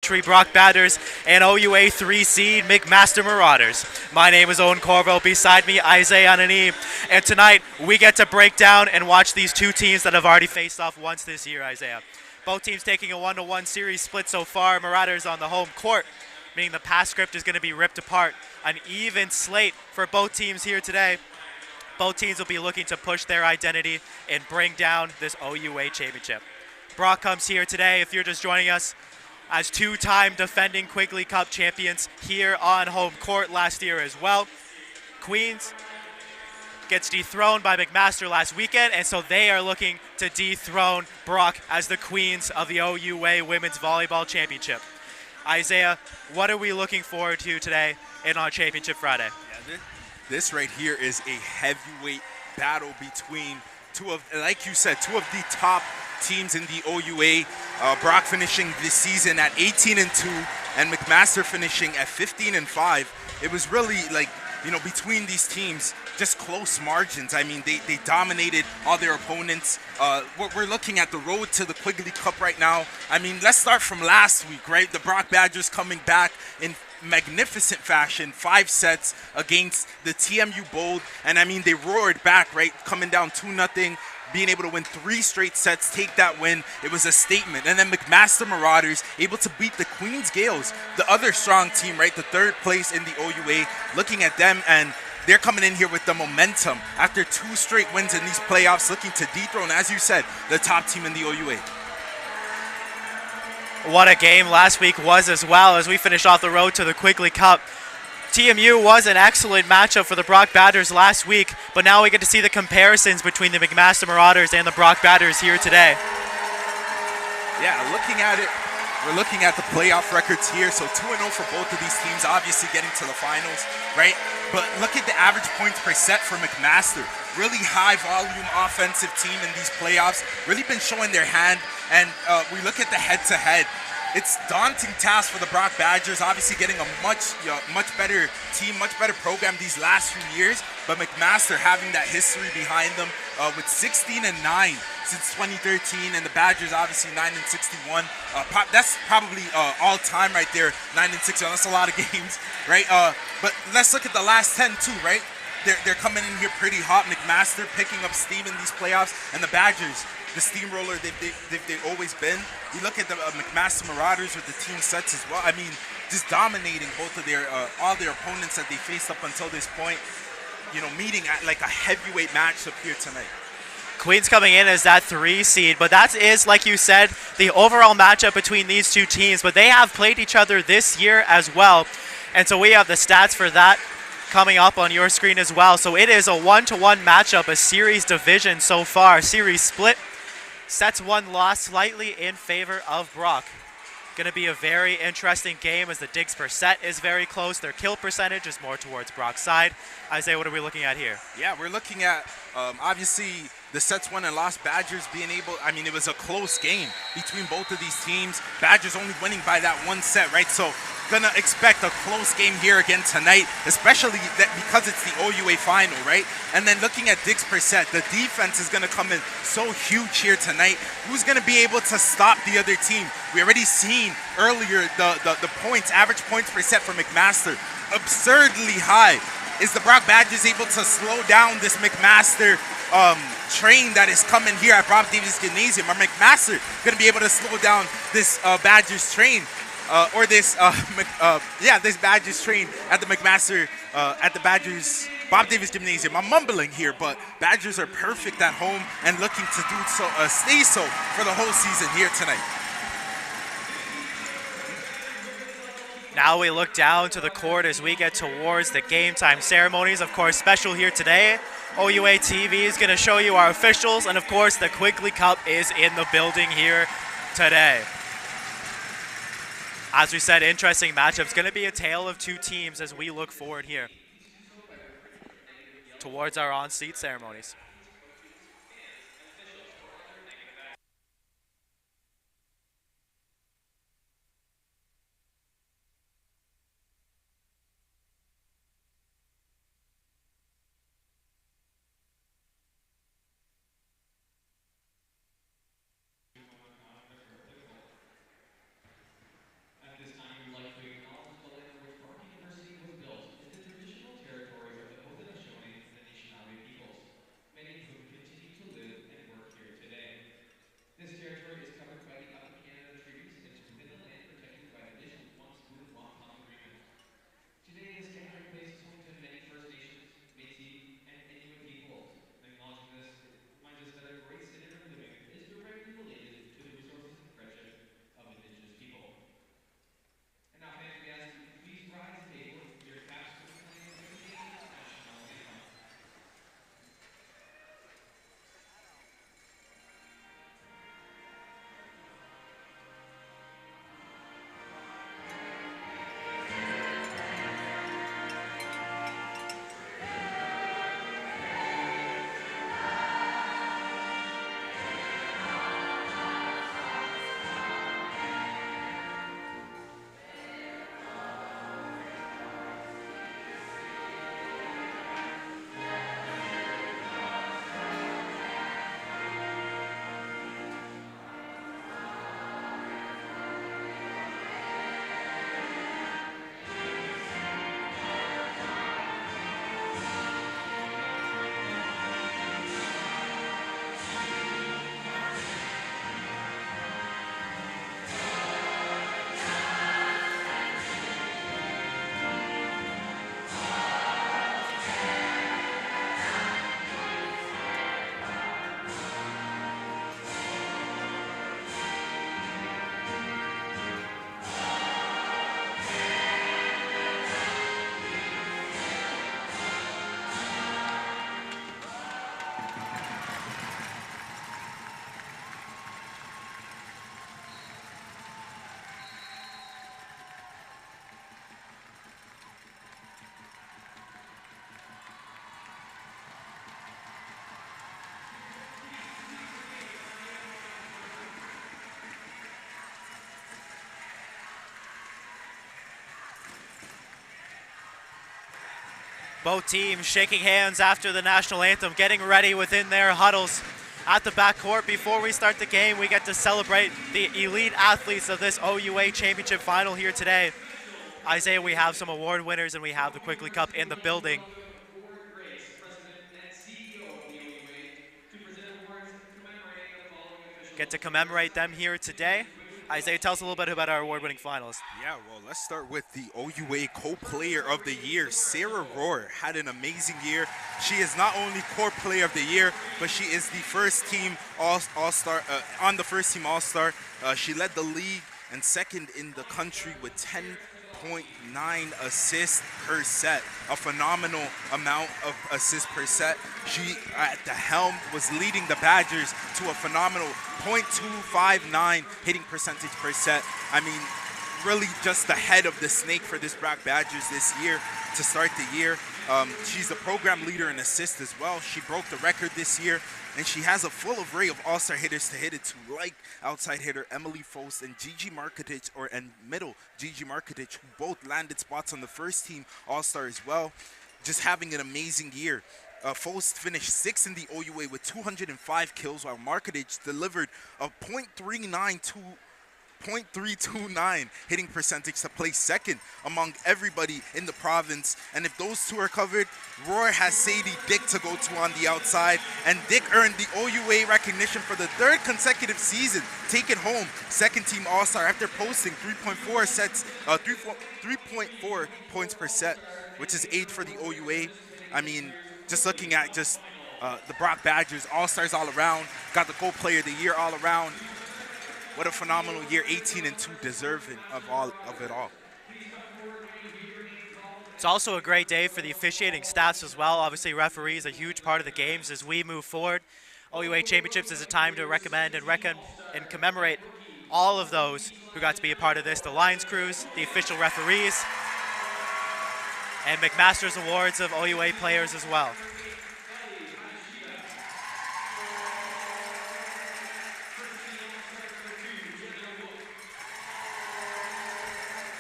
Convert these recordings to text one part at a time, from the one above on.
Tree Brock Batters and OUA 3 seed McMaster Marauders. My name is Owen Corvo. Beside me, Isaiah Anani. And tonight, we get to break down and watch these two teams that have already faced off once this year, Isaiah. Both teams taking a 1-1 series split so far. Marauders on the home court, meaning the pass script is going to be ripped apart. An even slate for both teams here today. Both teams will be looking to push their identity and bring down this OUA championship. Brock comes here today, if you're just joining us, as two-time defending Quigley Cup champions here on home court last year as well. Queens gets dethroned by McMaster last weekend, and so they are looking to dethrone Brock as the queens of the OUA Women's Volleyball Championship. Isaiah, what are we looking forward to today in our Championship Friday? Yeah, this right here is a heavyweight battle between two of, like you said, two of the top teams in the OUA. Brock finishing this season at 18-2, and McMaster finishing at 15-5. It was really like, you know, between these teams, just close margins. I mean, they dominated all their opponents. We're looking at the road to the Quigley Cup right now. I mean, let's start from last week, right? The Brock Badgers coming back in magnificent fashion, 5 sets against the TMU Bold, and I mean, they roared back, right? Coming down 2-0, being able to win 3 straight sets, take that win. It was a statement. And then McMaster Marauders able to beat the Queens Gales, the other strong team, right? The 3rd place in the OUA. Looking at them, and they're coming in here with the momentum after 2 straight wins in these playoffs, looking to dethrone, as you said, the top team in the OUA. What a game last week was as well, as we finish off the road to the Quigley Cup. TMU was an excellent matchup for the Brock Batters last week, but now we get to see the comparisons between the McMaster Marauders and the Brock Batters here today. Yeah, looking at it, we're looking at the playoff records here. So 2-0 for both of these teams, obviously getting to the finals, right? But look at the average points per set for McMaster. Really high volume offensive team in these playoffs. Really been showing their hand. And we look at the head-to-head. It's daunting task for the Brock Badgers, obviously getting a much better team, much better program these last few years, but McMaster having that history behind them with 16-9 since 2013, and the Badgers obviously 9-61. That's probably all time right there, 9-61. That's a lot of games, right? But let's look at the last 10 too, right? They're coming in here pretty hot. McMaster picking up steam in these playoffs, and the Badgers, the steamroller they've always been. You look at the McMaster Marauders with the team sets as well. I mean, just dominating both of their all their opponents that they faced up until this point. You know, meeting at like a heavyweight matchup here tonight. Queens coming in as that 3 seed, but that is, like you said, the overall matchup between these two teams. But they have played each other this year as well, and so we have the stats for that coming up on your screen as well. So it is a 1-1 matchup, a series division so far, series split. Sets 1 loss slightly in favor of Brock. Going to be a very interesting game as the digs per set is very close. Their kill percentage is more towards Brock's side. Isaiah, what are we looking at here? Yeah, we're looking at obviously the sets 1 and lost. Badgers being able, I mean, it was a close game between both of these teams. Badgers only winning by that 1 set, right? So gonna expect a close game here again tonight, especially that because it's the OUA final, right? And then looking at digs per set, the defense is gonna come in so huge here tonight. Who's gonna be able to stop the other team? We already seen earlier the points, average points per set for McMaster, absurdly high. Is the Brock Badgers able to slow down this McMaster train that is coming here at Bob Davis Gymnasium? Are McMaster gonna be able to slow down this Badgers train? This Badgers train at the McMaster, at the Badgers Bob Davis Gymnasium. I'm mumbling here, but Badgers are perfect at home and looking to do so, stay so for the whole season here tonight. Now we look down to the court as we get towards the game time ceremonies. Of course, special here today. OUA TV is going to show you our officials, and of course, the Quigley Cup is in the building here today. As we said, interesting matchup. It's going to be a tale of 2 teams as we look forward here towards our on-seat ceremonies. Both teams shaking hands after the national anthem, getting ready within their huddles at the backcourt. Before we start the game, we get to celebrate the elite athletes of this OUA Championship final here today. Isaiah, we have some award winners and we have the Quigley Cup in the building. Get to commemorate them here today. Isaiah, tell us a little bit about our award-winning finalists. Yeah, well, let's start with the OUA Co-Player of the Year. Sarah Rohr had an amazing year. She is not only Core Player of the Year, but she is the first team All-Star, on the first team All-Star. She led the league and second in the country with 10.9 assists per set, a phenomenal amount of assists per set. She, at the helm, was leading the Badgers to a phenomenal .259 hitting percentage per set. I mean, really just the head of the snake for this Black Badgers this year to start the year. She's the program leader in assists as well. She broke the record this year, and she has a full array of all-star hitters to hit it to, like outside hitter Emily Fost and Gigi Markotic, and middle Gigi Markotic, who both landed spots on the first team all-star as well. Just having an amazing year. Fost finished 6th in the OUA with 205 kills, while Markotic delivered a .329 hitting percentage to place second among everybody in the province. And if those two are covered, Rohr has Sadie Dick to go to on the outside, and Dick earned the OUA recognition for the third consecutive season, taking home second team All-Star after posting 3.4 points per set, which is 8 for the OUA. I mean, just looking at just the Brock Badgers, All-Stars all around, got the Co-Player of the Year all around. What a phenomenal year, 18-2, deserving of it all. It's also a great day for the officiating staffs as well. Obviously, referees a huge part of the games as we move forward. OUA Championships is a time to recommend and commemorate all of those who got to be a part of this. The lines crews, the official referees, and McMaster's awards of OUA players as well.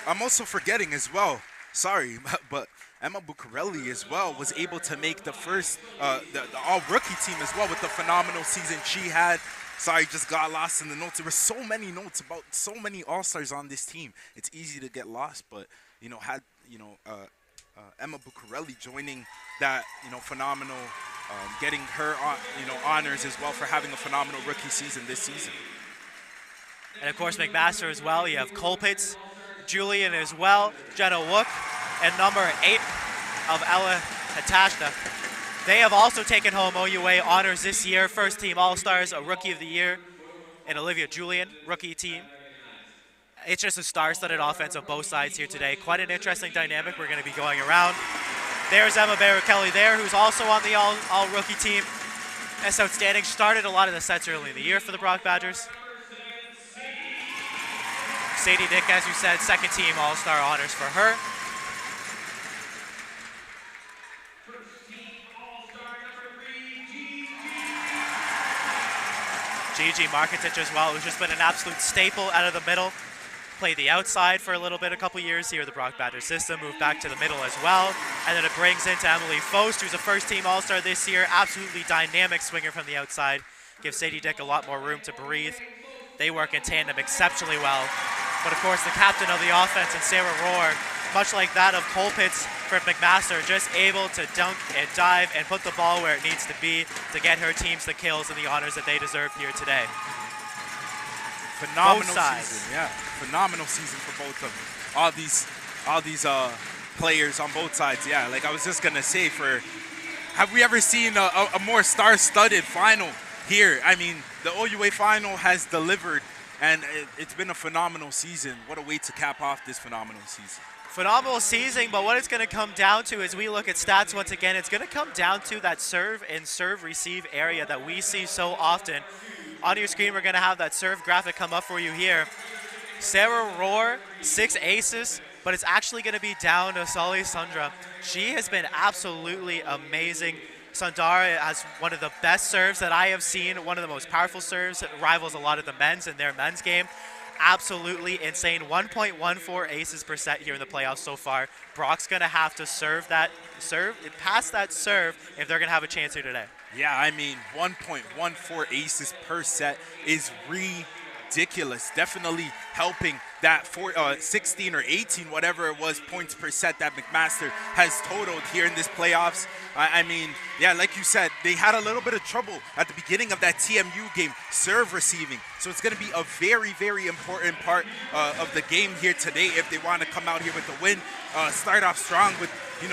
I'm also forgetting as well, sorry, but Emma Bucarelli as well was able to make the first, the all-rookie team as well with the phenomenal season she had. Sorry, just got lost in the notes. There were so many notes about so many all-stars on this team. It's easy to get lost, but, you know, Emma Bucarelli joining that, phenomenal, getting her, honors as well for having a phenomenal rookie season this season. And of course, McMaster as well. You have Colpitz, Julian as well, Jenna Wook, and number 8 of Ella Hatashna. They have also taken home OUA honors this year. First team All-Stars, a Rookie of the Year, and Olivia Julian, Rookie team. It's just a star-studded offense on both sides here today. Quite an interesting dynamic we're going to be going around. There's Emma Barrichelli there, who's also on the all-rookie team. That's outstanding. Started a lot of the sets early in the year for the Brock Badgers. Sadie Dick, as you said, second team All-Star honors for her. Gigi Markotic as well, who's just been an absolute staple out of the middle. Played the outside for a little bit, a couple years here, the Brock Badger system, moved back to the middle as well. And then it brings into Emily Fost, who's a first team All-Star this year. Absolutely dynamic swinger from the outside. Gives Sadie Dick a lot more room to breathe. They work in tandem exceptionally well. But of course, the captain of the offense and Sarah Rohr, much like that of Colpitz for McMaster, just able to dunk and dive and put the ball where it needs to be to get her teams the kills and the honors that they deserve here today. Phenomenal season, yeah. Phenomenal season for both of them. All these players on both sides, yeah. Like I was just gonna say, have we ever seen a more star-studded final here? I mean, the OUA final has delivered. And it's been a phenomenal season. What a way to cap off this phenomenal season. Phenomenal season, but what it's going to come down to as we look at stats once again, it's going to come down to that serve and serve-receive area that we see so often. On your screen, we're going to have that serve graphic come up for you here. Sarah Rohr, 6 aces, but it's actually going to be down to Sully Sundra. She has been absolutely amazing. Sundara has one of the best serves that I have seen, one of the most powerful serves that rivals a lot of the men's in their men's game. absolutely insane. 1.14 aces per set here in the playoffs so far. Brock's going to have to pass that serve if they're going to have a chance here today. Yeah, I mean, 1.14 aces per set is ridiculous. Definitely helping that 16 or 18, whatever it was, points per set that McMaster has totaled here in this playoffs. I mean, yeah, like you said, they had a little bit of trouble at the beginning of that TMU game, serve receiving. So it's going to be a very, very important part of the game here today if they want to come out here with a win. Start off strong with,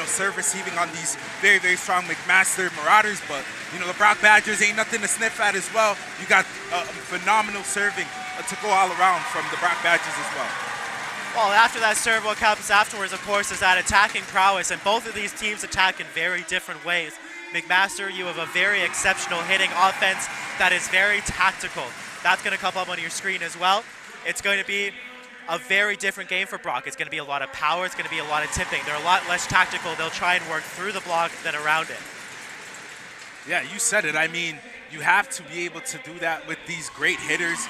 serve receiving on these very, very strong McMaster Marauders. But, the Brock Badgers ain't nothing to sniff at as well. You got phenomenal serving to go all around from the Brock Badgers as well. Well, after that serve, what comes afterwards, of course, is that attacking prowess, and both of these teams attack in very different ways. McMaster, you have a very exceptional hitting offense that is very tactical. That's going to come up on your screen as well. It's going to be a very different game for Brock. It's going to be a lot of power. It's going to be a lot of tipping. They're a lot less tactical. They'll try and work through the block than around it. Yeah, you said it. I mean, you have to be able to do that with these great hitters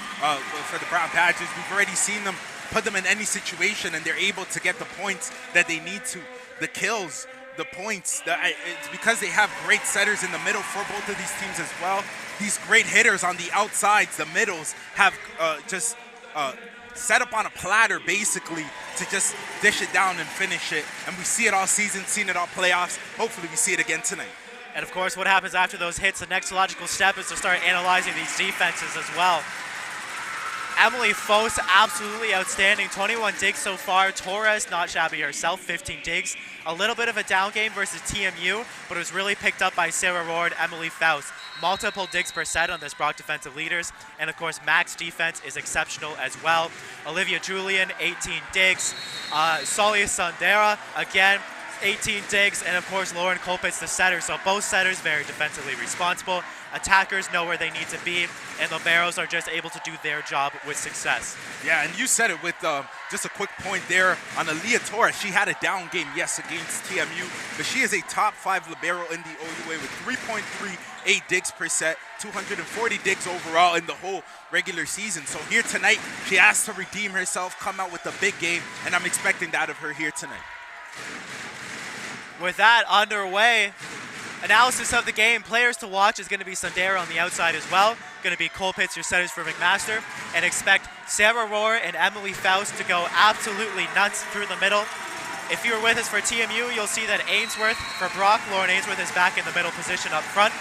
for the Brown Badgers. We've already seen them put them in any situation, and they're able to get the points that they need to, the kills, the points. It's because they have great setters in the middle for both of these teams as well. These great hitters on the outsides, the middles, have just set up on a platter basically to just dish it down and finish it. And we see it all season, seen it all playoffs. Hopefully we see it again tonight. And of course, what happens after those hits, the next logical step is to start analyzing these defenses as well. Emily Foss, absolutely outstanding. 21 digs so far. Torres, not shabby herself, 15 digs. A little bit of a down game versus TMU, but it was really picked up by Sarah Rohr and Emily Faust. Multiple digs per set on this Brock defensive leaders. And of course, Mac's defense is exceptional as well. Olivia Julian, 18 digs. Solia Sandera, again, 18 digs. And of course, Lauren Kolpitz, the setter. So both setters very defensively responsible. Attackers know where they need to be, and liberos are just able to do their job with success. Yeah, and you said it with just a quick point there on Aaliyah Torres. She had a down game, yes, against TMU, but she is a top 5 libero in the OUA with 3.38 digs per set, 240 digs overall in the whole regular season. So here tonight, she has to redeem herself, come out with a big game, and I'm expecting that of her here tonight. With that underway, analysis of the game, players to watch is going to be Sandera on the outside as well. Going to be Kolpitz, your setters for McMaster. And expect Sarah Rohr and Emily Faust to go absolutely nuts through the middle. If you were with us for TMU, you'll see that Ainsworth for Brock, Lauren Ainsworth is back in the middle position up front.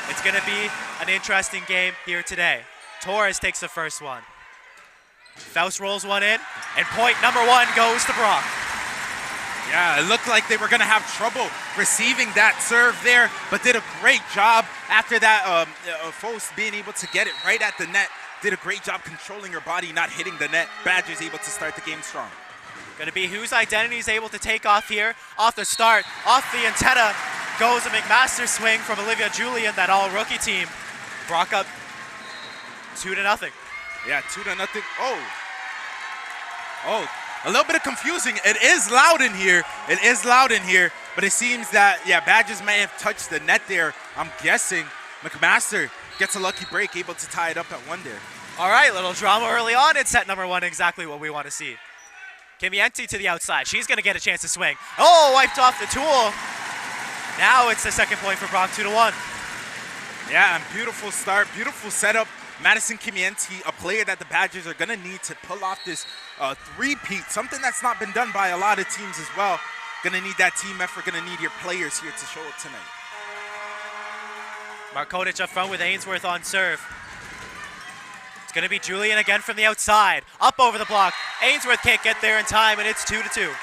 It's going to be an interesting game here today. Torres takes the first one. Faust rolls one in, and point number 1 goes to Brock. Yeah, it looked like they were going to have trouble receiving that serve there, but did a great job after that. Foss being able to get it right at the net. Did a great job controlling her body, not hitting the net. Badgers able to start the game strong. Going to be whose identity is able to take off here. Off the start, off the antenna, goes a McMaster swing from Olivia Julian, that all-rookie team. Brock up 2-0. Yeah, 2-0. Oh. A little bit of confusing. It is loud in here. But it seems that, Badgers may have touched the net there. I'm guessing McMaster gets a lucky break, able to tie it up at 1 there. All right, little drama early on in set number 1, exactly what we want to see. Kimienti to the outside. She's going to get a chance to swing. Oh, wiped off the tool. Now it's the second point for Brock, 2-1. Yeah, and beautiful start, beautiful setup. Madison Kimienti, a player that the Badgers are going to need to pull off this three-peat, something that's not been done by a lot of teams as well. Going to need that team effort, going to need your players here to show it tonight. Markotic up front with Ainsworth on serve. It's going to be Julian again from the outside. Up over the block. Ainsworth can't get there in time, and it's 2-2.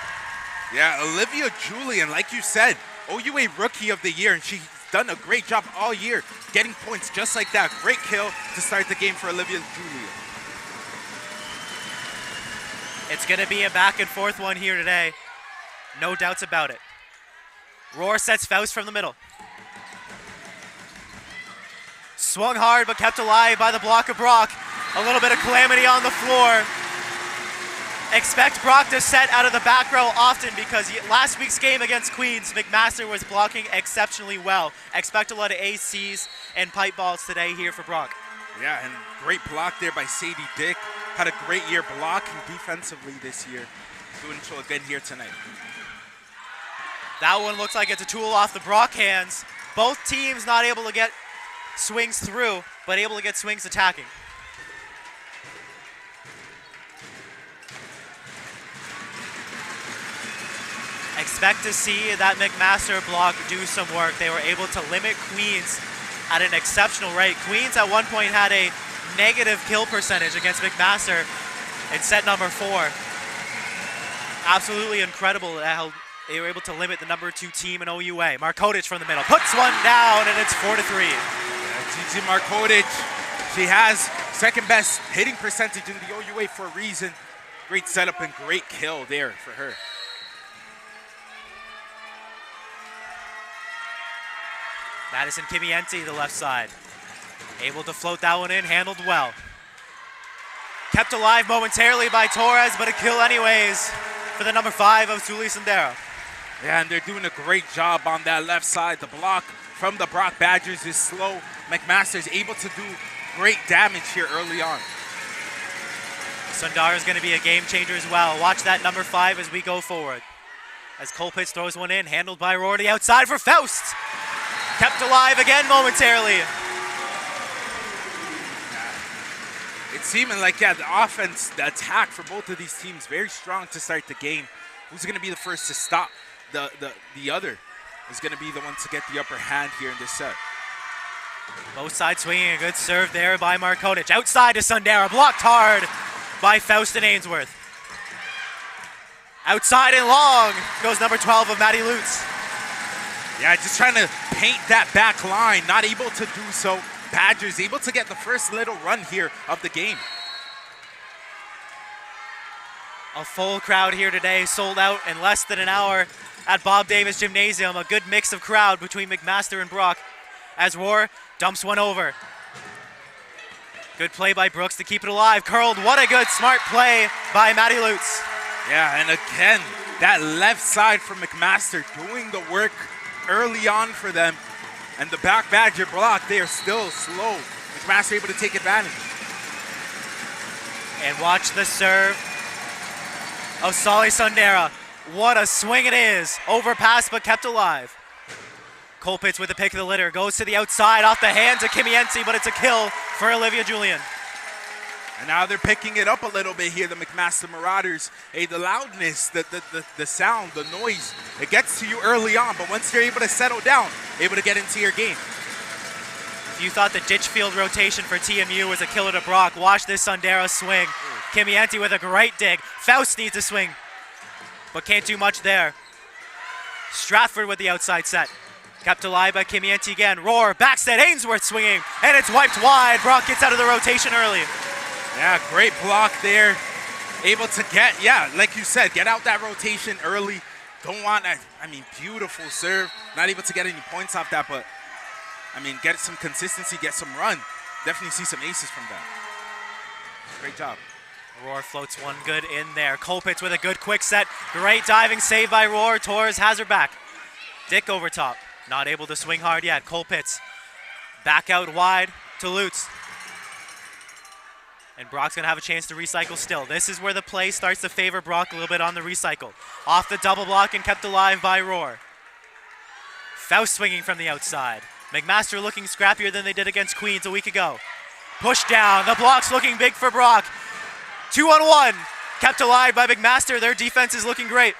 Yeah, Olivia Julian, like you said, OUA Rookie of the Year, and she's done a great job all year getting points just like that. Great kill to start the game for Olivia Julian. It's going to be a back and forth one here today. No doubts about it. Rohr sets Faust from the middle. Swung hard but kept alive by the block of Brock. A little bit of calamity on the floor. Expect Brock to set out of the back row often because last week's game against Queens, McMaster was blocking exceptionally well. Expect a lot of ACs and pipe balls today here for Brock. Yeah, and great block there by Sadie Dick. had a great year blocking defensively this year. Doing so again here tonight. That one looks like it's a tool off the Brock hands. Both teams not able to get swings through, but able to get swings attacking. Expect to see that McMaster block do some work. They were able to limit Queens at an exceptional rate. Queens at one point had a negative kill percentage against McMaster in set number 4. Absolutely incredible how they were able to limit the number 2 team in OUA. Markotic from the middle puts one down, and it's 4-3. Gigi Markotic, she has second best hitting percentage in the OUA for a reason. Great setup and great kill there for her. Madison Kimienti, the left side. Able to float that one in, handled well. Kept alive momentarily by Torres, but a kill anyways for the number 5 of Sully Sandera. Yeah, and they're doing a great job on that left side. The block from the Brock Badgers is slow. McMaster is able to do great damage here early on. Sundar is going to be a game changer as well. Watch that number 5 as we go forward. As Colpitts throws one in, handled by Roar to the outside for Faust. Kept alive again momentarily. It's seeming like, yeah, the offense, the attack for both of these teams, very strong to start the game. Who's going to be the first to stop the other is going to be the one to get the upper hand here in this set. Both sides swinging a good serve there by Markotic. Outside to Sundara, blocked hard by Faust and Ainsworth. Outside and long goes number 12 of Maddie Lutz. Yeah, just trying to paint that back line, not able to do so. Badgers able to get the first little run here of the game. A full crowd here today, sold out in less than an hour at Bob Davis Gymnasium. A good mix of crowd between McMaster and Brock as Roar dumps one over. Good play by Brooks to keep it alive. Curled, what a good smart play by Maddie Lutz. Yeah, and again, that left side from McMaster doing the work early on for them. And the back Badger block, they are still slow. McMaster able to take advantage. And watch the serve of Solly Sundara. What a swing it is. Overpassed but kept alive. Colpitts with the pick of the litter. Goes to the outside off the hands of Kimienti, but it's a kill for Olivia Julian. And now they're picking it up a little bit here, the McMaster Marauders. Hey, the loudness, the sound, the noise, it gets to you early on, but once you're able to settle down, able to get into your game. If you thought the ditch field rotation for TMU was a killer to Brock, watch this Sundara swing. Kimienti with a great dig. Faust needs a swing, but can't do much there. Stratford with the outside set. Kept alive by Kimienti again. Roar, backset, Ainsworth swinging, and it's wiped wide. Brock gets out of the rotation early. Yeah, great block there. Able to get, yeah, like you said, get out that rotation early. Don't want, beautiful serve. Not able to get any points off that, but, get some consistency, get some run. Definitely see some aces from that. Great job. Roar floats one good in there. Colpitts with a good quick set. Great diving save by Roar. Torres has her back. Dick over top. Not able to swing hard yet. Colpitts back out wide to Lutz. And Brock's going to have a chance to recycle still. This is where the play starts to favor Brock a little bit on the recycle. Off the double block and kept alive by Roar. Faust swinging from the outside. McMaster looking scrappier than they did against Queens a week ago. Push down. The block's looking big for Brock. 2-on-1. Kept alive by McMaster. Their defense is looking great.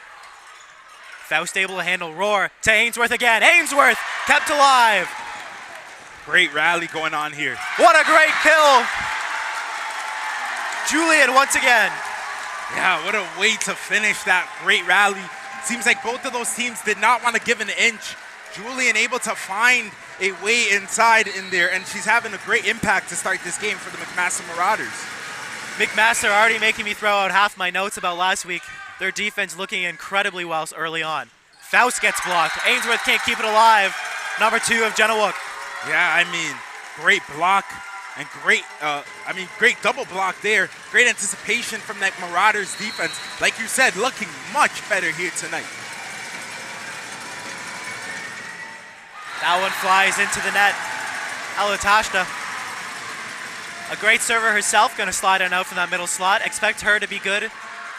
Faust able to handle Roar to Ainsworth again. Ainsworth kept alive. Great rally going on here. What a great kill. Julian once again. Yeah, what a way to finish that great rally. Seems like both of those teams did not want to give an inch. Julian able to find a way inside in there, and she's having a great impact to start this game for the McMaster Marauders. McMaster already making me throw out half my notes about last week. Their defense looking incredibly well early on. Faust gets blocked. Ainsworth can't keep it alive. Number 2 of Jenna Wook. Yeah, great block and great double block there. Great anticipation from that Marauders defense. Like you said, looking much better here tonight. That one flies into the net. Alatashta. A great server herself, going to slide on out from that middle slot. Expect her to be good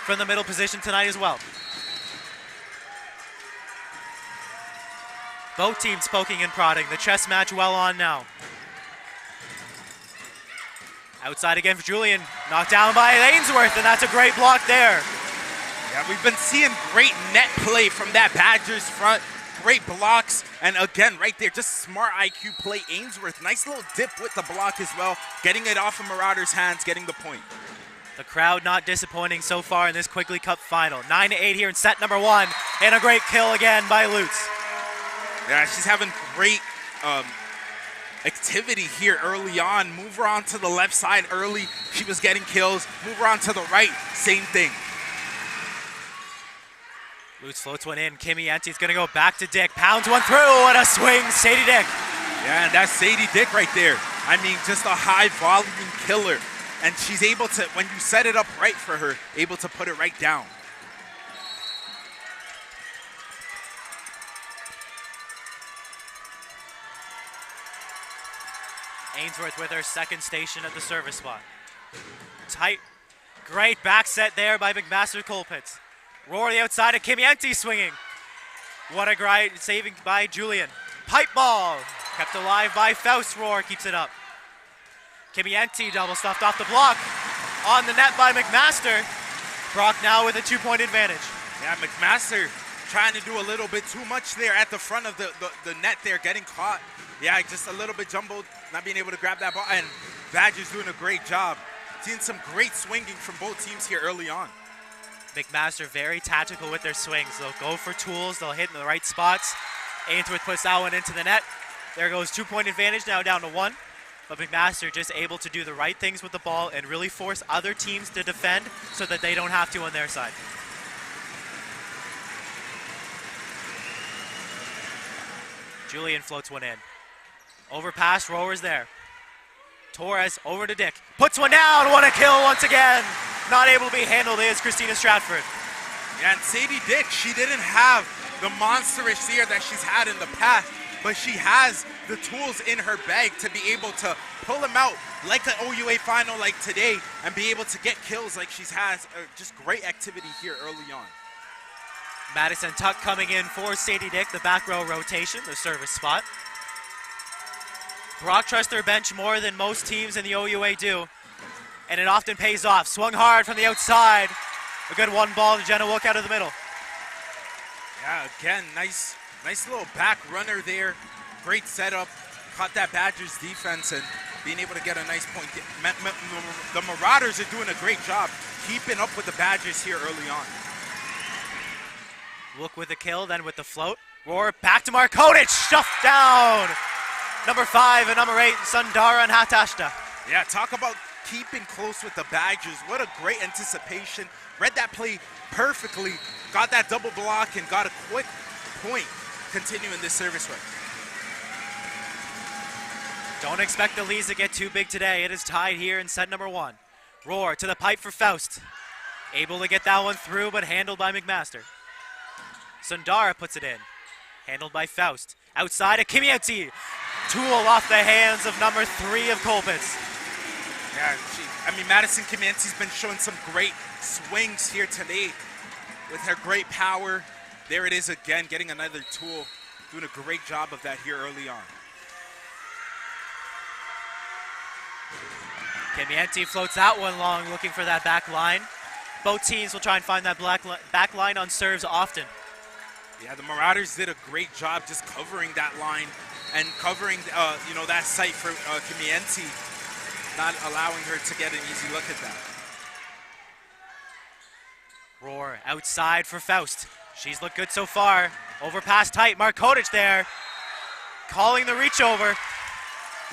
from the middle position tonight as well. Both teams poking and prodding. The chess match well on now. Outside again for Julian. Knocked down by Ainsworth, and that's a great block there. Yeah, we've been seeing great net play from that Badgers front. Great blocks, and again, right there, just smart IQ play. Ainsworth, nice little dip with the block as well. Getting it off of Marauders' hands, getting the point. The crowd not disappointing so far in this Quigley Cup final. 9-8 here in set number 1, and a great kill again by Lutz. Yeah, she's having great activity here early on. Move her on to the left side early. She was getting kills. Move her on to the right. Same thing. Lutz floats one in. Kimmy Enti's going to go back to Dick. Pounds one through. What a swing. Sadie Dick. Yeah, and that's Sadie Dick right there. I mean, just a high volume killer. And she's able to, when you set it up right for her, able to put it right down. Ainsworth with her second station at the service spot. Tight, great back set there by McMaster Colpitts. Roar the outside of Kimmy Enti swinging. What a great saving by Julian. Pipe ball, kept alive by Faust. Roar keeps it up. Kimmy Enti double stuffed off the block. On the net by McMaster. Brock now with a 2-point advantage. Yeah, McMaster trying to do a little bit too much there at the front of the net there, getting caught. Yeah, just a little bit jumbled, not being able to grab that ball. And Badger's doing a great job. Seeing some great swinging from both teams here early on. McMaster very tactical with their swings. They'll go for tools, they'll hit in the right spots. Ainsworth puts that one into the net. There goes 2-point advantage, now down to 1. But McMaster just able to do the right things with the ball and really force other teams to defend so that they don't have to on their side. Julian floats one in. Overpass, Rower's there. Torres over to Dick. Puts one down, what a kill once again. Not able to be handled is Christina Stratford. Yeah, and Sadie Dick, she didn't have the monstrous year that she's had in the past, but she has the tools in her bag to be able to pull them out like an OUA final like today and be able to get kills like she's has. Just great activity here early on. Madison Tuck coming in for Sadie Dick, the back row rotation, the service spot. Brock trusts their bench more than most teams in the OUA do, and it often pays off. Swung hard from the outside. A good one ball to Jenna Wook out of the middle. Yeah, again, nice little back runner there. Great setup. Caught that Badgers defense and being able to get a nice point. The Marauders are doing a great job keeping up with the Badgers here early on. Wook with the kill, then with the float. Roar back to Markotic, stuffed down. Number 5 and number 8, Sundara and Hatashta. Yeah, talk about keeping close with the Badgers. What a great anticipation. Read that play perfectly. Got that double block and got a quick point continuing this service run. Don't expect the leads to get too big today. It is tied here in set number 1. Roar to the pipe for Faust. Able to get that one through, but handled by McMaster. Sundara puts it in. Handled by Faust. Outside of Kimieti. Tool off the hands of number 3 of Colpitts. Yeah, Madison Kimieti's been showing some great swings here today with her great power. There it is again, getting another tool. Doing a great job of that here early on. Kimieti floats that one long, looking for that back line. Both teams will try and find that back line on serves often. Yeah, the Marauders did a great job just covering that line and covering, that site for Kimieti, not allowing her to get an easy look at that. Roar outside for Faust. She's looked good so far. Overpass tight, Markotic there. Calling the reach over.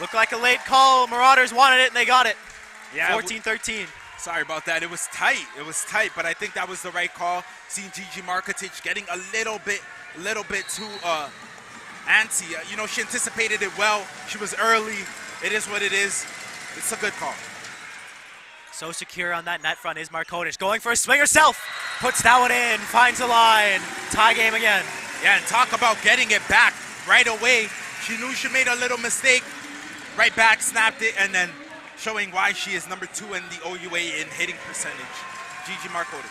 Looked like a late call. Marauders wanted it and they got it. Yeah, 14-13. Sorry about that. It was tight, but I think that was the right call. Seeing Gigi Markotic getting a little bit too antsy. She anticipated it well. She was early. It is what it is. It's a good call. So secure on that net front is Markotic. Going for a swing herself. Puts that one in. Finds the line. Tie game again. Yeah, and talk about getting it back right away. She knew she made a little mistake. Right back, snapped it, and then showing why she is number 2 in the OUA in hitting percentage. Gigi Markovic.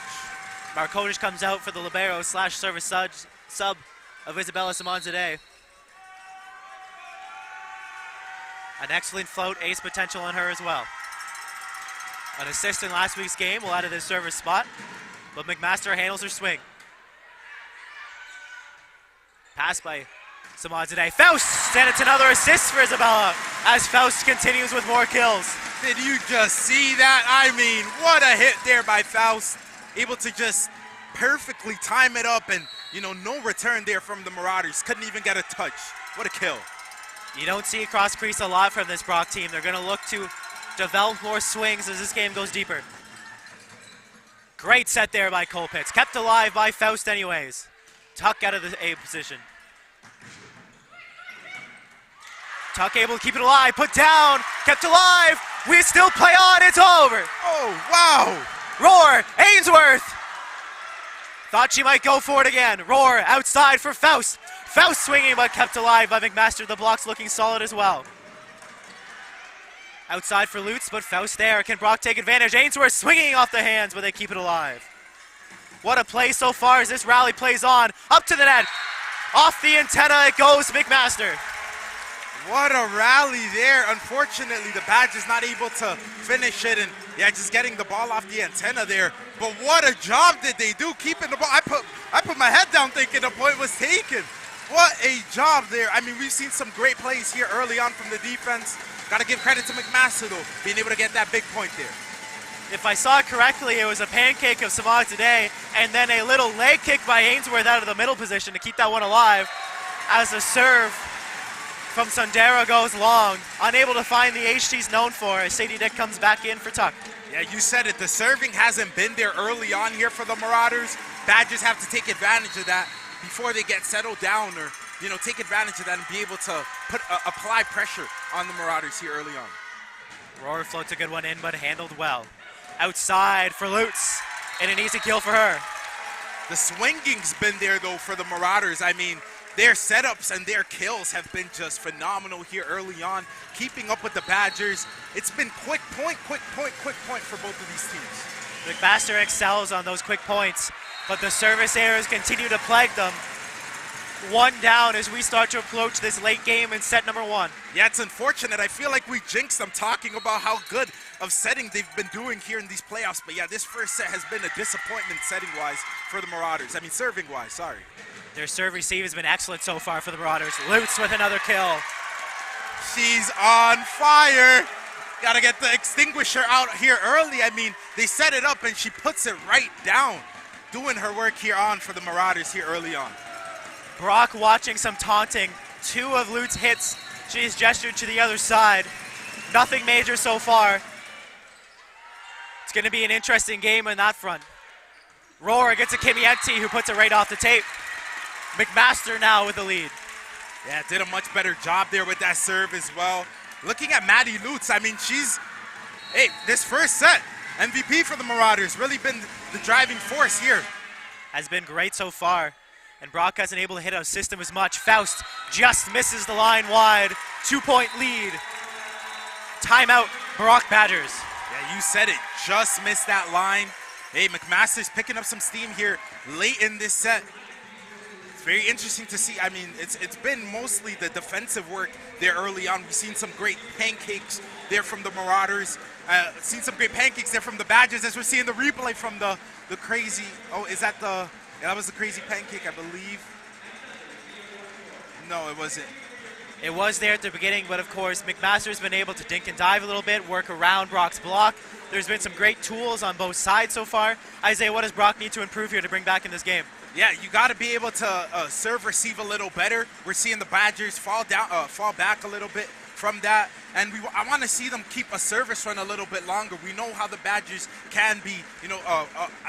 Markovic comes out for the libero / service sub of Isabella Simonzadeh. An excellent float, ace potential in her as well. An assist in last week's game will add to this service spot, but McMaster handles her swing. Pass by Simonzadeh. Faust! And it's another assist for Isabella as Faust continues with more kills. Did you just see that? I mean, what a hit there by Faust. Able to just perfectly time it up and, no return there from the Marauders. Couldn't even get a touch. What a kill. You don't see a cross crease a lot from this Brock team. They're going to look to develop more swings as this game goes deeper. Great set there by Colpitts. Kept alive by Faust anyways. Tuck out of the A position. Tuck able to keep it alive. Put down. Kept alive. We still play on. It's over. Oh, wow. Roar. Ainsworth. Thought she might go for it again. Roar outside for Faust. Faust swinging but kept alive by McMaster. The block's looking solid as well. Outside for Lutz, but Faust there. Can Brock take advantage? Ainsworth swinging off the hands, but they keep it alive. What a play so far as this rally plays on. Up to the net. Off the antenna it goes, McMaster. What a rally there. Unfortunately, the Badge is not able to finish it, and just getting the ball off the antenna there. But what a job did they do keeping the ball. I put my head down thinking the point was taken. What a job there. I mean, we've seen some great plays here early on from the defense. Got to give credit to McMaster, though, being able to get that big point there. If I saw it correctly, it was a pancake of Simonzadeh and then a little leg kick by Ainsworth out of the middle position to keep that one alive as the serve from Sundara goes long. Unable to find the ace she's known for as Sadie Dick comes back in for Tuck. Yeah, you said it. The serving hasn't been there early on here for the Marauders. Badgers have to take advantage of that before they get settled down, or take advantage of that and be able to apply pressure on the Marauders here early on. Roar floats a good one in, but handled well. Outside for Lutz, and an easy kill for her. The swinging's been there, though, for the Marauders. I mean, their setups and their kills have been just phenomenal here early on, keeping up with the Badgers. It's been quick point for both of these teams. McMaster excels on those quick points, but the service errors continue to plague them. One down as we start to approach this late game in set number 1. Yeah, it's unfortunate. I feel like we jinxed them talking about how good of setting they've been doing here in these playoffs. But yeah, this first set has been a disappointment setting-wise for the Marauders. I mean, serving-wise, sorry. Their serve receive has been excellent so far for the Marauders. Lutz with another kill. She's on fire. Got to get the extinguisher out here early. I mean, they set it up and she puts it right down. Doing her work here on for the Marauders here early on. Brock watching some taunting. 2 of Lutz's hits. She's gestured to the other side. Nothing major so far. It's going to be an interesting game on that front. Roar gets a Kimienti who puts it right off the tape. McMaster now with the lead. Yeah, did a much better job there with that serve as well. Looking at Maddie Lutz, I mean, this first set, MVP for the Marauders. Really been the driving force here. Has been great so far. And Brock hasn't able to hit a system as much. Faust just misses the line wide. 2-point lead. Timeout, Brock Badgers. Yeah, you said it. Just missed that line. Hey, McMaster's picking up some steam here late in this set. It's very interesting to see. I mean, it's been mostly the defensive work there early on. We've seen some great pancakes there from the Marauders. Seen some great pancakes there from the Badgers as we're seeing the replay from the crazy. Oh, is that the... Yeah, that was the crazy pancake, I believe. No, it wasn't. It was there at the beginning, but of course, McMaster's been able to dink and dive a little bit, work around Brock's block. There's been some great tools on both sides so far. Isaiah, what does Brock need to improve here to bring back in this game? Yeah, you got to be able to serve, receive a little better. We're seeing the Badgers fall back a little bit from that, and I want to see them keep a service run a little bit longer. We know how the Badgers can be,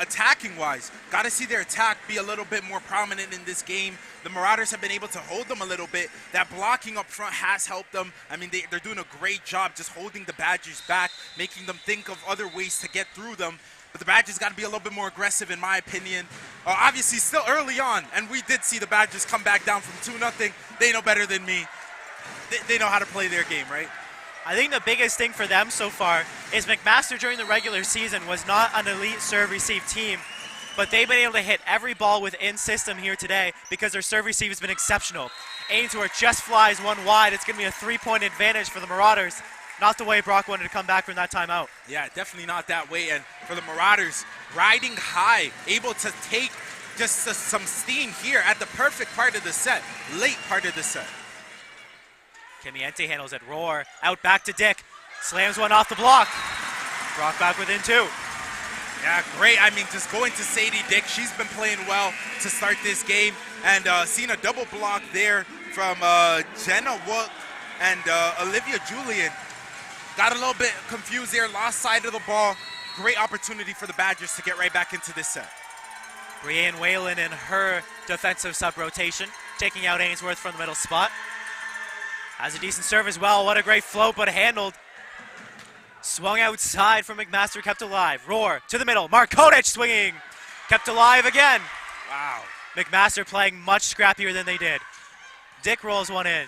attacking-wise. Got to see their attack be a little bit more prominent in this game. The Marauders have been able to hold them a little bit. That blocking up front has helped them. I mean, they're doing a great job just holding the Badgers back, making them think of other ways to get through them. But the Badgers got to be a little bit more aggressive, in my opinion. Obviously, still early on, and we did see the Badgers come back down from 2-0. They know better than me. They know how to play their game, right? I think the biggest thing for them so far is McMaster during the regular season was not an elite serve-receive team, but they've been able to hit every ball within system here today because their serve-receive has been exceptional. Ainsworth just flies one wide. It's going to be a 3-point advantage for the Marauders. Not the way Brock wanted to come back from that timeout. Yeah, definitely not that way. And for the Marauders, riding high, able to take just some steam here at the perfect part of the set, late part of the set. Kimiente handles it. Roar out back to Dick. Slams one off the block. Brock back within 2. Yeah, great. I mean, just going to Sadie Dick. She's been playing well to start this game. And seeing a double block there from Jenna Wook and Olivia Julian. Got a little bit confused there, lost side of the ball. Great opportunity for the Badgers to get right back into this set. Brianne Whalen in her defensive sub-rotation, taking out Ainsworth from the middle spot. Has a decent serve as well. What a great float, but handled. Swung outside from McMaster, kept alive. Roar to the middle. Markotic swinging. Kept alive again. Wow. McMaster playing much scrappier than they did. Dick rolls one in.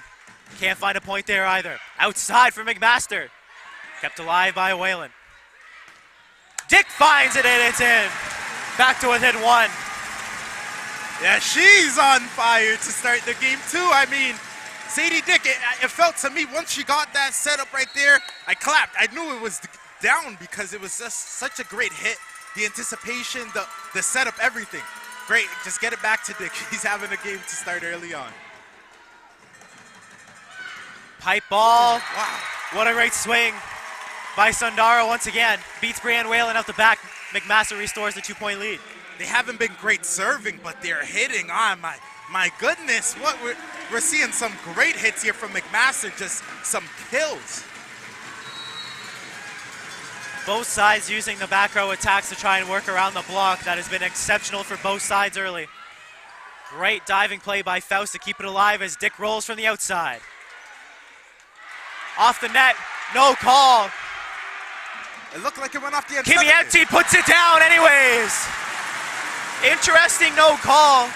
Can't find a point there either. Outside for McMaster. Kept alive by Whalen. Dick finds it and it's in. Back to within 1. Yeah, she's on fire to start the game too. I mean, Sadie Dick, it felt to me once she got that setup right there, I clapped. I knew it was down because it was just such a great hit. The anticipation, the setup, everything. Great, just get it back to Dick. He's having a game to start early on. Pipe ball. Wow. What a great swing by Sundara once again. Beats Brianne Whalen out the back. McMaster restores the 2-point lead. They haven't been great serving, but they're hitting on. My goodness, what we're seeing some great hits here from McMaster, just some kills. Both sides using the back row attacks to try and work around the block. That has been exceptional for both sides early. Great diving play by Faust to keep it alive as Dick rolls from the outside. Off the net, no call. It looked like it went off the antenna. Kimiente puts it down anyways. Interesting no call.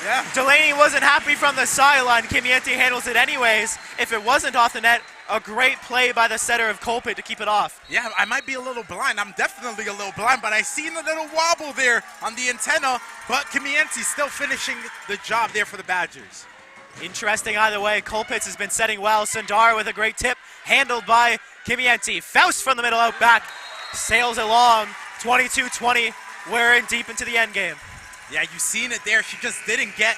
Yeah. Delaney wasn't happy from the sideline. Kimiente handles it anyways. If it wasn't off the net, a great play by the setter of Colpit to keep it off. Yeah, I might be a little blind. I'm definitely a little blind, but I seen a little wobble there on the antenna, but Kimiente still finishing the job there for the Badgers. Interesting either way. Colpitz has been setting well. Sundar with a great tip, handled by Kimiente. Faust from the middle out back, sails along, 22-20. We're in deep into the end game. Yeah, you seen it there. She just didn't get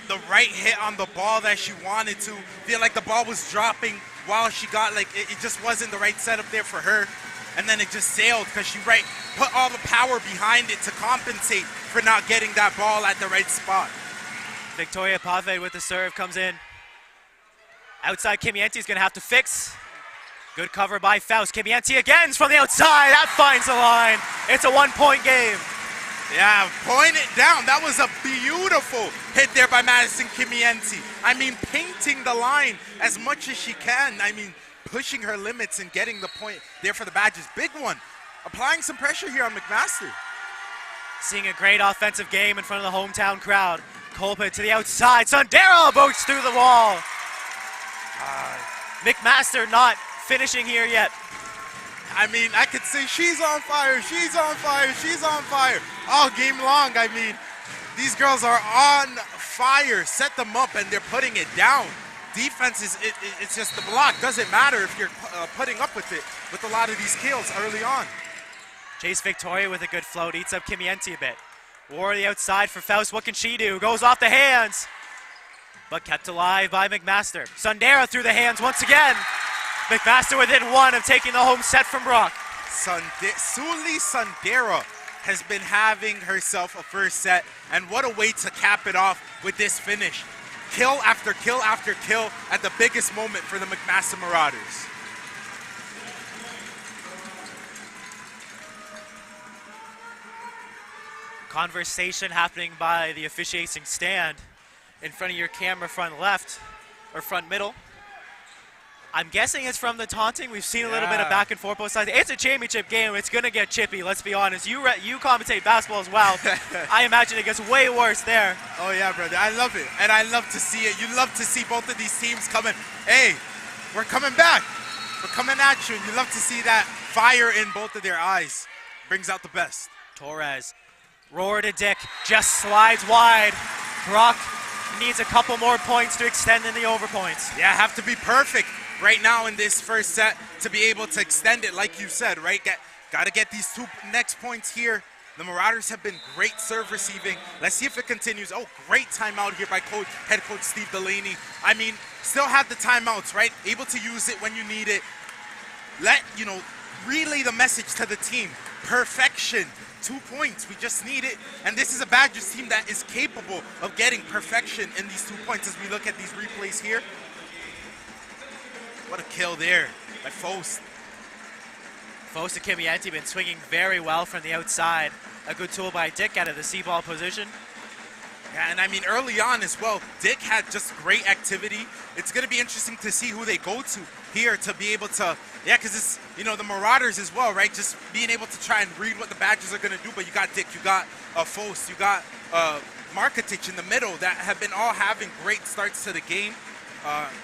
the right hit on the ball that she wanted to. Feel like the ball was dropping while she got, like, it just wasn't the right setup there for her. And then it just sailed because she put all the power behind it to compensate for not getting that ball at the right spot. Victoria Pave with the serve comes in. Outside, Kimiente's gonna have to fix. Good cover by Faust. Kimiente again from the outside. That finds the line. It's a 1-point game. Yeah, point it down. That was a beautiful hit there by Madison Kimiente. I mean, painting the line as much as she can. I mean, pushing her limits and getting the point there for the Badgers. Big one. Applying some pressure here on McMaster. Seeing a great offensive game in front of the hometown crowd. Colpit to the outside. Sundaro boats through the wall. McMaster not finishing here yet. I mean, I could say she's on fire, she's on fire, she's on fire all game long. I mean, these girls are on fire. Set them up and they're putting it down. Defense it's just the block. Doesn't matter if you're putting up with it with a lot of these kills early on. Chase Victoria with a good float, eats up Kimiente a bit. War the outside for Faust. What can she do? Goes off the hands, but kept alive by McMaster. Sundara through the hands once again. McMaster within 1 of taking the home set from Brock. Suli Sundara has been having herself a first set, and what a way to cap it off with this finish. Kill after kill after kill at the biggest moment for the McMaster Marauders. Conversation happening by the officiating stand in front of your camera, front left or front middle. I'm guessing it's from the taunting. We've seen a little bit of back and forth both sides. It's a championship game. It's going to get chippy, let's be honest. You commentate basketball as well. I imagine it gets way worse there. Oh, yeah, brother. I love it. And I love to see it. You love to see both of these teams coming. Hey, we're coming back. But coming at you, and you love to see that fire in both of their eyes. Brings out the best. Torres, roar to Dick, just slides wide. Brock needs a couple more points to extend in the overpoints. Yeah, have to be perfect right now in this first set to be able to extend it, like you said, right? Got to get these 2 next points here. The Marauders have been great serve receiving. Let's see if it continues. Oh, great timeout here by head coach Steve Delaney. I mean, still have the timeouts, right? Able to use it when you need it. Relay the message to the team. Perfection. 2 points. We just need it. And this is a Badgers team that is capable of getting perfection in these 2 points as we look at these replays here. What a kill there by Faust. Faust and Kimienti been swinging very well from the outside. A good tool by Dick out of the C-ball position. Yeah, and I mean, early on as well, Dick had just great activity. It's going to be interesting to see who they go to here to be able to, because it's, the Marauders as well, right? Just being able to try and read what the Badgers are going to do. But you got Dick, you got Faust, you got Markotic in the middle that have been all having great starts to the game.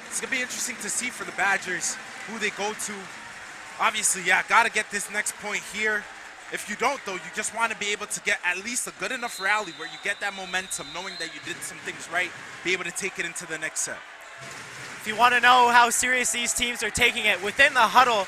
It's going to be interesting to see for the Badgers who they go to. Obviously, got to get this next point here. If you don't, though, you just want to be able to get at least a good enough rally where you get that momentum, knowing that you did some things right, be able to take it into the next set. If you want to know how serious these teams are taking it, within the huddle,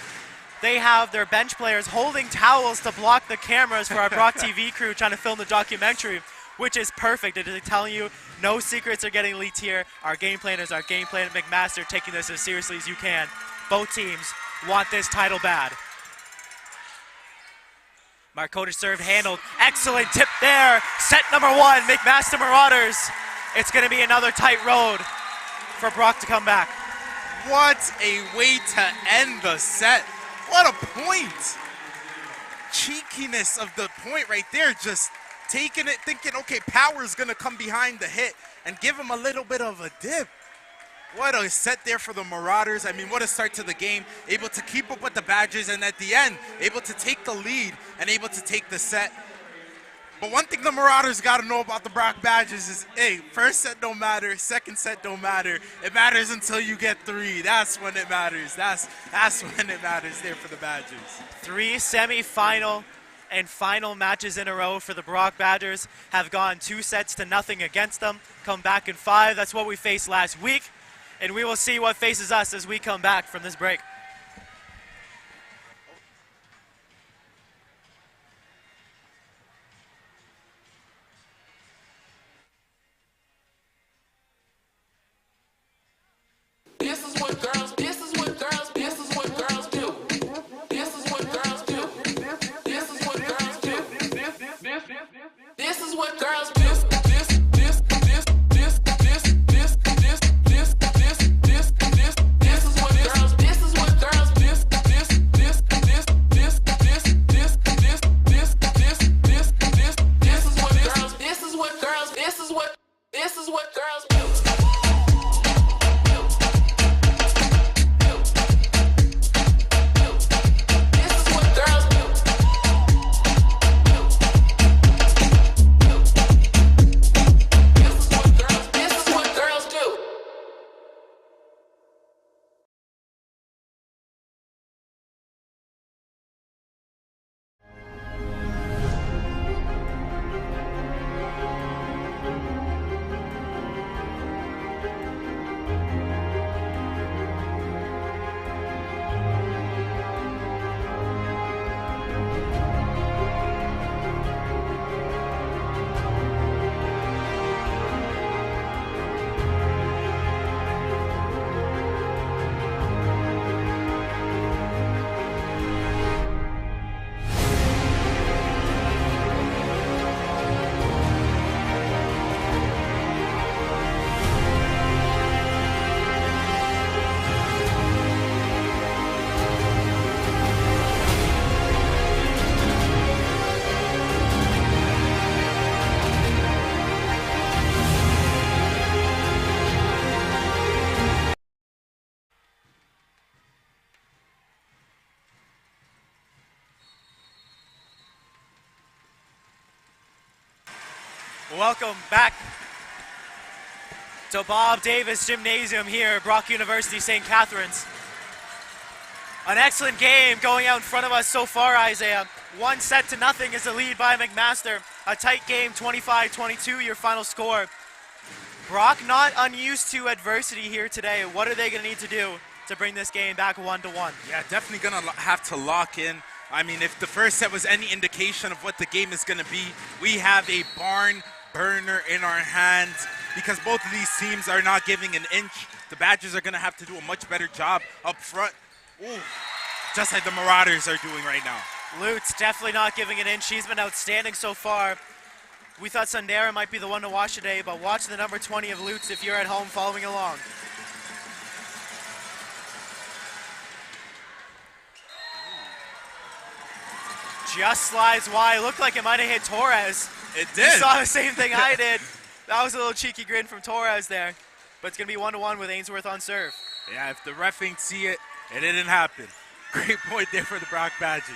they have their bench players holding towels to block the cameras for our Brock TV crew trying to film the documentary, which is perfect. It is telling you no secrets are getting leaked here. Our game plan is our game plan. McMaster taking this as seriously as you can. Both teams want this title bad. Markotic serve handled. Excellent tip there. Set number 1, McMaster Marauders. It's going to be another tight road for Brock to come back. What a way to end the set. What a point. Cheekiness of the point right there. Just taking it, thinking, okay, power is going to come behind the hit and give him a little bit of a dip. What a set there for the Marauders. I mean, what a start to the game. Able to keep up with the Badgers, and at the end, able to take the lead and able to take the set. But one thing the Marauders got to know about the Brock Badgers is, hey, first set don't matter, second set don't matter. It matters until you get 3. That's when it matters. That's when it matters there for the Badgers. 3 semifinal and final matches in a row for the Brock Badgers have gone 2-0 against them. Come back in 5. That's what we faced last week. And we will see what faces us as we come back from this break. This is what girls do. This is what girls do. This is what girls do. This is what girls do. This is what girls do. This is what girls do. This is what girls do. Welcome back to Bob Davis Gymnasium here at Brock University, St. Catharines. An excellent game going out in front of us so far, Isaiah. 1-0 is the lead by McMaster. A tight game, 25-22, your final score. Brock not unused to adversity here today. What are they going to need to do to bring this game back 1-1? Yeah, definitely going to have to lock in. I mean, if the first set was any indication of what the game is going to be, we have a barn burner in our hands because both of these teams are not giving an inch. The Badgers are going to have to do a much better job up front. Ooh, just like the Marauders are doing right now. Lutz definitely not giving it in. She's been outstanding so far. We thought Sundara might be the one to watch today, but watch the number 20 of Lutz if you're at home following along. Just slides wide. Looked like it might have hit Torres. It did. You saw the same thing I did. That was a little cheeky grin from Torres there. But it's going to be 1-1 with Ainsworth on serve. Yeah, if the ref ain't see it, it didn't happen. Great point there for the Brock Badgers.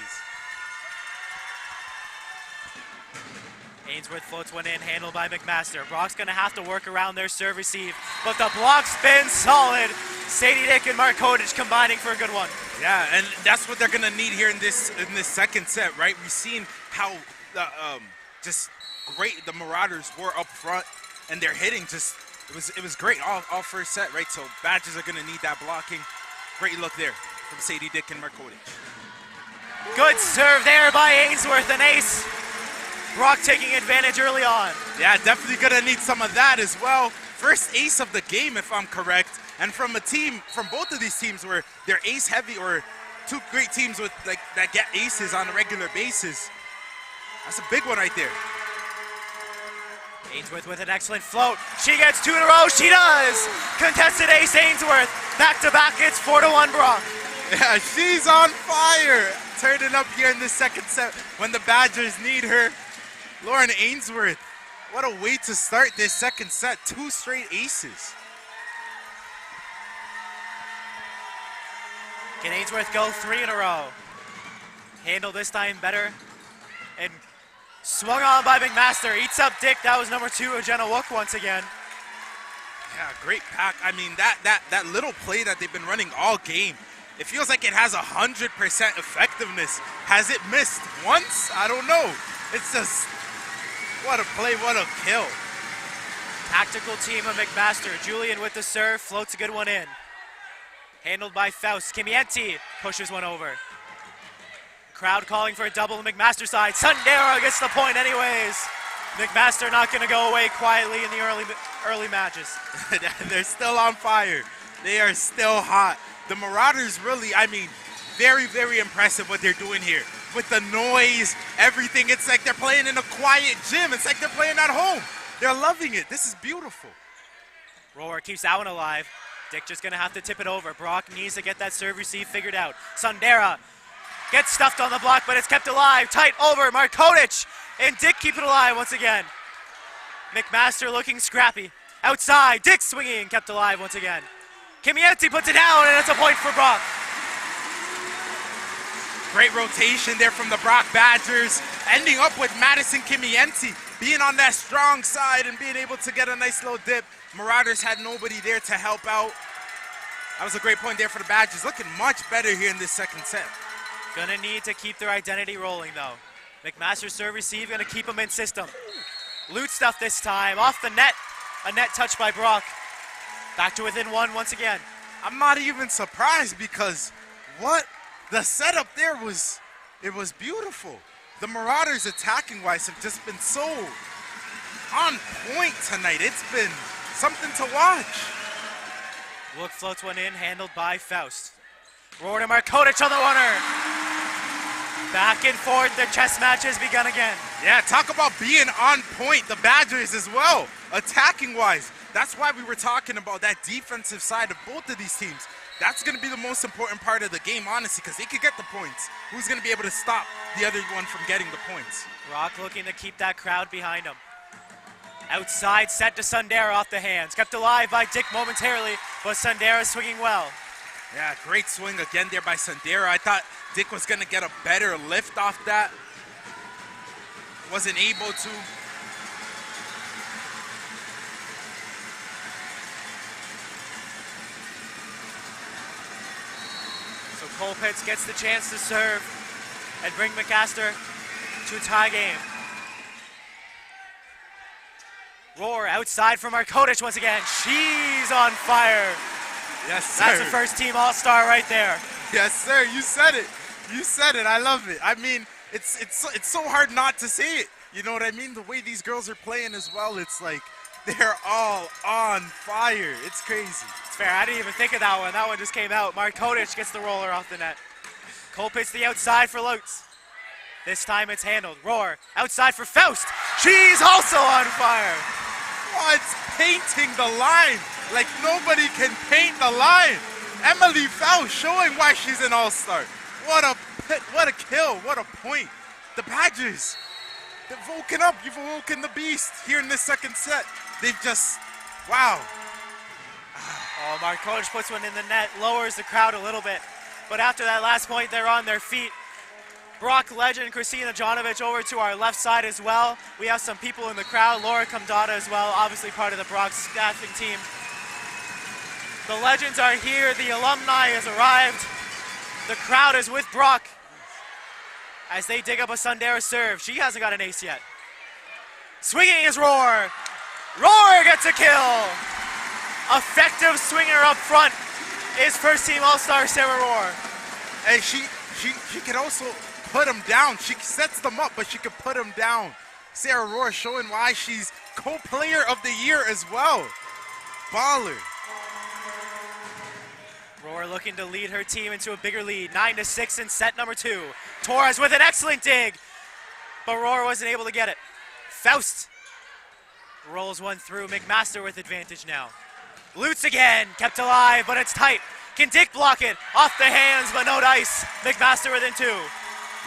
Ainsworth floats one in, handled by McMaster. Brock's going to have to work around their serve receive, but the block's been solid. Sadie Dick and Mark Kodich combining for a good one. Yeah, and that's what they're going to need here in this second set, right? We've seen how just great the Marauders were up front, and their hitting just it was great all first set, right? So Badgers are going to need that blocking. Great look there from Sadie Dick and Mark Kodich. Good serve there by Ainsworth, an ace. Brock taking advantage early on. Yeah, definitely gonna need some of that as well. First ace of the game, if I'm correct. And from both of these teams where they're ace heavy, or two great teams with that get aces on a regular basis. That's a big one right there. Ainsworth with an excellent float. She gets two in a row. She does. Contested ace Ainsworth. Back to back, it's 4-1 Brock. Yeah, she's on fire. Turning up here in the second set when the Badgers need her. Lauren Ainsworth, what a way to start this second set. 2 straight aces. Can Ainsworth go 3 in a row? Handled this time better. And swung on by McMaster. Eats up Dick. That was number 2 of Jenna Wook once again. Yeah, great pack. I mean, that little play that they've been running all game, it feels like it has 100% effectiveness. Has it missed once? I don't know. It's just, what a play, what a kill. Tactical team of McMaster. Julian with the serve, floats a good one in. Handled by Faust. Kimienti pushes one over. Crowd calling for a double on McMaster side. Sundara gets the point anyways. McMaster not going to go away quietly in the early matches. They're still on fire. They are still hot. The Marauders really, I mean, very, very impressive what they're doing here. With the noise, everything. It's like they're playing in a quiet gym. It's like they're playing at home. They're loving it. This is beautiful. Roar keeps that one alive. Dick just going to have to tip it over. Brock needs to get that serve receive figured out. Sundara gets stuffed on the block, but it's kept alive. Tight over, Mark Kodich. And Dick keep it alive once again. McMaster looking scrappy. Outside, Dick swinging, kept alive once again. Kimienti puts it down, and it's a point for Brock. Great rotation there from the Brock Badgers, ending up with Madison Kimienti being on that strong side and being able to get a nice little dip. Marauders had nobody there to help out. That was a great point there for the Badgers. Looking much better here in this second set. Gonna need to keep their identity rolling, though. McMaster's serve receive, gonna keep them in system. Loot stuff this time, off the net. A net touch by Brock. Back to within one once again. I'm not even surprised because the setup there was beautiful. The Marauders attacking-wise have just been so on point tonight. It's been something to watch. Wook floats one in, handled by Faust. Roar to Markodich on the runner. Back and forth, the chess match has begun again. Yeah, talk about being on point. The Badgers as well, attacking-wise. That's why we were talking about that defensive side of both of these teams. That's going to be the most important part of the game, honestly, because they could get the points. Who's going to be able to stop the other one from getting the points? Brock looking to keep that crowd behind him. Outside, set to Sundara off the hands. Kept alive by Dick momentarily, but Sundara swinging well. Yeah, great swing again there by Sundara. I thought Dick was going to get a better lift off that. Wasn't able to. So Colpitts gets the chance to serve and bring McMaster to a tie game. Roar outside from Markotic once again. She's on fire. Yes, sir. That's a first team all-star right there. Yes, sir. You said it. You said it. I love it. I mean, it's so hard not to say it. You know what I mean? The way these girls are playing as well, it's like they're all on fire. It's crazy. It's fair. I didn't even think of that one. That one just came out. Markotic gets the roller off the net. Colpitts the outside for Lutz. This time it's handled. Roar outside for Faust. She's also on fire. What's painting the line? Like nobody can paint the line. Emily Faust showing why she's an all-star. What a kill. What a point. The Badgers, they've woken up. You've awoken the beast here in this second set. They've just, wow. Oh, Markotic puts one in the net, lowers the crowd a little bit. But after that last point, they're on their feet. Brock legend Christina Jonovic over to our left side as well. We have some people in the crowd. Laura Kamdata as well, obviously part of the Brock staffing team. The legends are here. The alumni has arrived. The crowd is with Brock as they dig up a Sundara serve. She hasn't got an ace yet. Swinging is Roar. Roar gets a kill. Effective swinger up front is first team all-star Sarah Roar. And she can also put them down. She sets them up, but she can put them down. Sarah Roar showing why she's co-player of the year as well. Baller. Roar looking to lead her team into a bigger lead, 9-6 in set number 2. Torres with an excellent dig, but Roar wasn't able to get it. Faust rolls one through. McMaster with advantage now. Lutz again, kept alive, but it's tight. Can Dick block it? Off the hands, but no dice. McMaster within 2.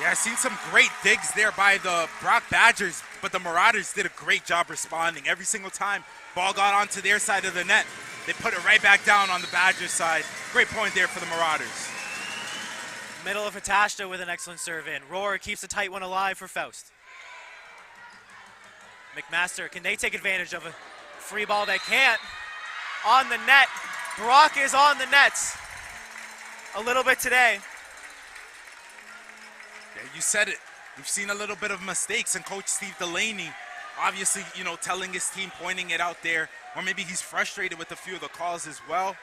Yeah, I've seen some great digs there by the Brock Badgers, but the Marauders did a great job responding. Every single time ball got onto their side of the net, they put it right back down on the Badgers side. Great point there for the Marauders. Middle of Hatashta with an excellent serve in. Roar keeps a tight one alive for Faust. McMaster, can they take advantage of a free ball? They can't. On the net. Brock is on the nets a little bit today. Yeah, you said it. We've seen a little bit of mistakes, and Coach Steve Delaney, obviously, you know, telling his team, pointing it out there, or maybe he's frustrated with a few of the calls as well.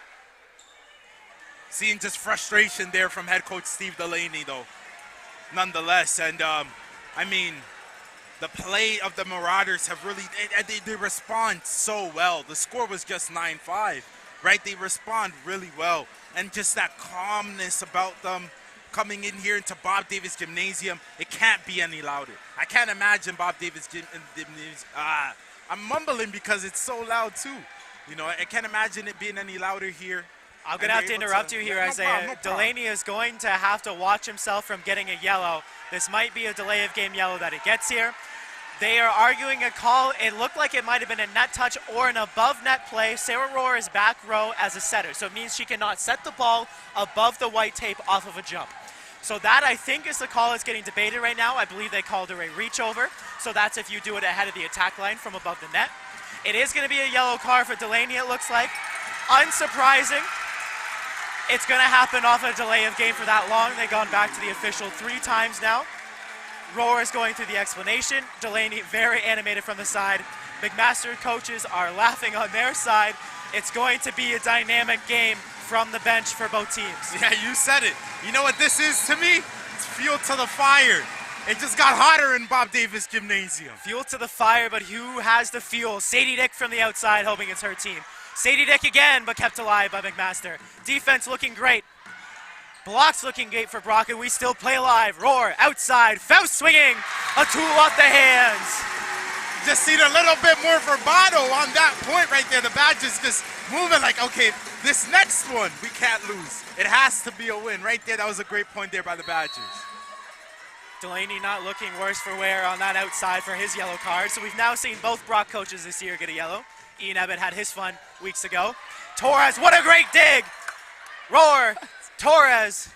Seeing just frustration there from head coach Steve Delaney, though, nonetheless. And, I mean, the play of the Marauders have really, they respond so well. The score was just 9-5, right? They respond really well. And just that calmness about them coming in here into Bob Davis Gymnasium, it can't be any louder. I can't imagine Bob Davis Gymnasium. I'm mumbling because it's so loud too. You know, I can't imagine it being any louder here. I'm going to have to interrupt you here, Isaiah. Delaney is going to have to watch himself from getting a yellow. This might be a delay of game yellow that he gets here. They are arguing a call. It looked like it might have been a net touch or an above net play. Sarah Roar is back row as a setter, so it means she cannot set the ball above the white tape off of a jump. So that, I think, is the call that's getting debated right now. I believe they called her a reach over. So that's if you do it ahead of the attack line from above the net. It is going to be a yellow card for Delaney, it looks like. Unsurprising. It's going to happen off a delay of game for that long. They've gone back to the official 3 times now. Roar is going through the explanation. Delaney very animated from the side. McMaster coaches are laughing on their side. It's going to be a dynamic game from the bench for both teams. Yeah, you said it. You know what this is to me? It's fuel to the fire. It just got hotter in Bob Davis Gymnasium. Fuel to the fire, but who has the fuel? Sadie Dick from the outside, hoping it's her team. Sadie Dick again, but kept alive by McMaster. Defense looking great. Blocks looking great for Brock, and we still play alive. Roar, outside, Faust swinging. A tool off the hands. Just seen a little bit more bravado on that point right there. The Badgers just moving like, okay, this next one, we can't lose. It has to be a win. Right there, that was a great point there by the Badgers. Delaney not looking worse for wear on that outside for his yellow card. So we've now seen both Brock coaches this year get a yellow. Ian Ebbett had his fun weeks ago. Torres, what a great dig! Roar, Torres.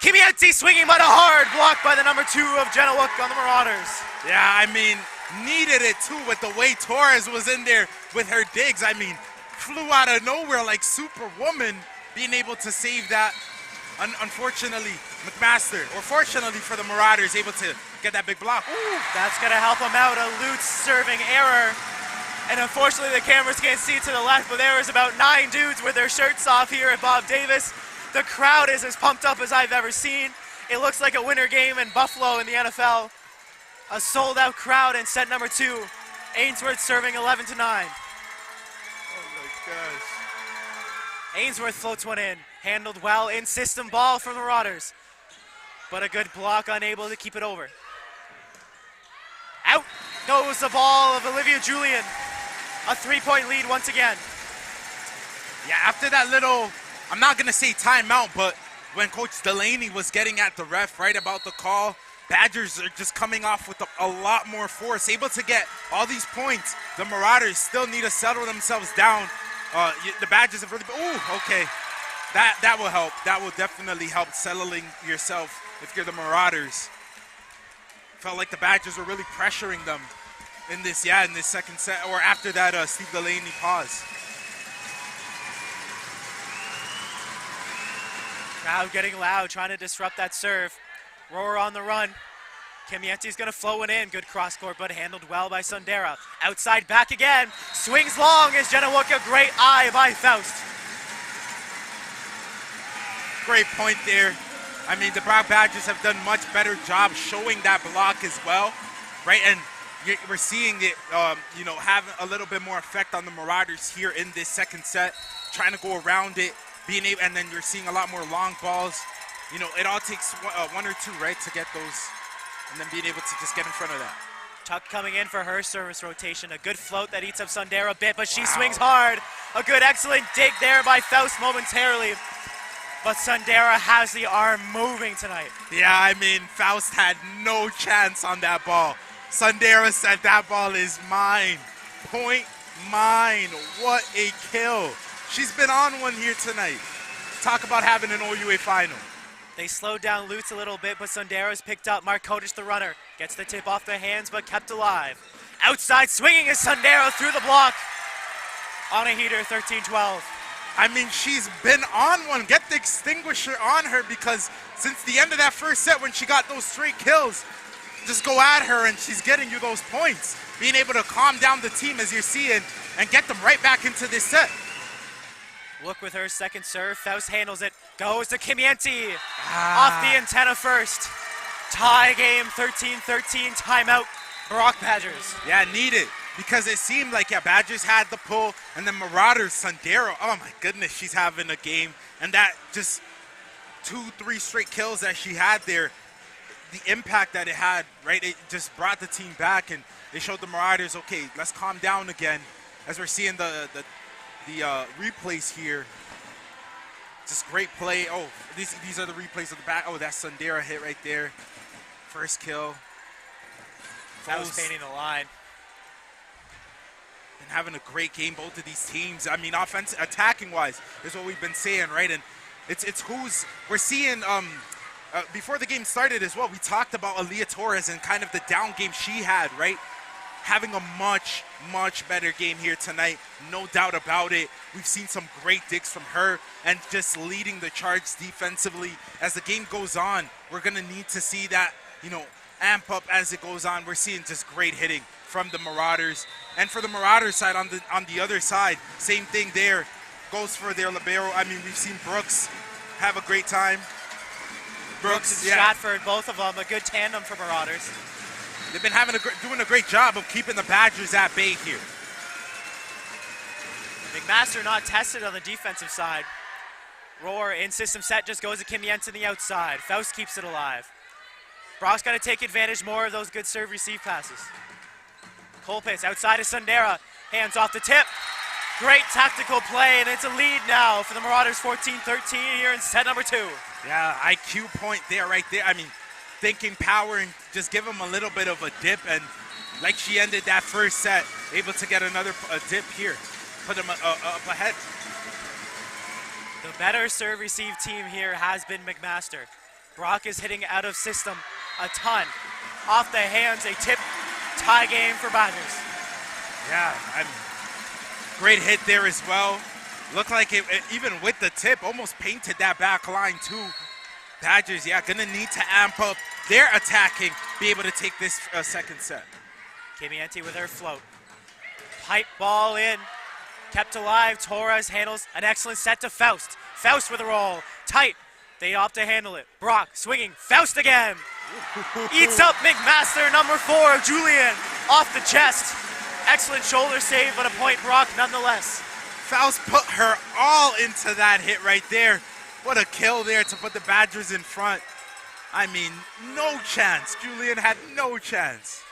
Kimietzi swinging, but a hard block by the number 2 of Jenna Wook on the Marauders. Yeah, I mean, needed it too with the way Torres was in there with her digs. I mean, flew out of nowhere like Superwoman, being able to save that Unfortunately, McMaster, or fortunately for the Marauders, able to get that big block. Ooh, that's going to help him out. A Lutz serving error. And unfortunately, the cameras can't see to the left, but there is about 9 dudes with their shirts off here at Bob Davis. The crowd is as pumped up as I've ever seen. It looks like a winter game in Buffalo in the NFL. A sold-out crowd in set number 2. Ainsworth serving 11-9. Oh my gosh. Ainsworth floats one in. Handled well, in-system ball from the Marauders. But a good block, unable to keep it over. Out goes the ball of Olivia Julian. A 3-point lead once again. Yeah, after that little, I'm not going to say timeout, but when Coach Delaney was getting at the ref right about the call, Badgers are just coming off with a lot more force, able to get all these points. The Marauders still need to settle themselves down. The Badgers have really, okay. That will help. That will definitely help settling yourself if you're the Marauders. Felt like the Badgers were really pressuring them in this second set, or after that Steve Delaney pause. Crowd getting loud, trying to disrupt that serve. Roar on the run. Kimienti's gonna flow one in. Good cross court, but handled well by Sundara. Outside back again. Swings long as Jenna Wook. A great eye by Faust. Great point there. I mean, the Brock Badgers have done much better job showing that block as well, right? And we're seeing it, have a little bit more effect on the Marauders here in this second set, trying to go around it, and then you're seeing a lot more long balls. It all takes one or two, right, to get those, and then being able to just get in front of that. Tuck coming in for her service rotation. A good float that eats up Sundara a bit, but she swings hard. A good, excellent dig there by Faust momentarily. But Sundara has the arm moving tonight. Yeah, I mean, Faust had no chance on that ball. Sundara said that ball is mine. Point mine. What a kill. She's been on one here tonight. Talk about having an OUA final. They slowed down Lutz a little bit, but Sundara's picked up. Markotic, the runner, gets the tip off their hands, but kept alive. Outside swinging is Sundara through the block. On a heater, 13-12. I mean, she's been on one. Get the extinguisher on her, because since the end of that first set when she got those straight kills, just go at her and she's getting you those points. Being able to calm down the team as you're seeing and get them right back into this set. Look with her second serve. Faust handles it. Goes to Kimienti. Off the antenna first. Tie game, 13-13. Timeout. Brock Badgers. Yeah, needed. Because it seemed like, Badgers had the pull, and then Marauders, Sundara, oh my goodness, she's having a game. And that just 2-3 straight kills that she had there, the impact that it had, right, it just brought the team back, and they showed the Marauders, okay, let's calm down again. As we're seeing the replays here, just great play. Oh, these are the replays of the back. Oh, that Sundara hit right there. First kill. That was painting the line. And having a great game, both of these teams. I mean, attacking wise is what we've been saying, right? And it's who's we're seeing. Before the game started as well, we talked about Aaliyah Torres and kind of the down game she had, right? Having a much, much better game here tonight, no doubt about it. We've seen some great digs from her and just leading the charge defensively. As the game goes on, we're gonna need to see that, amp up as it goes on. We're seeing just great hitting from the Marauders. And for the Marauders side, on the other side, same thing there. Goes for their libero. I mean, we've seen Brooks have a great time. Brooks and Stratford, both of them, a good tandem for Marauders. They've been doing a great job of keeping the Badgers at bay here. McMaster not tested on the defensive side. Roar in system set just goes to Kimienti on the outside. Faust keeps it alive. Brock's got to take advantage more of those good serve receive passes. Colpitz outside of Sundara. Hands off the tip. Great tactical play, and it's a lead now for the Marauders, 14-13 here in set number 2. Yeah, IQ point there, right there. I mean, thinking power and just give them a little bit of a dip, and like she ended that first set, able to get another dip here, put them up ahead. The better serve receive team here has been McMaster. Brock is hitting out of system a ton. Off the hands, a tip tie game for Badgers. Yeah, great hit there as well. Looked like it, even with the tip, almost painted that back line too. Badgers, yeah, gonna need to amp up their attacking, be able to take this second set. Kimienti with her float. Pipe ball in. Kept alive. Torres handles an excellent set to Faust. Faust with a roll. Tight. They opt to handle it. Brock swinging. Faust again. Eats up McMaster, number 4. Julian off the chest. Excellent shoulder save, but a point Brock nonetheless. Faust put her all into that hit right there. What a kill there to put the Badgers in front. I mean, no chance. Julian had no chance.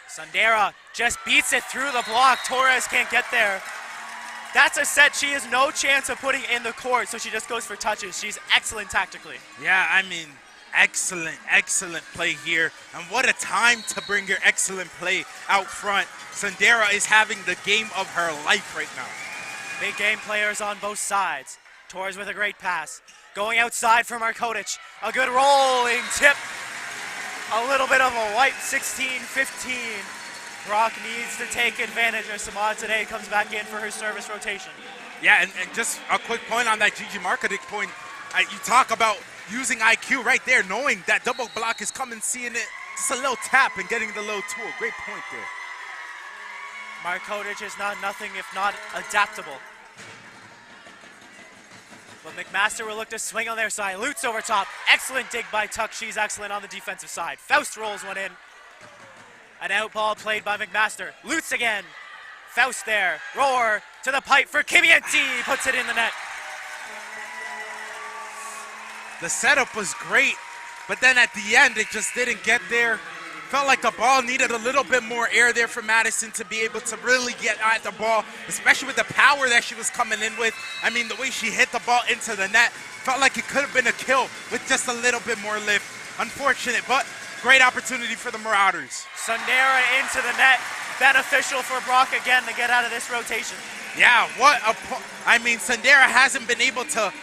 Sandera just beats it through the block. Torres can't get there. That's a set she has no chance of putting in the court, so she just goes for touches. She's excellent tactically. Yeah, I mean, excellent play here. And what a time to bring your excellent play out front. Sandera is having the game of her life right now. Big game players on both sides. Torres with a great pass. Going outside from Markotic. A good rolling tip. A little bit of a white 16-15. Brock needs to take advantage as Samad today comes back in for her service rotation. Yeah, and just a quick point on that Gigi Markotic point. You talk about using IQ right there, knowing that double block is coming, seeing it, just a little tap and getting the low tool. Great point there. Markotic is not nothing if not adaptable. But McMaster will look to swing on their side. Lutz over top. Excellent dig by Tuck. She's excellent on the defensive side. Faust rolls one in. An out ball played by McMaster. Lutz again. Faust there. Roar to the pipe for Kimienti. Puts it in the net. The setup was great, but then at the end, it just didn't get there. Felt like the ball needed a little bit more air there for Madison to be able to really get at the ball, especially with the power that she was coming in with. I mean, the way she hit the ball into the net, felt like it could have been a kill with just a little bit more lift. Unfortunate, but great opportunity for the Marauders. Sandera into the net. Beneficial for Brock again to get out of this rotation. Yeah, I mean, Sandera hasn't been able to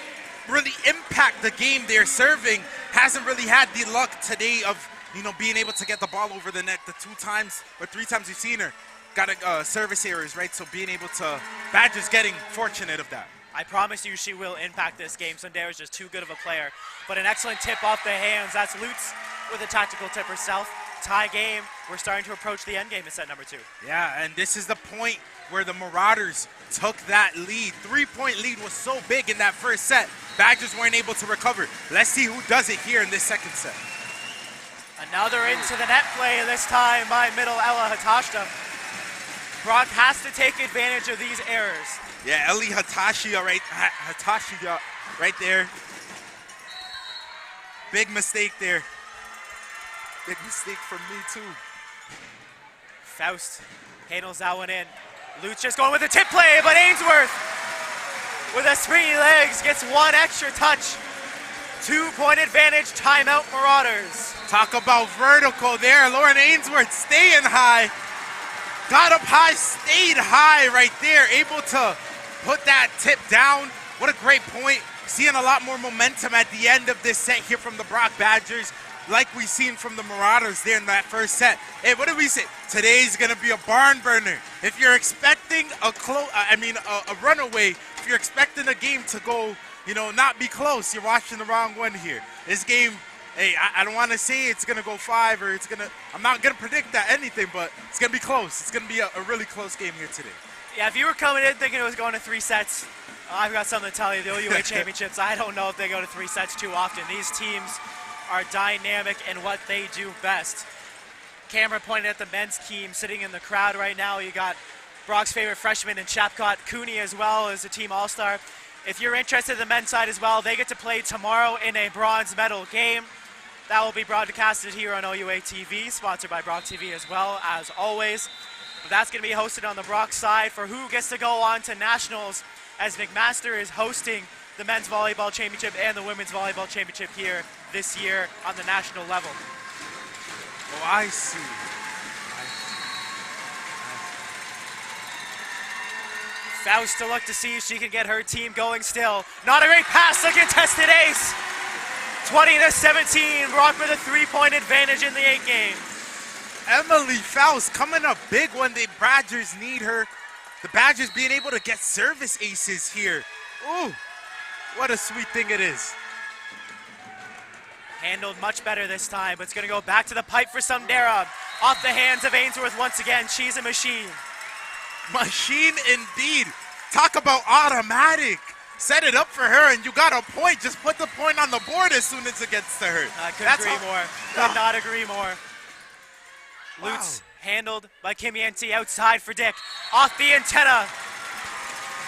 really impact the game there serving. Hasn't really had the luck today of, you know, being able to get the ball over the net. The 2 times or 3 times we've seen her got service errors, right? So being able to, Badgers getting fortunate of that. I promise you she will impact this game. Sandera's just too good of a player. But an excellent tip off the hands. That's Lutz with a tactical tip herself. Tie game. We're starting to approach the end game in set number 2. Yeah, and this is the point where the Marauders took that lead. 3-point lead was so big in that first set. Badgers weren't able to recover. Let's see who does it here in this second set. Another into the net play, this time by middle Ella Hatashta. Brock has to take advantage of these errors. Yeah, Eli Hatashia right there. Big mistake there. Big mistake from me too. Faust handles that one in. Lutz just going with a tip play, but Ainsworth with a springy legs gets one extra touch. 2-point advantage, timeout Marauders. Talk about vertical there. Lauren Ainsworth staying high. Got up high, stayed high right there. Able to put that tip down. What a great point. Seeing a lot more momentum at the end of this set here from the Brock Badgers, like we've seen from the Marauders there in that first set. Hey, what did we say? Today's gonna be a barn burner. If you're expecting a runaway, if you're expecting a game to go, you know, not be close, you're watching the wrong one here. This game, hey, I don't want to say it's gonna go 5 or I'm not gonna predict that anything, but it's gonna be close. It's gonna be a really close game here today. Yeah, if you were coming in thinking it was going to 3 sets, I've got something to tell you. The OUA Championships, I don't know if they go to 3 sets too often. These teams are dynamic in what they do best. Camera pointed at the men's team sitting in the crowd right now. You got Brock's favorite freshman in Chapcott, Cooney as well as a team all-star. If you're interested in the men's side as well, they get to play tomorrow in a bronze medal game. That will be broadcasted here on OUA TV, sponsored by Brock TV as well, as always. But that's going to be hosted on the Brock side for who gets to go on to nationals, as McMaster is hosting the men's volleyball championship and the women's volleyball championship here this year on the national level. Oh, I see. Faust to look to see if she can get her team going still. Not a great pass, a contested ace. 20-17, Brock with a 3-point advantage in the 8 game. Emily Faust coming up big when the Badgers need her. The Badgers being able to get service aces here. Ooh, what a sweet thing it is. Handled much better this time, but it's going to go back to the pipe for Sundara. Off the hands of Ainsworth once again. She's a machine. Machine indeed. Talk about automatic. Set it up for her and you got a point. Just put the point on the board as soon as it gets to her. I couldn't agree more. Could not agree more. Lutz handled by Kimienti outside for Dick. Off the antenna.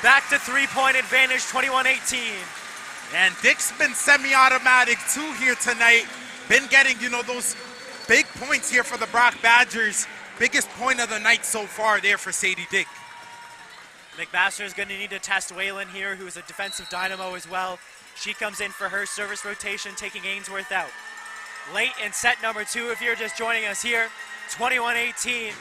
Back to 3-point advantage, 21-18. And Dick's been semi-automatic too here tonight. Been getting, those big points here for the Brock Badgers. Biggest point of the night so far there for Sadie Dick. McMaster is going to need to test Waylon here, who is a defensive dynamo as well. She comes in for her service rotation, taking Ainsworth out. Late in set number 2, if you're just joining us here, 21-18.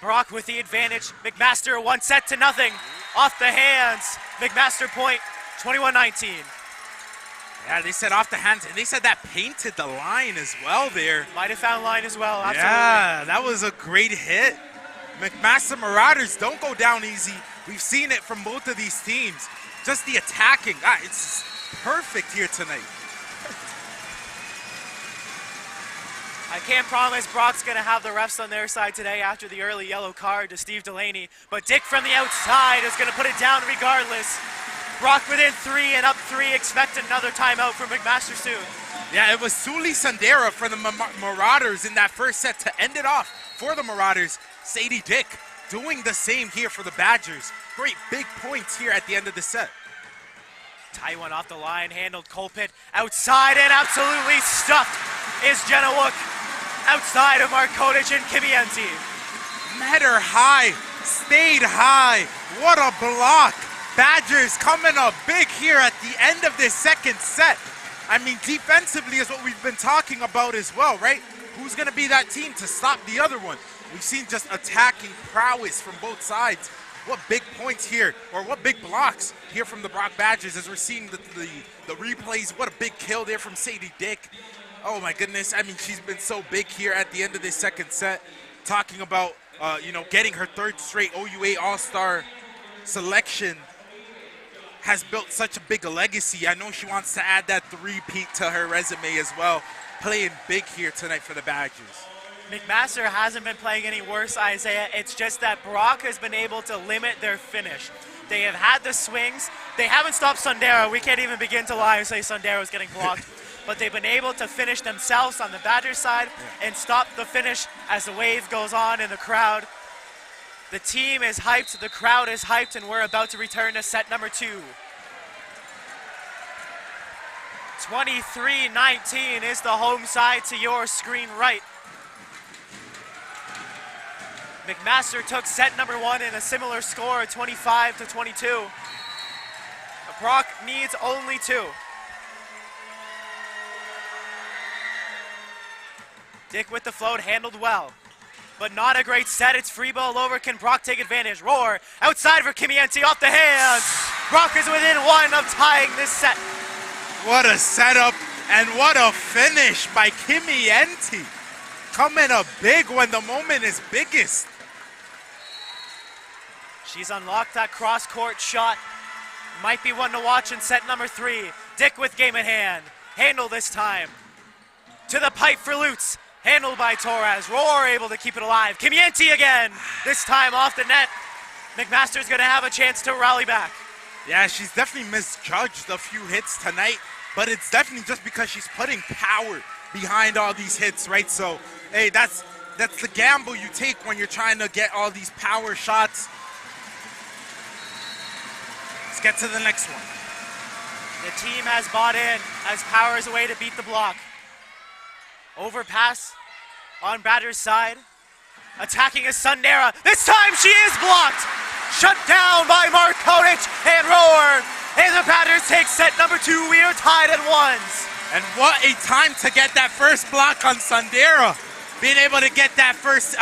Brock with the advantage. McMaster 1-0. Off the hands. McMaster point, 21-19. Yeah, they said off the hands, and they said that painted the line as well there. Might have found line as well, absolutely. Yeah, that was a great hit. McMaster Marauders don't go down easy. We've seen it from both of these teams. Just the attacking, it's perfect here tonight. I can't promise Brock's going to have the refs on their side today after the early yellow card to Steve Delaney, but Dick from the outside is going to put it down regardless. Brock within 3 and up 3. Expect another timeout from McMaster soon. Yeah, it was Suli Sundara for the Marauders in that first set to end it off for the Marauders. Sadie Dick doing the same here for the Badgers. Great big points here at the end of the set. Taiwan off the line, handled Colpit outside and absolutely stuffed is Jenna Wook outside of Markotic and Kimienti. Met her high, stayed high. What a block. Badgers coming up big here at the end of this second set. I mean, defensively is what we've been talking about as well, right? Who's going to be that team to stop the other one? We've seen just attacking prowess from both sides. What big points here, or what big blocks here from the Brock Badgers as we're seeing the replays. What a big kill there from Sadie Dick. Oh my goodness, I mean, she's been so big here at the end of this second set. Talking about, getting her 3rd straight OUA All-Star selection. Has built such a big legacy. I know she wants to add that 3-peat to her resume as well. Playing big here tonight for the Badgers. McMaster hasn't been playing any worse, Isaiah. It's just that Brock has been able to limit their finish. They have had the swings. They haven't stopped Sundara. We can't even begin to lie and say Sundara was getting blocked. But they've been able to finish themselves on the Badgers side and stop the finish as the wave goes on in the crowd. The team is hyped, the crowd is hyped, and we're about to return to set number 2. 23-19 is the home side to your screen right. McMaster took set number 1 in a similar score, 25-22. Brock needs only 2. Dick with the float, handled well. But not a great set, it's free ball over. Can Brock take advantage? Roar, outside for Kimienti, off the hands. Brock is within 1 of tying this set. What a setup and what a finish by Kimienti. Coming up big when the moment is biggest. She's unlocked that cross-court shot. Might be one to watch in set number 3. Dick with game in hand. Handle this time. To the pipe for Lutz. Handled by Torres. Roar able to keep it alive. Kimienti again. This time off the net. McMaster's going to have a chance to rally back. Yeah, she's definitely misjudged a few hits tonight, but it's definitely just because she's putting power behind all these hits, right? So, hey, that's the gamble you take when you're trying to get all these power shots. Let's get to the next one. The team has bought in as power is a way to beat the block. Overpass on Badger's side. Attacking is Sundara. This time she is blocked. Shut down by Markotic and Roar. And the Badgers take set number 2. We are tied at 1s. And what a time to get that first block on Sundara. Being able to get that first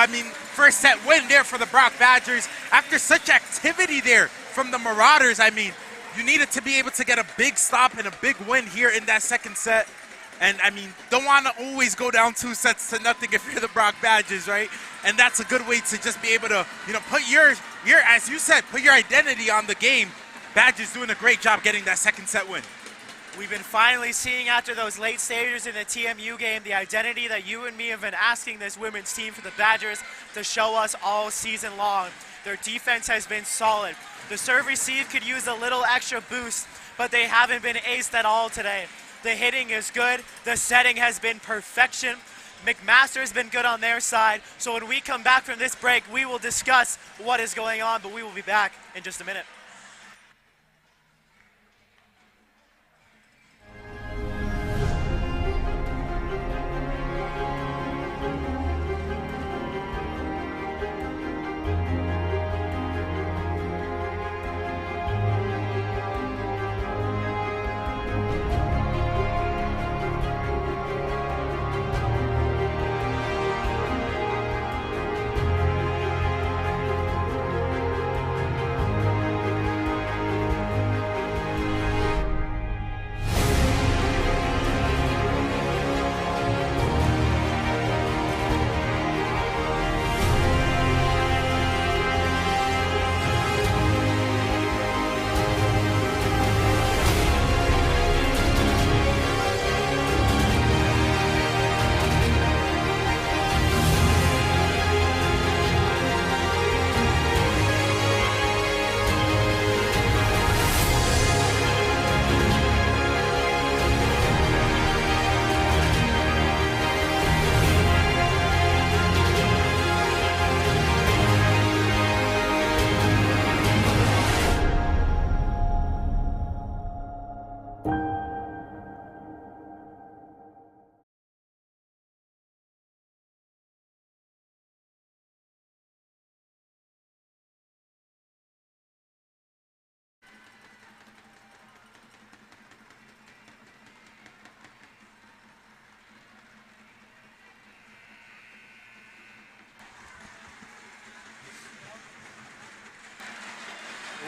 set win there for the Brock Badgers. After such activity there from the Marauders, you needed to be able to get a big stop and a big win here in that second set. And don't want to always go down 2-0 if you're the Brock Badgers, right? And that's a good way to just be able to, put your as you said, put your identity on the game. Badgers doing a great job getting that second set win. We've been finally seeing after those late stages in the TMU game the identity that you and me have been asking this women's team for the Badgers to show us all season long. Their defense has been solid. The serve receive could use a little extra boost, but they haven't been aced at all today. The hitting is good. The setting has been perfection. McMaster has been good on their side. So when we come back from this break, we will discuss what is going on, but we will be back in just a minute.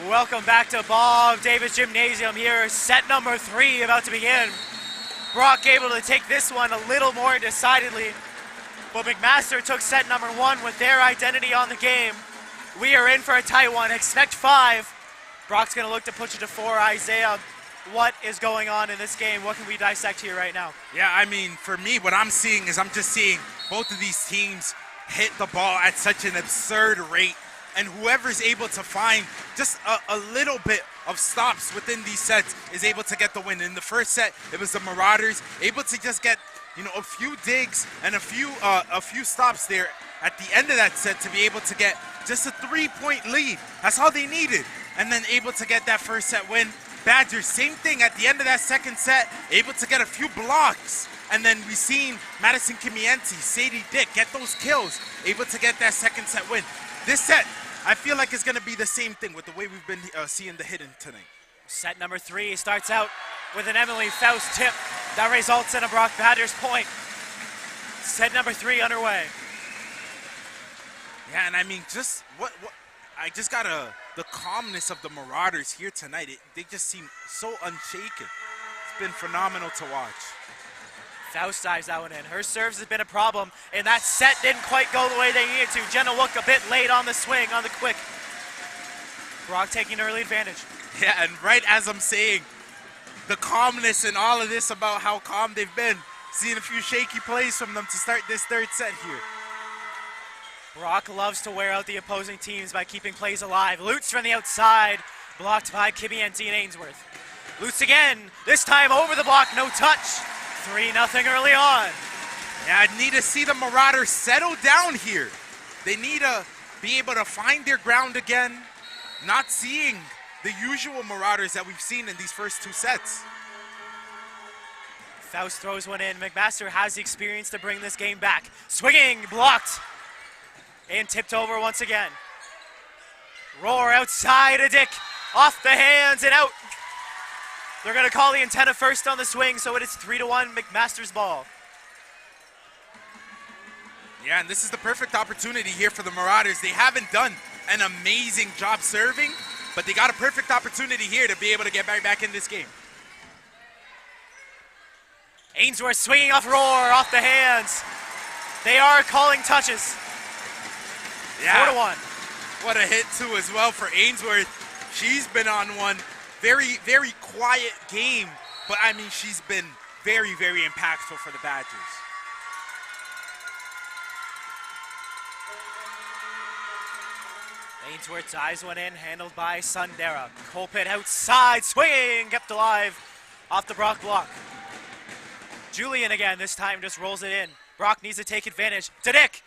Welcome back to Bob Davis Gymnasium here. Set number 3 about to begin. Brock able to take this one a little more decidedly, but McMaster took set number 1 with their identity on the game. We are in for a tight one. Expect 5. Brock's going to look to push it to 4. Isaiah, what is going on in this game? What can we dissect here right now? Yeah, I mean, for me, what I'm seeing is I'm just seeing both of these teams hit the ball at such an absurd rate. And whoever's able to find just a little bit of stops within these sets is able to get the win. In the first set, it was the Marauders able to just get, a few digs and a few stops there at the end of that set to be able to get just a 3-point lead. That's all they needed. And then able to get that first set win. Badgers, same thing at the end of that second set, able to get a few blocks. And then we seen Madison Kimienti, Sadie Dick get those kills, able to get that second set win. This set, I feel like it's going to be the same thing with the way we've been seeing the hitting tonight. Set number 3 starts out with an Emily Faust tip that results in a Brock Badgers point. Set number 3 underway. Yeah, and I mean, just I just got the calmness of the Marauders here tonight. They just seem so unshaken. It's been phenomenal to watch. Faust dives that one in. Her serves has been a problem, and that set didn't quite go the way they needed to. Jenna Wook a bit late on the swing, on the quick. Brock taking early advantage. Yeah, and right as I'm saying, the calmness and all of this about how calm they've been, seeing a few shaky plays from them to start this third set here. Brock loves to wear out the opposing teams by keeping plays alive. Lutz from the outside, blocked by Kimienti and Ainsworth. Lutz again, this time over the block, no touch. 3-0 early on. Yeah, I need to see the Marauders settle down here. They need to be able to find their ground again, not seeing the usual Marauders that we've seen in these first 2 sets. Faust throws one in. McMaster has the experience to bring this game back. Swinging, blocked, and tipped over once again. Roar outside a Dick, off the hands and out. They're going to call the antenna first on the swing, so it is 3-1 McMaster's ball. Yeah, and this is the perfect opportunity here for the Marauders. They haven't done an amazing job serving, but they got a perfect opportunity here to be able to get back in this game. Ainsworth swinging off Roar, off the hands. They are calling touches. Yeah. 4-1. What a hit, too, as well for Ainsworth. She's been on one. Very, very quiet game but I mean, she's been very, very impactful for the Badgers. Ainsworth's eyes went in, handled by Sundara. Colpit outside, swinging, kept alive off the Brock block. Julian again, this time just rolls it in. Brock needs to take advantage. Dick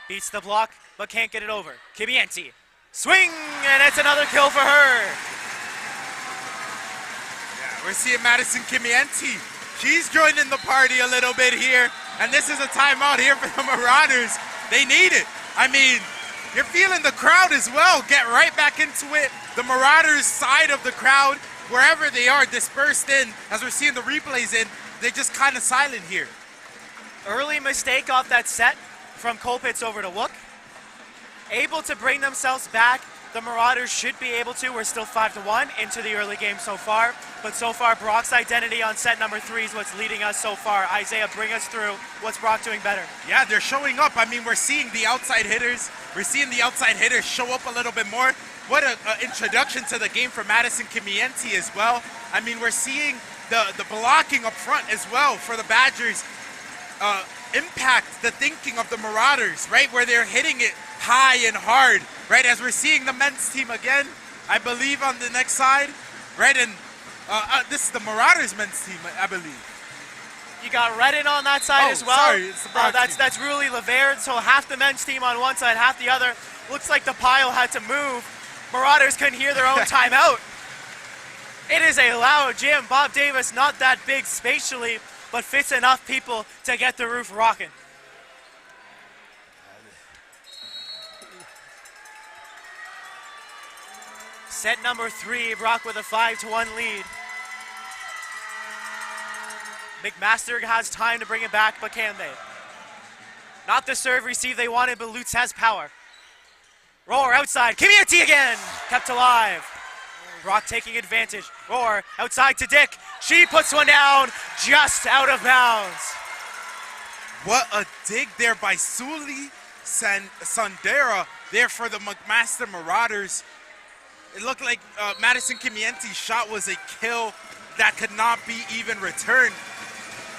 beats the block, but can't get it over. Kimienti, swing, and it's another kill for her. Yeah, we're seeing Madison Kimienti. She's joining the party a little bit here, and this is a timeout here for the Marauders. They need it. I mean, you're feeling the crowd as well. Get right back into it. The Marauders side of the crowd, wherever they are, dispersed in. As we're seeing the replays in, they're just kind of silent here. Early mistake off that set from Colpitts over to Wook. Able to bring themselves back. The Marauders should be able to. We're still 5-1 into the early game so far. But so far, Brock's identity on set number 3 is what's leading us so far. Isaiah, bring us through. What's Brock doing better? Yeah, they're showing up. I mean, we're seeing the outside hitters. We're seeing the outside hitters show up a little bit more. What an introduction to the game for Madison Kimienti as well. I mean, we're seeing the blocking up front as well for the Badgers impact the thinking of the Marauders, right? Where they're hitting it high and hard, right? As we're seeing the men's team again, I believe on the next side, right? And this is the Marauders men's team, I believe. You got Redden on that side as well. Sorry, it's the Brock team. That's Ruli Laverde, so half the men's team on one side, half the other. Looks like the pile had to move. Marauders couldn't hear their own timeout. It is a loud gym. Bob Davis, not that big spatially, but fits enough people to get the roof rocking. Set number 3, Brock with a 5-1 lead. McMaster has time to bring it back, but can they? Not the serve receive they wanted, but Lutz has power. Roar outside, Kimienti again, kept alive. Brock taking advantage. Roar outside to Dick. She puts one down, just out of bounds. What a dig there by Suli Sundara there for the McMaster Marauders. It looked like Madison Kimienti's shot was a kill that could not be even returned.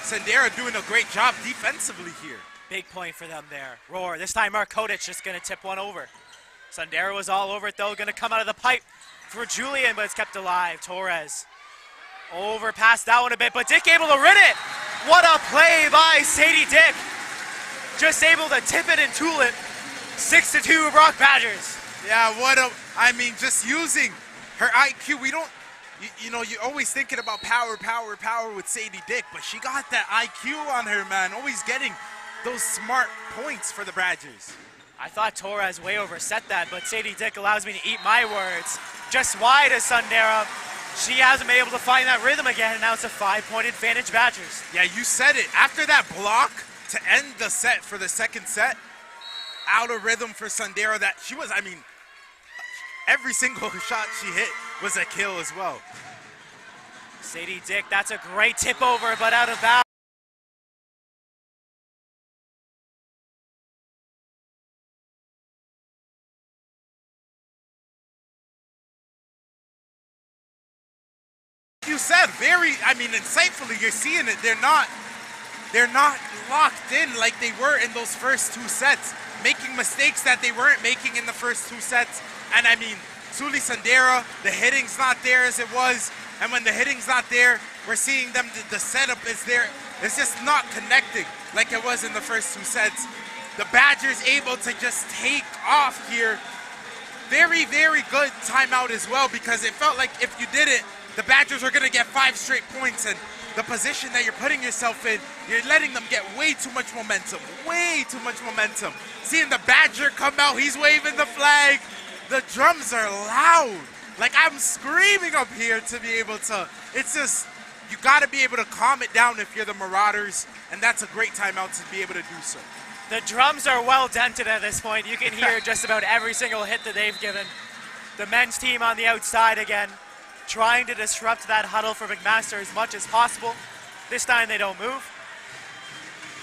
Sundara doing a great job defensively here. Big point for them there. Roar, this time Mark Kodich just gonna tip one over. Sundara was all over it though, gonna come out of the pipe for Julian, but it's kept alive. Torres over past that one a bit, but Dick able to rid it. What a play by Sadie Dick. Just able to tip it and tool it. 6-2 Brock Badgers. Yeah, I mean, just using her IQ. We don't, you know, you're always thinking about power with Sadie Dick, but she got that IQ on her, man. Always getting those smart points for the Badgers. I thought Torres way overset that, but Sadie Dick allows me to eat my words. Just wide as Sundara. She hasn't been able to find that rhythm again, and now it's a 5-point advantage Badgers. Yeah, you said it. After that block to end the set for the second set, out of rhythm for Sundara, that she was, I mean, every single shot she hit was a kill as well. Sadie Dick, that's a great tip over, but out of bounds. You said insightfully, you're seeing it. They're not locked in like they were in those first 2 sets, making mistakes that they weren't making in the first 2 sets. And I mean, Suli Sundara, the hitting's not there as it was, and when the hitting's not there, we're seeing them, the setup is there. It's just not connecting like it was in the first 2 sets. The Badgers able to just take off here. Very, very good timeout as well, because it felt like if you did it, the Badgers are going to get 5 straight points, and the position that you're putting yourself in, you're letting them get way too much momentum. Seeing the Badger come out, he's waving the flag. The drums are loud. Like, I'm screaming up here to be able to, it's just, you got to be able to calm it down if you're the Marauders, and that's a great timeout to be able to do so. The drums are well dented at this point. You can hear just about every single hit that they've given. The men's team on the outside again, trying to disrupt that huddle for McMaster as much as possible. This time they don't move.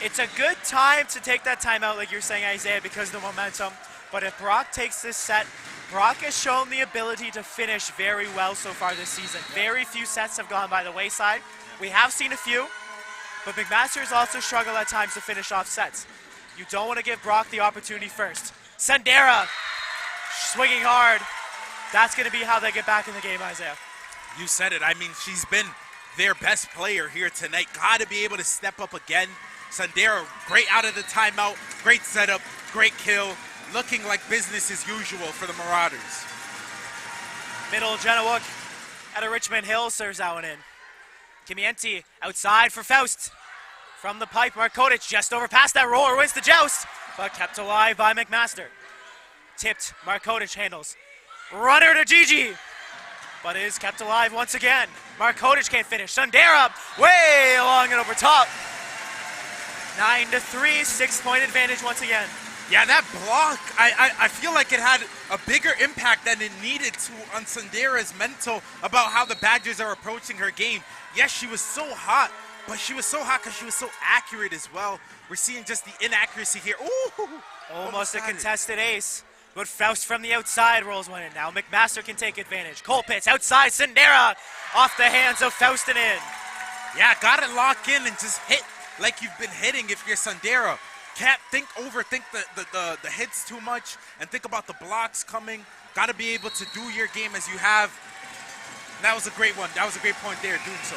It's a good time to take that timeout, like you're saying, Isaiah, because of the momentum. But if Brock takes this set Brock has shown the ability to finish very well so far this season. Very few sets have gone by the wayside. We have seen a few, but McMaster has also struggled at times to finish off sets. You don't want to give Brock the opportunity first. Sandera swinging hard. That's going to be how they get back in the game, Isaiah. You said it. I mean, she's been their best player here tonight. Got to be able to step up again. Sandera, great out of the timeout. Great setup. Great kill. Looking like business as usual for the Marauders. Middle, Genowook out of Richmond Hill serves that one in. Kimienti outside for Faust. From the pipe, Markotic just overpassed that roller, wins the joust, but kept alive by McMaster. Tipped, Markotic handles. Runner to Gigi, but is kept alive once again. Markotic can't finish. Sandera way along and over top. 9-3, 6-point advantage once again. Yeah, that block, I feel like it had a bigger impact than it needed to on Sandera's mental about how the Badgers are approaching her game. Yes, she was so hot, but she was so hot because she was so accurate as well. We're seeing just the inaccuracy here. Ooh, almost a contested ace. But Faust from the outside rolls one in. Now McMaster can take advantage. Colpitts outside, Sandera off the hands of Faust and in. Yeah, gotta lock in and just hit like you've been hitting if you're Sandera. Can't overthink the hits too much and think about the blocks coming. Gotta be able to do your game as you have. That was a great one. That was a great point there, doing so.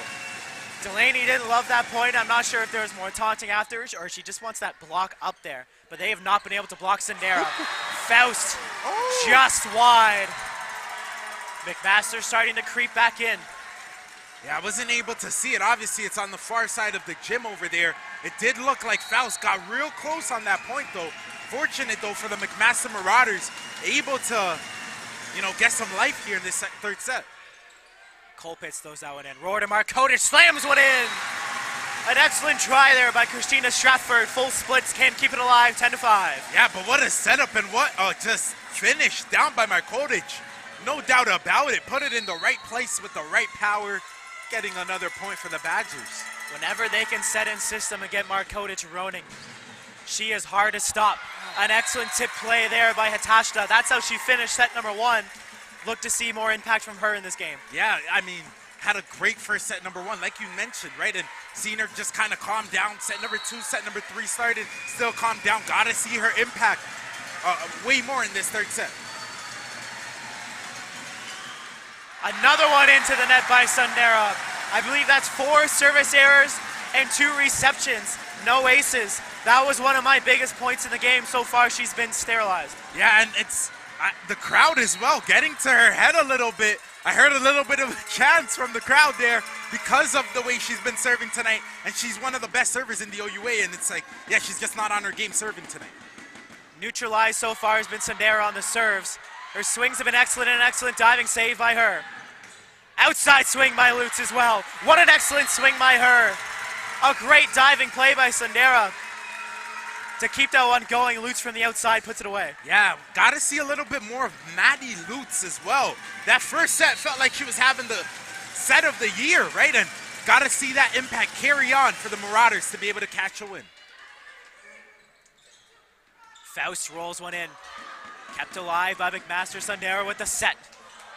Delaney didn't love that point. I'm not sure if there was more taunting after or she just wants that block up there. But they have not been able to block Sandera. Faust just wide. McMaster starting to creep back in. Yeah, I wasn't able to see it. Obviously, it's on the far side of the gym over there. It did look like Faust got real close on that point, though. Fortunate, though, for the McMaster Marauders, able to, get some life here in this third set. Colpitts throws that one in. Roar to Markotic, slams one in. An excellent try there by Christina Stratford. Full splits, can't keep it alive, 10-5. Yeah, but what a setup and what just finish down by Markotic. No doubt about it. Put it in the right place with the right power. Getting another point for the Badgers. Whenever they can set in system and get Markotic running, she is hard to stop. An excellent tip play there by Hatashta. That's how she finished set number one. Look to see more impact from her in this game. Yeah, I mean, had a great first set number one, like you mentioned, right? And seeing her just kind of calm down. Set number two, set number three started, still calm down. Gotta see her impact way more in this third set. Another one into the net by Sandera. I believe that's 4 service errors and 2 receptions. No aces. That was one of my biggest points in the game so far. She's been sterilized. Yeah, and it's the crowd as well, getting to her head a little bit. I heard a little bit of a chance from the crowd there because of the way she's been serving tonight. And she's one of the best servers in the OUA. And it's like, yeah, she's just not on her game serving tonight. Neutralized so far has been Sandera on the serves. Her swings have been excellent and an excellent diving save by her. Outside swing by Lutz as well. What an excellent swing by her. A great diving play by Sandera. To keep that one going, Lutz from the outside puts it away. Yeah, got to see a little bit more of Maddie Lutz as well. That first set felt like she was having the set of the year, right? And got to see that impact carry on for the Marauders to be able to catch a win. Faust rolls one in. Kept alive by McMaster. Sandera with the set.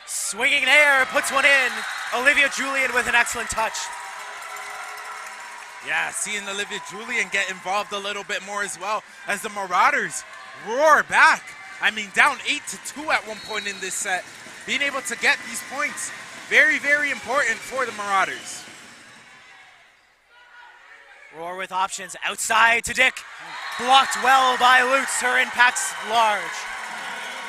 Swinging in air, puts one in. Olivia Julian with an excellent touch. Yeah, seeing Olivia Julian get involved a little bit more as well as the Marauders roar back. I mean, down 8-2 at one point in this set. Being able to get these points, very, very important for the Marauders. Roar with options outside to Dick. Blocked well by Lutz. Her impact's large.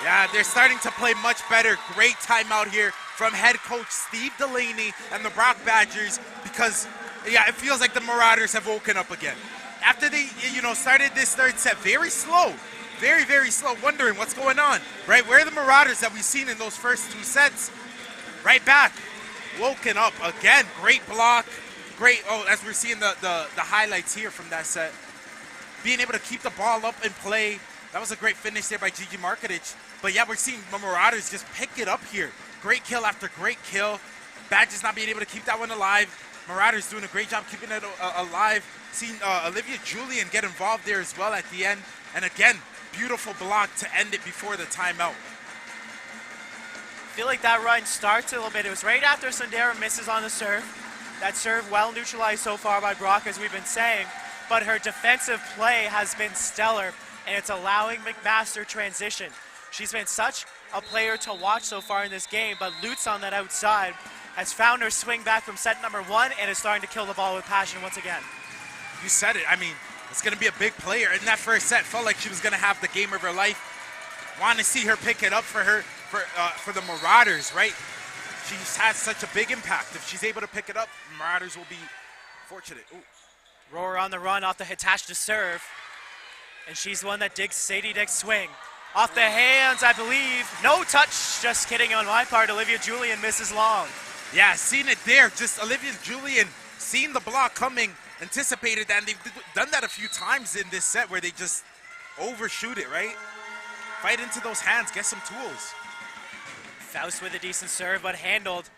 Yeah, they're starting to play much better. Great timeout here from head coach Steve Delaney and the Brock Badgers because, yeah, it feels like the Marauders have woken up again. After they, started this third set very slow, very, very slow, wondering what's going on, right? Where are the Marauders that we've seen in those first 2 sets? Right back, woken up again. Great block, great, as we're seeing the highlights here from that set. Being able to keep the ball up and play. That was a great finish there by Gigi Markotic. But yeah, we're seeing the Marauders just pick it up here. Great kill after great kill. Badgers not being able to keep that one alive. Marauders doing a great job keeping it alive. Seeing Olivia Julian get involved there as well at the end. And again, beautiful block to end it before the timeout. feel like that run starts a little bit. It was right after Sundara misses on the serve. That serve well neutralized so far by Brock, as we've been saying, but her defensive play has been stellar, and it's allowing McMaster transition. She's been such a player to watch so far in this game, but Lutz on that outside has found her swing back from set number 1 and is starting to kill the ball with passion once again. You said it. I mean, it's going to be a big player. In that first set, felt like she was going to have the game of her life. Want to see her pick it up for the Marauders, right? She's had such a big impact. If she's able to pick it up, Marauders will be fortunate. Ooh. Roar on the run off the Hitachi serve, and she's the one that digs Sadie Dick's swing. Off the hands, I believe. No touch, just kidding on my part. Olivia Julian misses long. Yeah, seen it there. Just Olivia Julian seeing the block coming, anticipated that, and they've done that a few times in this set where they just overshoot it, right? Fight into those hands, get some tools. Faust with a decent serve, but handled.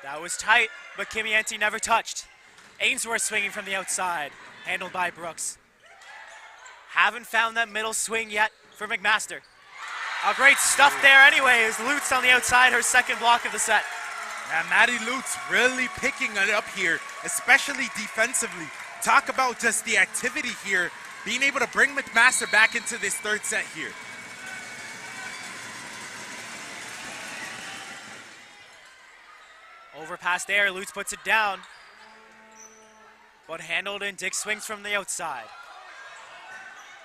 That was tight, but Kimienti never touched. Ainsworth swinging from the outside, handled by Brooks. Haven't found that middle swing yet for McMaster. A great stuff there anyways. Lutz on the outside, her second block of the set. Yeah, Maddie Lutz really picking it up here, especially defensively. Talk about just the activity here, being able to bring McMaster back into this third set here. Overpass there, Lutz puts it down. But handled, and Dick swings from the outside.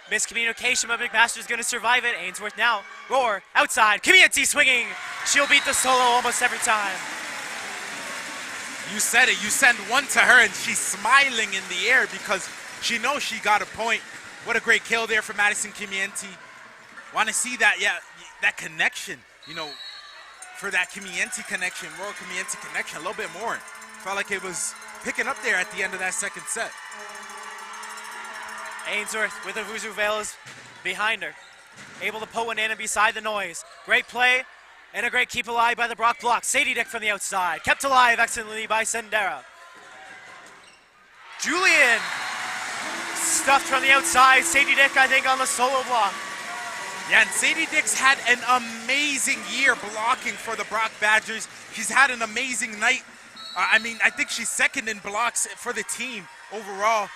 Miscommunication, but McMaster's going to survive it. Ainsworth now. Roar, outside. Kimienti swinging. She'll beat the solo almost every time. You said it. You send one to her, and she's smiling in the air because she knows she got a point. What a great kill there for Madison Kimienti. Want to see that, yeah, that connection, you know, for that Kimienti connection, Royal Kimienti connection, a little bit more. Felt like it was picking up there at the end of that second set. Ainsworth with the Vuzu Veils behind her. Able to pull one in and beside the noise. Great play and a great keep alive by the Brock block. Sadie Dick from the outside. Kept alive excellently by Sendera. Julian stuffed from the outside. Sadie Dick, I think, on the solo block. Yeah, and Sadie Dick's had an amazing year blocking for the Brock Badgers. She's had an amazing night. I mean, I think she's second in blocks for the team overall.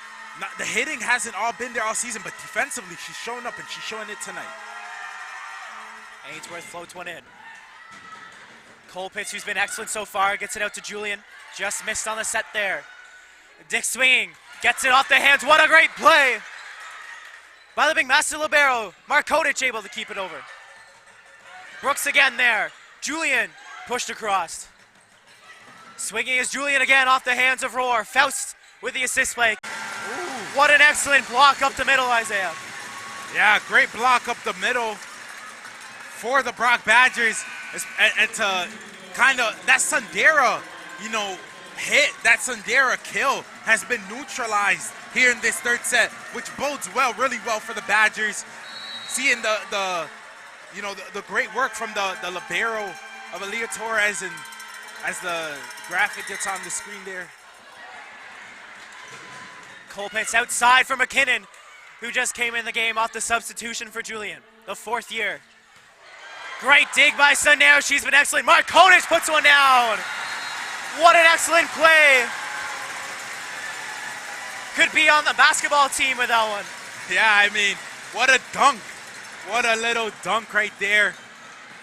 The hitting hasn't all been there all season, but defensively, she's showing up, and she's showing it tonight. Ainsworth floats one in. Colpitts, who's been excellent so far, gets it out to Julian. Just missed on the set there. Dick swinging, gets it off the hands. What a great play by the McMaster libero. Markotic able to keep it over. Brooks again there. Julian pushed across. Swinging is Julian again off the hands of Roar. Faust with the assist play. Ooh, what an excellent block up the middle, Isaiah. Yeah, great block up the middle for the Brock Badgers. And to kind of, that Sundara, you know, hit, that Sundara kill has been neutralized here in this third set, which bodes well, really well for the Badgers. Seeing the great work from the libero of Aaliyah Torres, and as the graphic gets on the screen there. Colpitts outside for McKinnon, who just came in the game off the substitution for Julian, the fourth year. Great dig by Sundara. She's been excellent. Markotic puts one down. What an excellent play. Could be on the basketball team with that one. Yeah, I mean, what a dunk. What a little dunk right there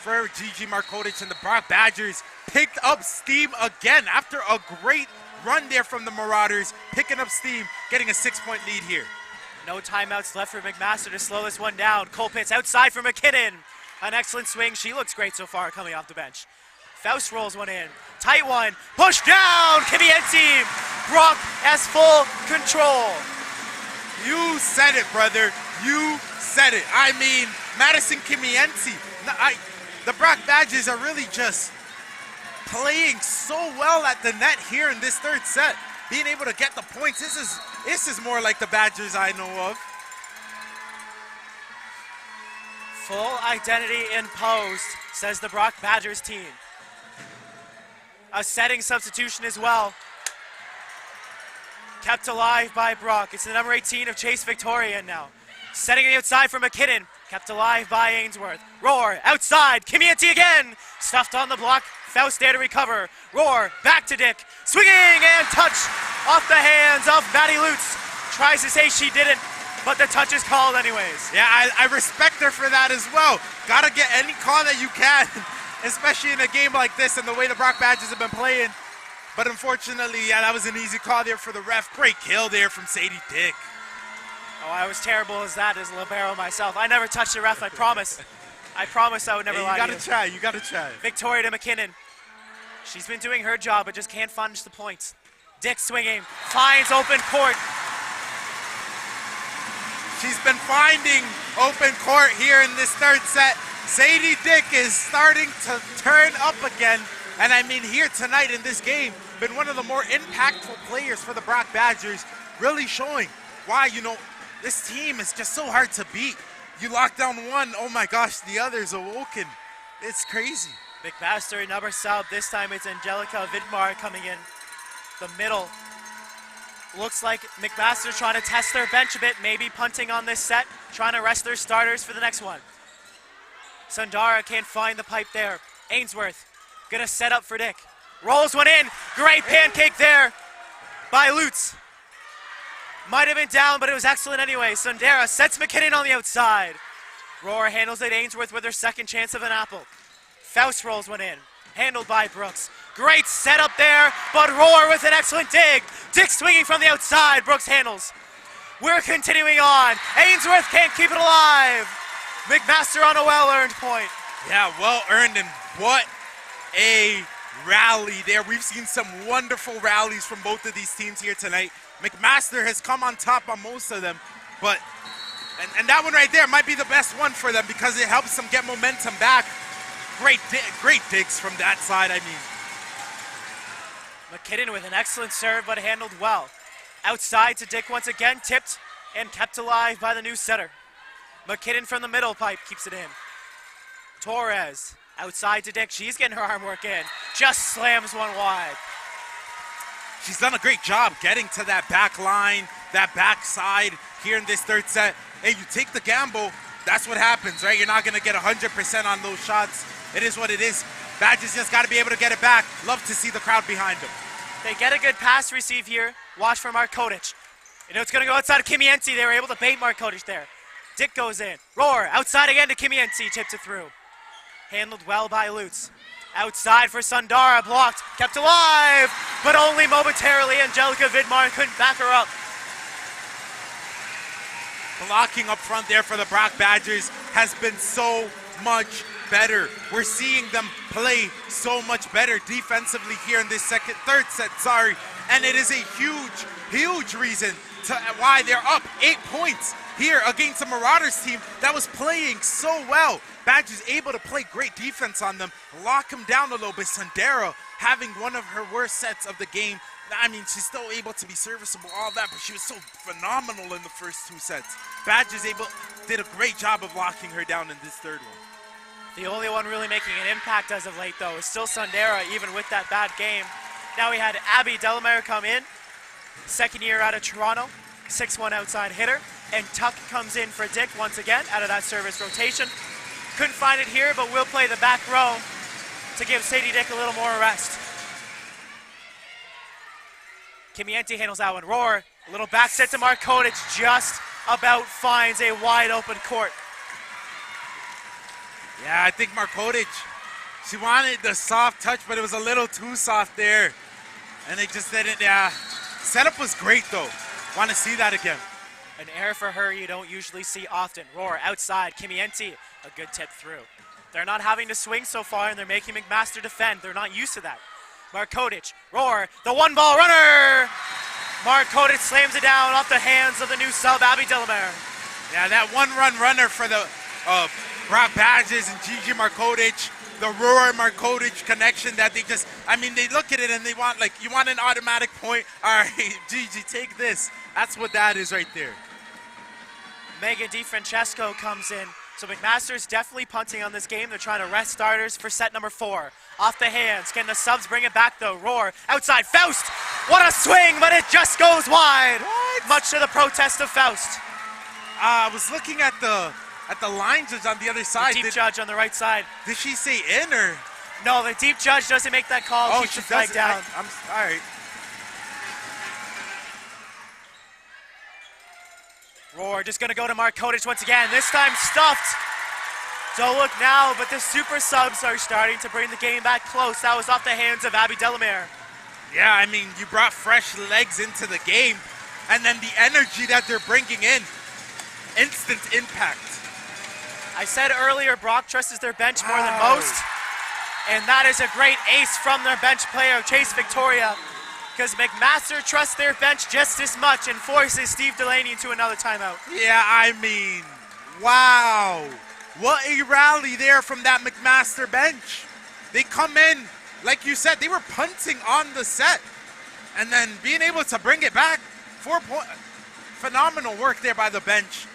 for Gigi Markotic, and the Brock Badgers picked up steam again after a great run there from the Marauders, picking up steam, getting a 6-point lead here. No timeouts left for McMaster to slow this one down. Colpitts outside for McKinnon. An excellent swing. She looks great so far coming off the bench. Faust rolls one in. Tight one. Push down. Kimienti. Brock has full control. You said it, brother. You said it. I mean, Madison Kimienti. The Brock Badgers are really just playing so well at the net here in this third set. Being able to get the points. This is more like the Badgers I know of. Full identity imposed, says the Brock Badgers team. A setting substitution as well. Kept alive by Brock. It's the number 18 of Chase Victorian now. Setting the outside for McKinnon. Kept alive by Ainsworth. Roar, outside, Kimienti again. Stuffed on the block, Faust there to recover. Roar, back to Dick. Swinging and touch off the hands of Maddie Lutz. Tries to say she didn't, but the touch is called anyways. Yeah, I respect her for that as well. Gotta get any call that you can, especially in a game like this and the way the Brock Badgers have been playing. But unfortunately, yeah, that was an easy call there for the ref. Great kill there from Sadie Dick. Oh, I was terrible as that as libero myself. I never touched the ref, I promise. I promise I would never lie to you. You gotta try. Victoria to McKinnon. She's been doing her job, but just can't finish the points. Dick swinging, finds open court. She's been finding open court here in this third set. Sadie Dick is starting to turn up again. And I mean, here tonight in this game, been one of the more impactful players for the Brock Badgers, really showing why, this team is just so hard to beat. You lock down one, oh my gosh, the other's awoken. It's crazy. McMaster, another sub. This time it's Angelica Vidmar coming in the middle. Looks like McMaster's trying to test their bench a bit, maybe punting on this set, trying to rest their starters for the next one. Sundara can't find the pipe there. Ainsworth gonna set up for Dick. Rolls one in, great pancake there by Lutz. Might have been down, but it was excellent anyway. Sundara sets McKinnon on the outside. Roar handles it, Ainsworth with her second chance of an apple. Faust rolls one in, handled by Brooks. Great setup there, but Roar with an excellent dig. Dick swinging from the outside, Brooks handles. We're continuing on. Ainsworth can't keep it alive. McMaster on a well-earned point. Yeah, well-earned, and what a rally there. We've seen some wonderful rallies from both of these teams here tonight. McMaster has come on top on most of them, but and that one right there might be the best one for them because it helps them get momentum back. Great digs from that side, I mean. McKinnon with an excellent serve, but handled well. Outside to Dick once again, tipped and kept alive by the new setter. McKinnon from the middle pipe keeps it in. Torres outside to Dick. She's getting her arm work in. Just slams one wide. She's done a great job getting to that back line, that backside here in this third set. Hey, you take the gamble, that's what happens, right? You're not going to get 100% on those shots. It is what it is. Badgers just got to be able to get it back. Love to see the crowd behind them. They get a good pass receive here. Watch for Markotic. It's going to go outside of Kimienti. They were able to bait Markotic there. Dick goes in. Roar, outside again to Kimienti. Tipped it through. Handled well by Lutz. Outside for Sundara, blocked, kept alive, but only momentarily. Angelica Vidmar couldn't back her up. Blocking up front there for the Brock Badgers has been so much better. We're seeing them play so much better defensively here in this third set, and it is a huge reason to why they're up 8 points here against the Marauders team that was playing so well. Badgers able to play great defense on them, lock them down a little bit. Sundara having one of her worst sets of the game. I mean, she's still able to be serviceable, all that, but she was so phenomenal in the first 2 sets. Badgers did a great job of locking her down in this third one. The only one really making an impact as of late, though, is still Sundara, even with that bad game. Now we had Abby Delamere come in, second year out of Toronto, 6'1" outside hitter, and Tuck comes in for Dick once again out of that service rotation. Couldn't find it here, but we'll play the back row to give Sadie Dick a little more rest. Kimienti handles that one. Roar, a little back set to Markotic, just about finds a wide open court. Yeah, I think Markotic, she wanted the soft touch, but it was a little too soft there. And they just didn't, Setup was great though. Want to see that again. An error for her you don't usually see often. Roar outside, Kimienti, a good tip through. They're not having to swing so far, and they're making McMaster defend. They're not used to that. Markotic, Roar, the one-ball runner! Markotic slams it down off the hands of the new sub, Abby Delamere. Yeah, that one-run runner for the Brock Badgers and Gigi Markotic, the Roar Markotic connection that they just, they look at it and they want, you want an automatic point. All right, Gigi, take this. That's what that is right there. Megan DiFrancesco comes in. So McMaster's definitely punting on this game. They're trying to rest starters for set number 4. Off the hands. Can the subs bring it back though? Roar outside. Faust! What a swing, but it just goes wide. What? Much to the protest of Faust. I was looking at the line judge on the other side. The deep judge on the right side. Did she say in or? No, the deep judge doesn't make that call. Oh, Keeps she the flag doesn't. down. I'm all right. Roar just going to go to Markotic once again. This time stuffed. Don't look now, but the super subs are starting to bring the game back close. That was off the hands of Abby Delamere. Yeah, I mean, you brought fresh legs into the game, and then the energy that they're bringing in, instant impact. I said earlier, Brock trusts their bench more than most. And that is a great ace from their bench player, Chase Victoria, because McMaster trusts their bench just as much and forces Steve Delaney into another timeout. Yeah, I mean, wow. What a rally there from that McMaster bench. They come in, like you said, they were punting on the set. And then being able to bring it back, 4 points. Phenomenal work there by the bench.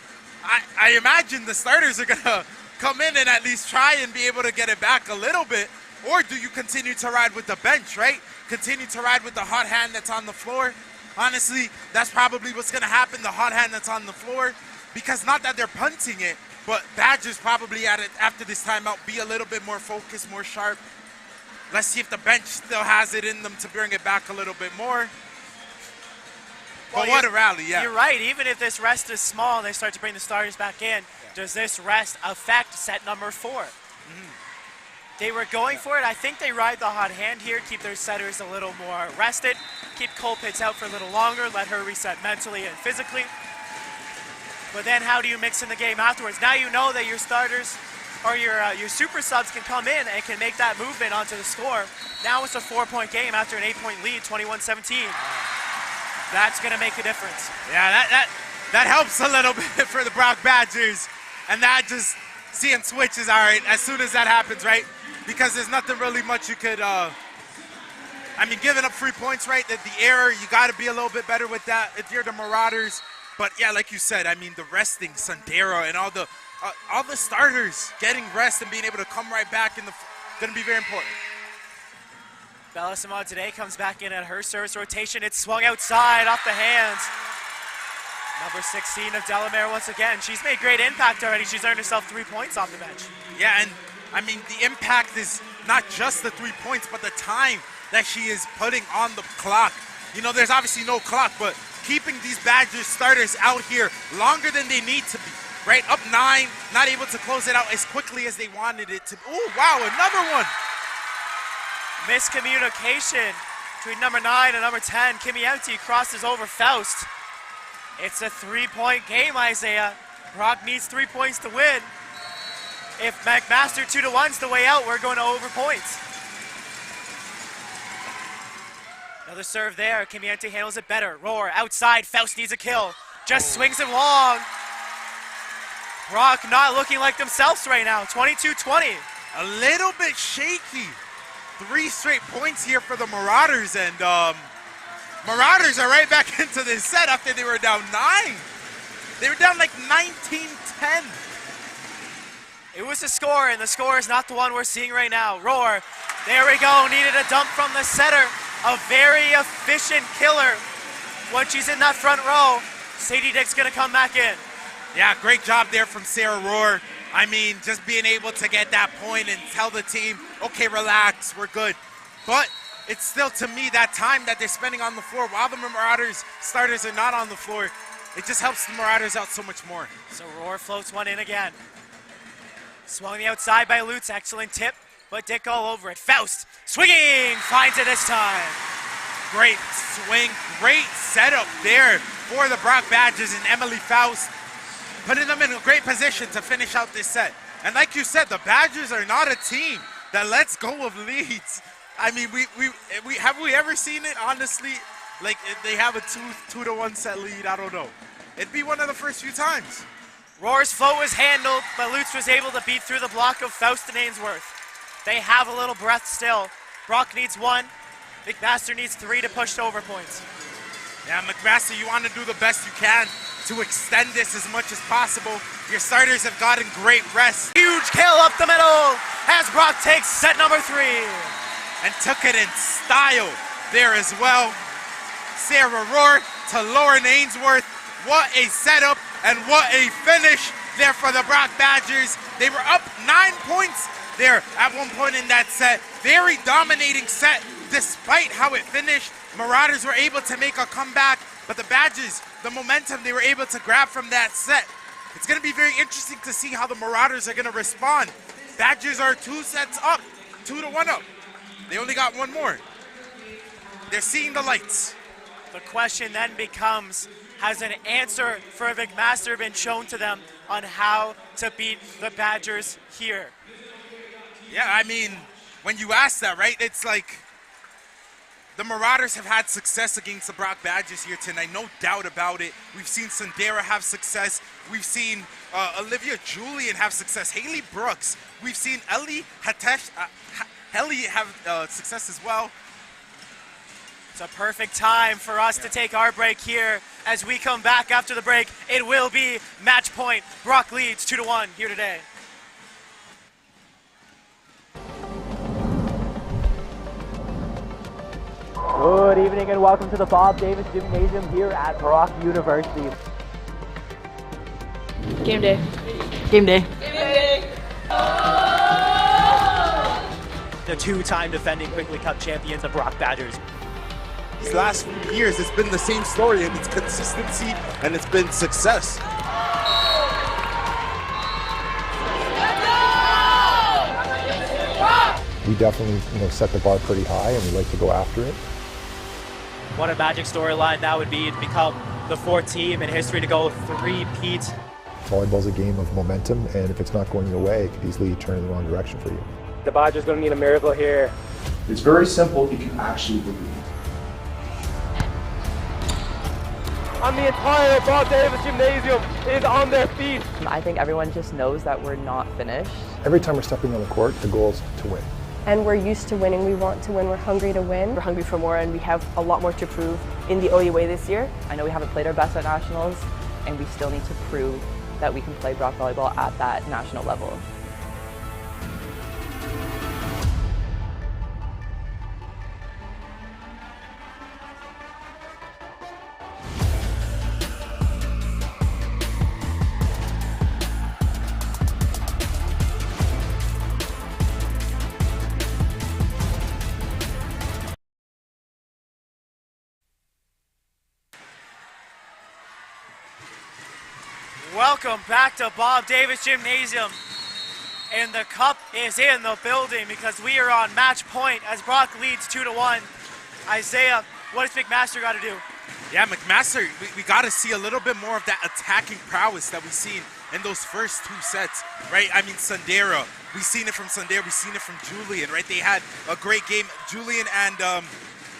I imagine the starters are going to come in and at least try and be able to get it back a little bit. Or do you continue to ride with the bench, right? Continue to ride with the hot hand that's on the floor. Honestly, that's probably what's going to happen, the hot hand that's on the floor. Because not that they're punting it, but Badgers probably at it after this timeout be a little bit more focused, more sharp. Let's see if the bench still has it in them to bring it back a little bit more. But what a rally, yeah. You're right. Even if this rest is small and they start to bring the starters back in, does this rest affect set number 4? They were going for it. I think they ride the hot hand here, keep their setters a little more rested, keep Colpitts out for a little longer, let her reset mentally and physically. But then how do you mix in the game afterwards? Now you know that your starters or your super subs can come in and can make that movement onto the score. Now it's a 4-point game after an 8-point lead, 21-17. That's going to make a difference. Yeah, that helps a little bit for the Brock Badgers. And that just seeing switches, all right, as soon as that happens, right? Because there's nothing really much you could, I mean, giving up 3 points, right? The error, you got to be a little bit better with that if you're the Marauders. But yeah, like you said, I mean, the resting, Sandera and all the starters getting rest and being able to come right back in going to be very important. Bella Simon today comes back in at her service rotation. It's swung outside off the hands. Number 16 of Delamere once again. She's made great impact already. She's earned herself 3 points off the bench. Yeah, and I mean, the impact is not just the 3 points, but the time that she is putting on the clock. You know, there's obviously no clock, but keeping these Badgers starters out here longer than they need to be, right? Up 9, not able to close it out as quickly as they wanted it to. Oh, wow, another one. Miscommunication between number 9 and number 10. Kimienti crosses over Faust. It's a 3-point game, Isaiah. Brock needs 3 points to win. If McMaster 2-1's the way out, we're going to over points. Another serve there. Kimienti handles it better. Roar outside. Faust needs a kill. Just swings it long. Brock not looking like themselves right now. 22-20. A little bit shaky. 3 straight points here for the Marauders, and Marauders are right back into this set after they were down 9. They were down like 19-10. It was the score, and the score is not the one we're seeing right now. Roar, there we go, needed a dump from the setter. A very efficient killer. Once she's in that front row, Sadie Dick's gonna come back in. Yeah, great job there from Sarah Roar. I mean, just being able to get that point and tell the team, okay, relax, we're good. But it's still, to me, that time that they're spending on the floor while the Marauders starters are not on the floor, it just helps the Marauders out so much more. So Roar floats one in again. Swung the outside by Lutz, excellent tip, but Dick all over it. Faust, swinging, finds it this time. Great swing, great setup there for the Brock Badgers and Emily Faust, putting them in a great position to finish out this set. And like you said, the Badgers are not a team that lets go of leads. I mean, have we ever seen it, honestly? Like, if they have a 2-1 set lead, I don't know. It'd be one of the first few times. Roar's float was handled, but Lutz was able to beat through the block of Faust and Ainsworth. They have a little breath still. Brock needs 1. McMaster needs 3 to push to over points. Yeah, McMaster, you want to do the best you can to extend this as much as possible. Your starters have gotten great rest. Huge kill up the middle as Brock takes set number 3. And took it in style there as well. Sarah Roar to Lauren Ainsworth. What a setup And what a finish there for the Brock Badgers. They were up 9 points there at one point in that set. Very dominating set despite how it finished. Marauders were able to make a comeback, but the Badgers, the momentum they were able to grab from that set. It's going to be very interesting to see how the Marauders are going to respond. Badgers are 2 sets up, 2-1 up. They only got one more. They're seeing the lights. The question then becomes, has an answer for McMaster been shown to them on how to beat the Badgers here? Yeah, I mean, when you ask that, right, it's like the Marauders have had success against the Brock Badgers here tonight, no doubt about it. We've seen Sandera have success. We've seen Olivia Julian have success. Haley Brooks. We've seen Ellie have success as well. It's a perfect time for us to take our break here. As we come back after the break, it will be match point. Brock leads 2-1 here today. Good evening and welcome to the Bob Davis Gymnasium here at Brock University. Game day. Game day. The two-time defending Quigley Cup champions, the Brock Badgers. These last few years, it's been the same story, and it's consistency, and it's been success. We definitely, set the bar pretty high, and we like to go after it. What a magic storyline that would be to become the 4th team in history to go 3-peat. Volleyball's a game of momentum, and if it's not going your way, it could easily turn in the wrong direction for you. The Badgers going to need a miracle here. It's very simple if you can actually believe. And the entire Bob Davis Gymnasium is on their feet. I think everyone just knows that we're not finished. Every time we're stepping on the court, the goal is to win. And we're used to winning, we want to win, we're hungry to win. We're hungry for more, and we have a lot more to prove in the OUA this year. I know we haven't played our best at nationals, and we still need to prove that we can play Brock volleyball at that national level. Welcome back to Bob Davis Gymnasium. And the cup is in the building because we are on match point as Brock leads 2-1. Isaiah, what does McMaster got to do? Yeah, McMaster, we got to see a little bit more of that attacking prowess that we've seen in those first 2 sets, right? I mean, Sandera, we've seen it from Sandera, we've seen it from Julian, right? They had a great game. Julian and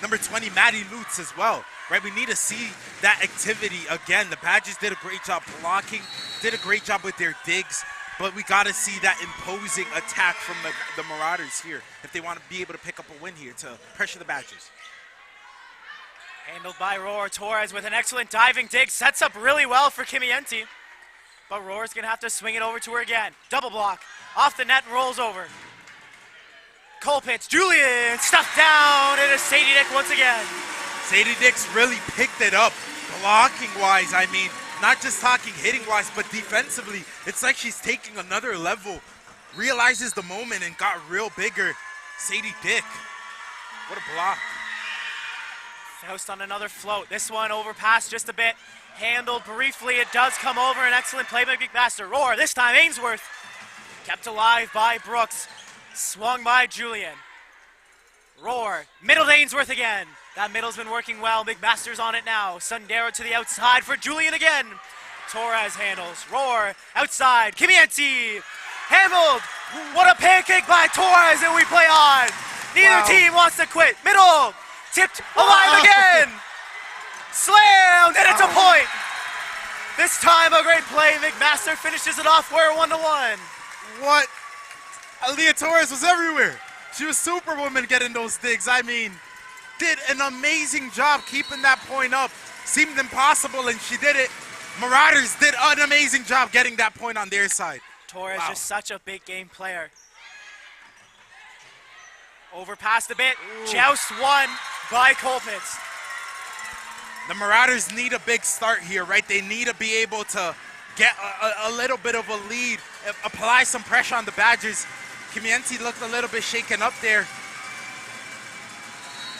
number 20, Maddie Lutz as well, right? We need to see that activity again. The Badgers did a great job blocking, did a great job with their digs, but we got to see that imposing attack from the Marauders here if they want to be able to pick up a win here to pressure the Badgers. Handled by Roar. Torres with an excellent diving dig. Sets up really well for Kimienti. But Roar's going to have to swing it over to her again. Double block. Off the net and rolls over. Colpitts. Julian stuffed down. It is Sadie Dick once again. Sadie Dick's really picked it up blocking-wise. I mean, not just talking hitting-wise, but defensively. It's like she's taking another level. Realizes the moment and got real bigger. Sadie Dick. What a block. Faust on another float. This one overpassed just a bit. Handled briefly. It does come over. An excellent play by McMaster. Roar. This time Ainsworth. Kept alive by Brooks. Swung by Julian. Roar. Middle to Ainsworth again. That middle's been working well. McMaster's on it now. Sundero to the outside for Julian again. Torres handles. Roar. Outside. Kimienti. Handled. What a pancake by Torres, and we play on. Neither team wants to quit. Middle. Tipped alive again. Slammed, and it's a point. This time a great play. McMaster finishes it off. We're 1-1. What? Aaliyah Torres was everywhere. She was Superwoman getting those digs. I mean, did an amazing job keeping that point up. Seemed impossible, and she did it. Marauders did an amazing job getting that point on their side. Torres just such a big game player. Overpassed a bit. Ooh. Joust won by Colpitts. The Marauders need a big start here, right? They need to be able to get a little bit of a lead, apply some pressure on the Badgers. Kimienti looked a little bit shaken up there.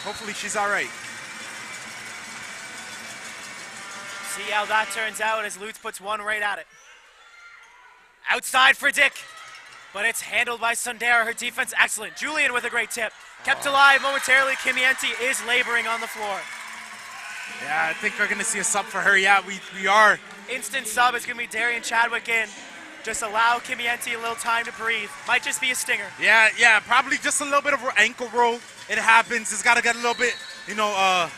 Hopefully she's all right. See how that turns out as Lutz puts one right at it. Outside for Dick, but it's handled by Sundara. Her defense excellent. Julian with a great tip. Kept alive momentarily. Kimienti is laboring on the floor. Yeah, I think we're going to see a sub for her. Yeah, we are. Instant sub is going to be Darian Chadwick in. Just allow Kimienti a little time to breathe. Might just be a stinger. Yeah, probably just a little bit of ankle roll. It happens. It's got to get a little bit, a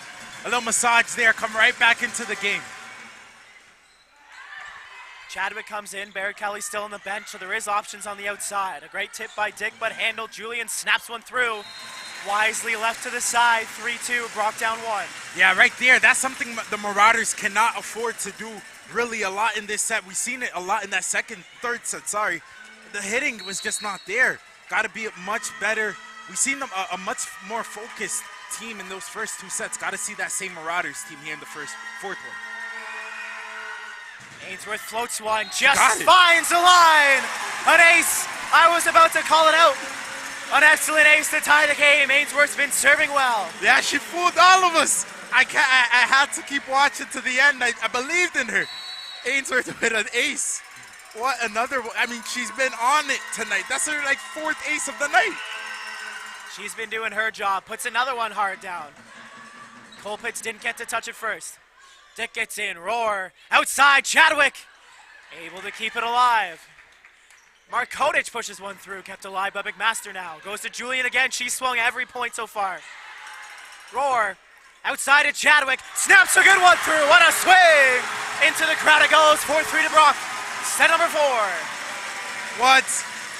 little massage there. Come right back into the game. Chadwick comes in. Barrett Kelly's still on the bench, so there is options on the outside. A great tip by Dick, but handled. Julian snaps one through. Wisely left to the side. 3-2. Brock down one. Yeah, right there. That's something the Marauders cannot afford to do really a lot in this set. We've seen it a lot in that third set, sorry. The hitting was just not there. Got to be much better. We've seen them a much more focused team in those first two sets. Got to see that same Marauders team here in the fourth one. Ainsworth floats one, just finds the line. An ace. I was about to call it out. An excellent ace to tie the game. Ainsworth's been serving well. Yeah, she fooled all of us. I had to keep watching to the end. I believed in her. Ainsworth with an ace. What another one. I mean, she's been on it tonight. That's her fourth ace of the night. She's been doing her job. Puts another one hard down. Colpitts didn't get to touch it first. Dick gets in, Roar, outside, Chadwick, able to keep it alive. Markotic pushes one through, kept alive by McMaster now. Goes to Julian again, she's swung every point so far. Roar, outside to Chadwick, snaps a good one through, what a swing! Into the crowd it goes, 4-3 to Brock, set number 4. What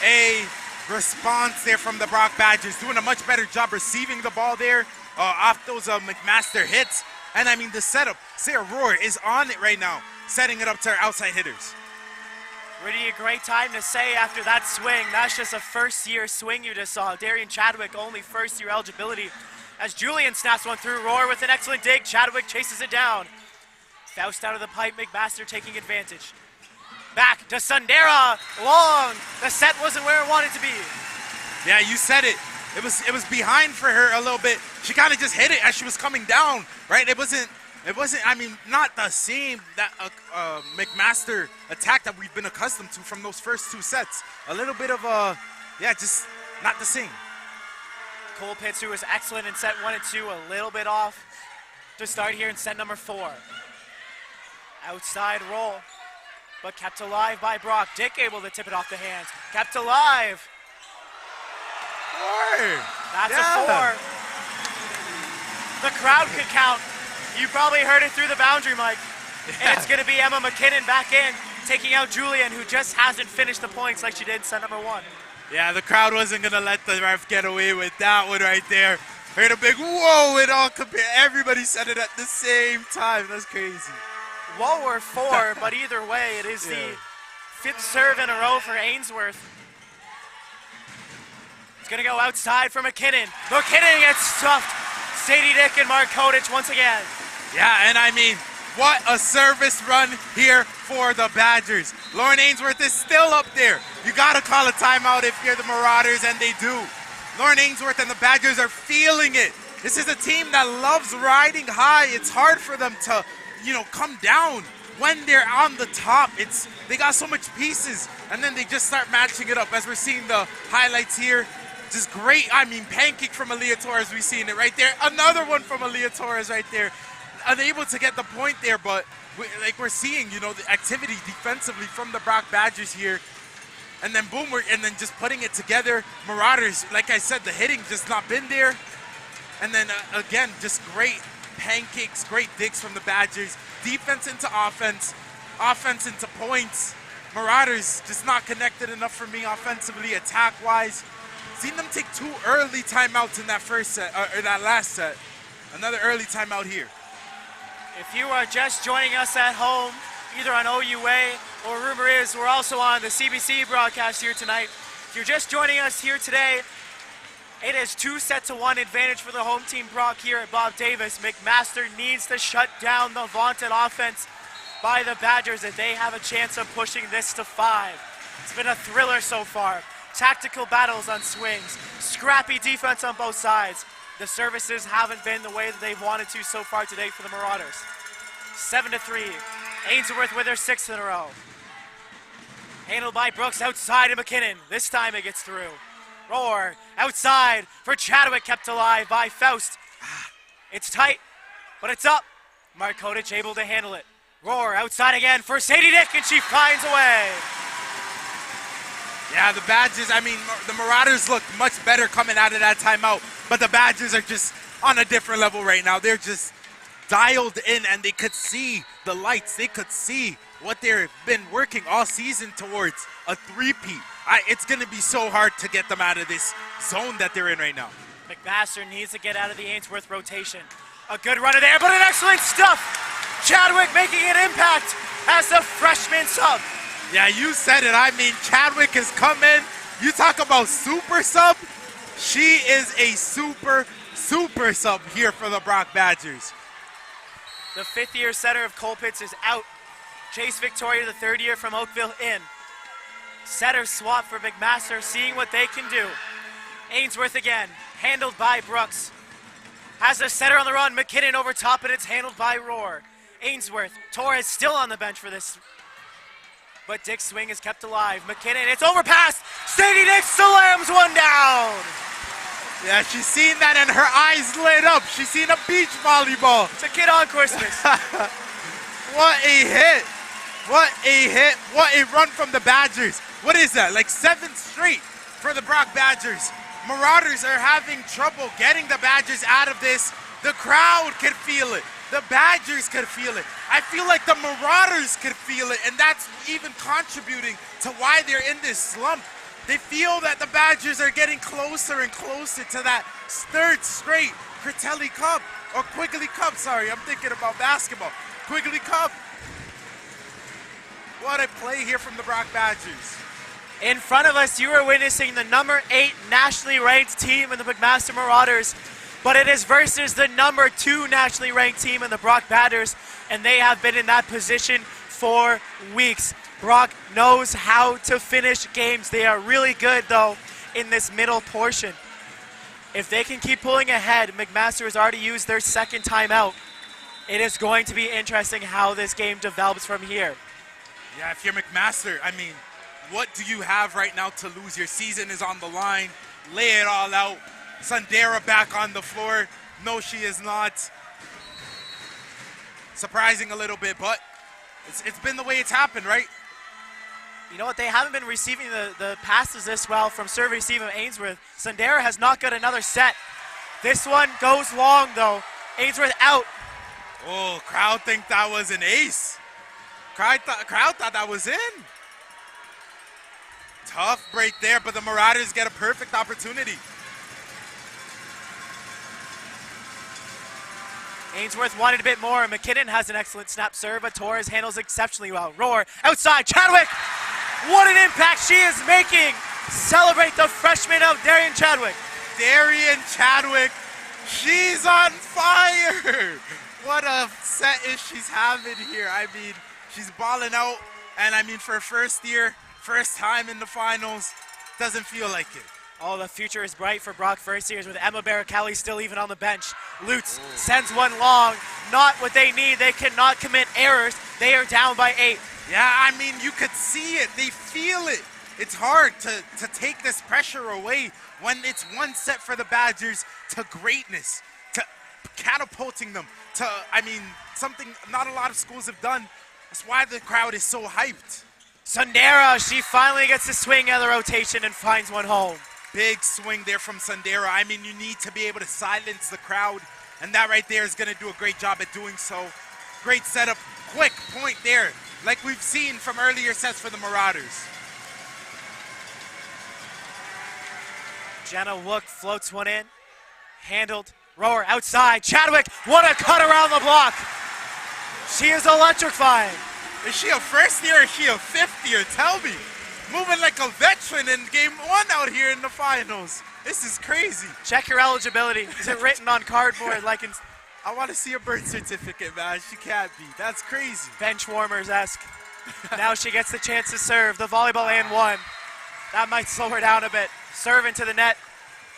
a response there from the Brock Badgers, doing a much better job receiving the ball there off those McMaster hits. And I mean, the setup, Sarah Roar is on it right now, setting it up to her outside hitters. Really a great time to say after that swing, that's just a first-year swing you just saw. Darian Chadwick, only first-year eligibility. As Julian snaps one through, Roar with an excellent dig, Chadwick chases it down. Faust out of the pipe, McMaster taking advantage. Back to Sundara, long. The set wasn't where it wanted to be. Yeah, you said it. It was behind for her a little bit. She kind of just hit it as she was coming down, right? It wasn't. I mean, not the same that McMaster attack that we've been accustomed to from those first two sets. A little bit of just not the same. Colpitts, who was excellent in set 1 and 2, a little bit off to start here in set number 4. Outside roll, but kept alive by Brock. Dick able to tip it off the hands. Kept alive. That's a 4. The crowd could count. You probably heard it through the boundary, Mike. Yeah. And it's going to be Emma McKinnon back in, taking out Julian, who just hasn't finished the points like she did in set number 1. Yeah, the crowd wasn't going to let the ref get away with that one right there. Heard a big whoa, it all compared. Everybody said it at the same time. That's crazy. Whoa or 4, but either way, it is the 5th serve in a row for Ainsworth. It's going to go outside for McKinnon. McKinnon gets stuffed. Sadie Dick and Markotic once again. Yeah, and I mean, what a service run here for the Badgers. Lauren Ainsworth is still up there. You got to call a timeout if you're the Marauders, and they do. Lauren Ainsworth and the Badgers are feeling it. This is a team that loves riding high. It's hard for them to, come down when they're on the top. They got so much pieces, and then they just start matching it up. As we're seeing the highlights here, just great, pancake from Aaliyah Torres. We've seen it right there. Another one from Aaliyah Torres right there. Unable to get the point there, but we're seeing, the activity defensively from the Brock Badgers here. And then boom, and then just putting it together. Marauders, like I said, the hitting just not been there. And then again, just great pancakes, great digs from the Badgers. Defense into offense, offense into points. Marauders just not connected enough for me offensively, attack-wise. Seen them take 2 early timeouts in that first set, or that last set. Another early timeout here. If you are just joining us at home, either on OUA or rumor is we're also on the CBC broadcast here tonight. If you're just joining us here today, it is 2-1 advantage for the home team Brock here at Bob Davis. McMaster needs to shut down the vaunted offense by the Badgers that they have a chance of pushing this to 5. It's been a thriller so far. Tactical battles on swings, scrappy defense on both sides. The services haven't been the way that they've wanted to so far today for the Marauders. 7-3. Ainsworth with their 6th in a row. Handled by Brooks outside of McKinnon. This time it gets through. Roar outside for Chadwick, kept alive by Faust. It's tight, but it's up. Markotic able to handle it. Roar outside again for Sadie Dick, and she finds a way. Yeah, the Badgers, I mean, the Marauders looked much better coming out of that timeout, but the Badgers are just on a different level right now. They're just dialed in, and they could see the lights. They could see what they've been working all season towards, a three-peat. It's going to be so hard to get them out of this zone that they're in right now. McMaster needs to get out of the Ainsworth rotation. A good runner there, but an excellent stuff. Chadwick making an impact as the freshman sub. Yeah, you said it. I mean, Chadwick has come in. You talk about super sub. She is a super sub here for the Brock Badgers. The 5th-year setter of Colpitts is out. Chase Victoria, the 3rd year from Oakville, in. Setter swap for McMaster, seeing what they can do. Ainsworth again, handled by Brooks. Has a setter on the run. McKinnon over top, and it's handled by Roar. Ainsworth, Torres still on the bench for this. But Dick's swing is kept alive. McKinnon, it's overpassed. Sadie Dick slams one down. Yeah, she's seen that and her eyes lit up. She's seen a beach volleyball. It's a kid on Christmas. What a hit. What a hit. What a run from the Badgers. What is that, like 7th straight for the Brock Badgers. Marauders are having trouble getting the Badgers out of this. The crowd can feel it. The Badgers could feel it. I feel like the Marauders could feel it, and that's even contributing to why they're in this slump. They feel that the Badgers are getting closer and closer to that 3rd straight Critelli Cup, or Quigley Cup, sorry, I'm thinking about basketball. Quigley Cup. What a play here from the Brock Badgers. In front of us, you are witnessing the number 8 nationally ranked team in the McMaster Marauders, but it is versus the number 2 nationally ranked team in the Brock Badgers, and they have been in that position for weeks. Brock knows how to finish games. They are really good, though, in this middle portion. If they can keep pulling ahead, McMaster has already used their 2nd timeout. It is going to be interesting how this game develops from here. Yeah, if you're McMaster, I mean, what do you have right now to lose? Your season is on the line. Lay it all out. Sundara back on the floor. No, she is not. Surprising a little bit, but it's been the way it's happened, right? You know what? They haven't been receiving the passes this well from serve receive of Ainsworth. Sundara has not got another set. This one goes long, though. Ainsworth out. Oh, crowd think that was an ace. Crowd thought that was in. Tough break there, but the Marauders get a perfect opportunity. Ainsworth wanted a bit more. McKinnon has an excellent snap serve, but Torres handles exceptionally well. Roar outside. Chadwick! What an impact she is making! Celebrate the freshman of Darian Chadwick. Darian Chadwick, she's on fire! What a set is she's having here. I mean, she's balling out, and I mean, for her 1st year, 1st time in the finals, doesn't feel like it. Oh, the future is bright for Brock 1st years with Emma Baracali still even on the bench. Lutz sends one long. Not what they need. They cannot commit errors. They are down by 8. Yeah, I mean, you could see it. They feel it. It's hard to take this pressure away when it's one set for the Badgers to greatness, to catapulting them to, I mean, something not a lot of schools have done. That's why the crowd is so hyped. Sundara, she finally gets to swing out of the rotation and finds one home. Big swing there from Sundara. I mean, you need to be able to silence the crowd, and that right there is going to do a great job at doing so. Great setup, quick point there, like we've seen from earlier sets for the Marauders. Jenna Wook floats one in, handled, rower outside. Chadwick, what a cut around the block. She is electrifying. Is she a 1st year or is she a 5th year? Tell me. Moving like a veteran in game 1 out here in the finals. This is crazy. Check your eligibility. Is it written on cardboard like in I want to see a birth certificate, man. She can't be. That's crazy. Bench warmers-esque. Now she gets the chance to serve. The volleyball and one. That might slow her down a bit. Serve into the net.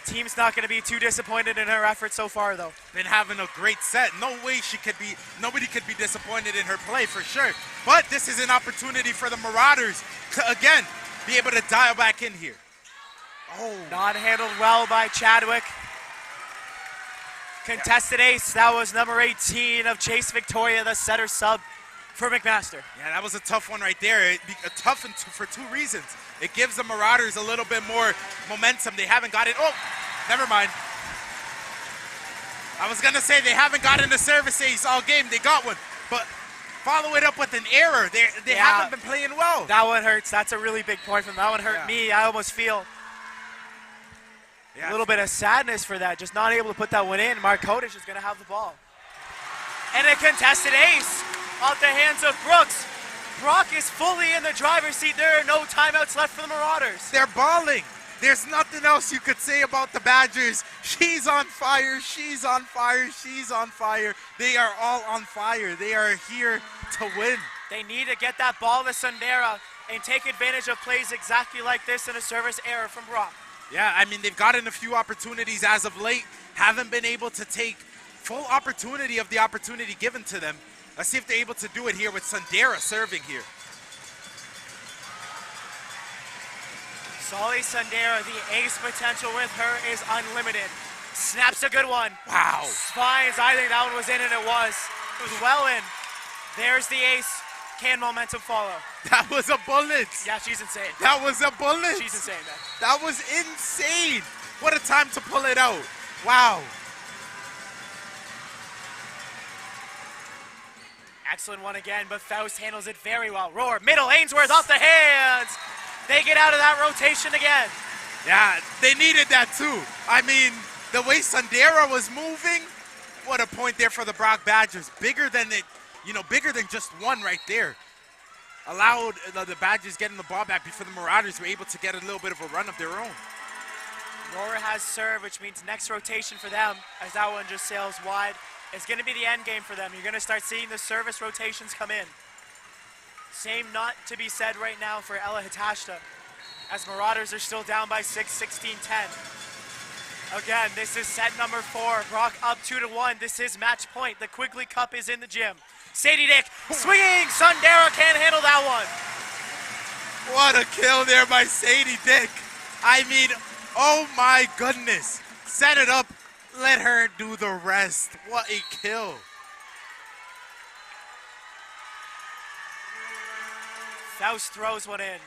Team's not going to be too disappointed in her effort so far, though. Been having a great set. Nobody could be disappointed in her play for sure. But this is an opportunity for the Marauders to, again, be able to dial back in here. Oh. Not handled well by Chadwick. Contested ace. That was number 18 of Chase Victoria, the setter sub for McMaster. Yeah, that was a tough one right there. Tough for two reasons. It gives the Marauders a little bit more momentum. They haven't got it. Oh, never mind. I was going to say they haven't gotten a service ace all game. They got one. But follow it up with an error. They haven't been playing well. That one hurts. That's a really big point from them. That one hurt me. I almost feel a little bit of sadness for that. Just not able to put that one in. Mark Kodish is going to have the ball. And a contested ace off the hands of Brooks. Brock is fully in the driver's seat. There are no timeouts left for the Marauders. They're balling. There's nothing else you could say about the Badgers. She's on fire. She's on fire. She's on fire. They are all on fire. They are here to win. They need to get that ball to Sundara and take advantage of plays exactly like this in a service error from Brock. Yeah, I mean, they've gotten a few opportunities as of late. Haven't been able to take full opportunity of the opportunity given to them. Let's see if they're able to do it here with Sundara serving here. Solly Sundara, the ace potential with her is unlimited. Snaps a good one. Wow. Spines, I think that one was in, and it was. It was well in. There's the ace. Can momentum follow? That was a bullet. Yeah, she's insane. That was a bullet. She's insane, man. That was insane. What a time to pull it out. Wow. Excellent one again, but Faust handles it very well. Roar, middle, Ainsworth off the hands. They get out of that rotation again. Yeah, they needed that too. I mean, the way Sundara was moving, what a point there for the Brock Badgers. Bigger than just one right there. Allowed the Badgers getting the ball back before the Marauders were able to get a little bit of a run of their own. Roar has serve, which means next rotation for them, as that one just sails wide. It's going to be the end game for them. You're going to start seeing the service rotations come in. Same not to be said right now for Ella Hitashta, as Marauders are still down by 6, 16-10. Again, this is set number 4. Brock up 2-1. This is match point. The Quigley Cup is in the gym. Sadie Dick swinging. Sundara can't handle that one. What a kill there by Sadie Dick. I mean, oh my goodness. Set it up. Let her do the rest. What a kill. Faust throws one in.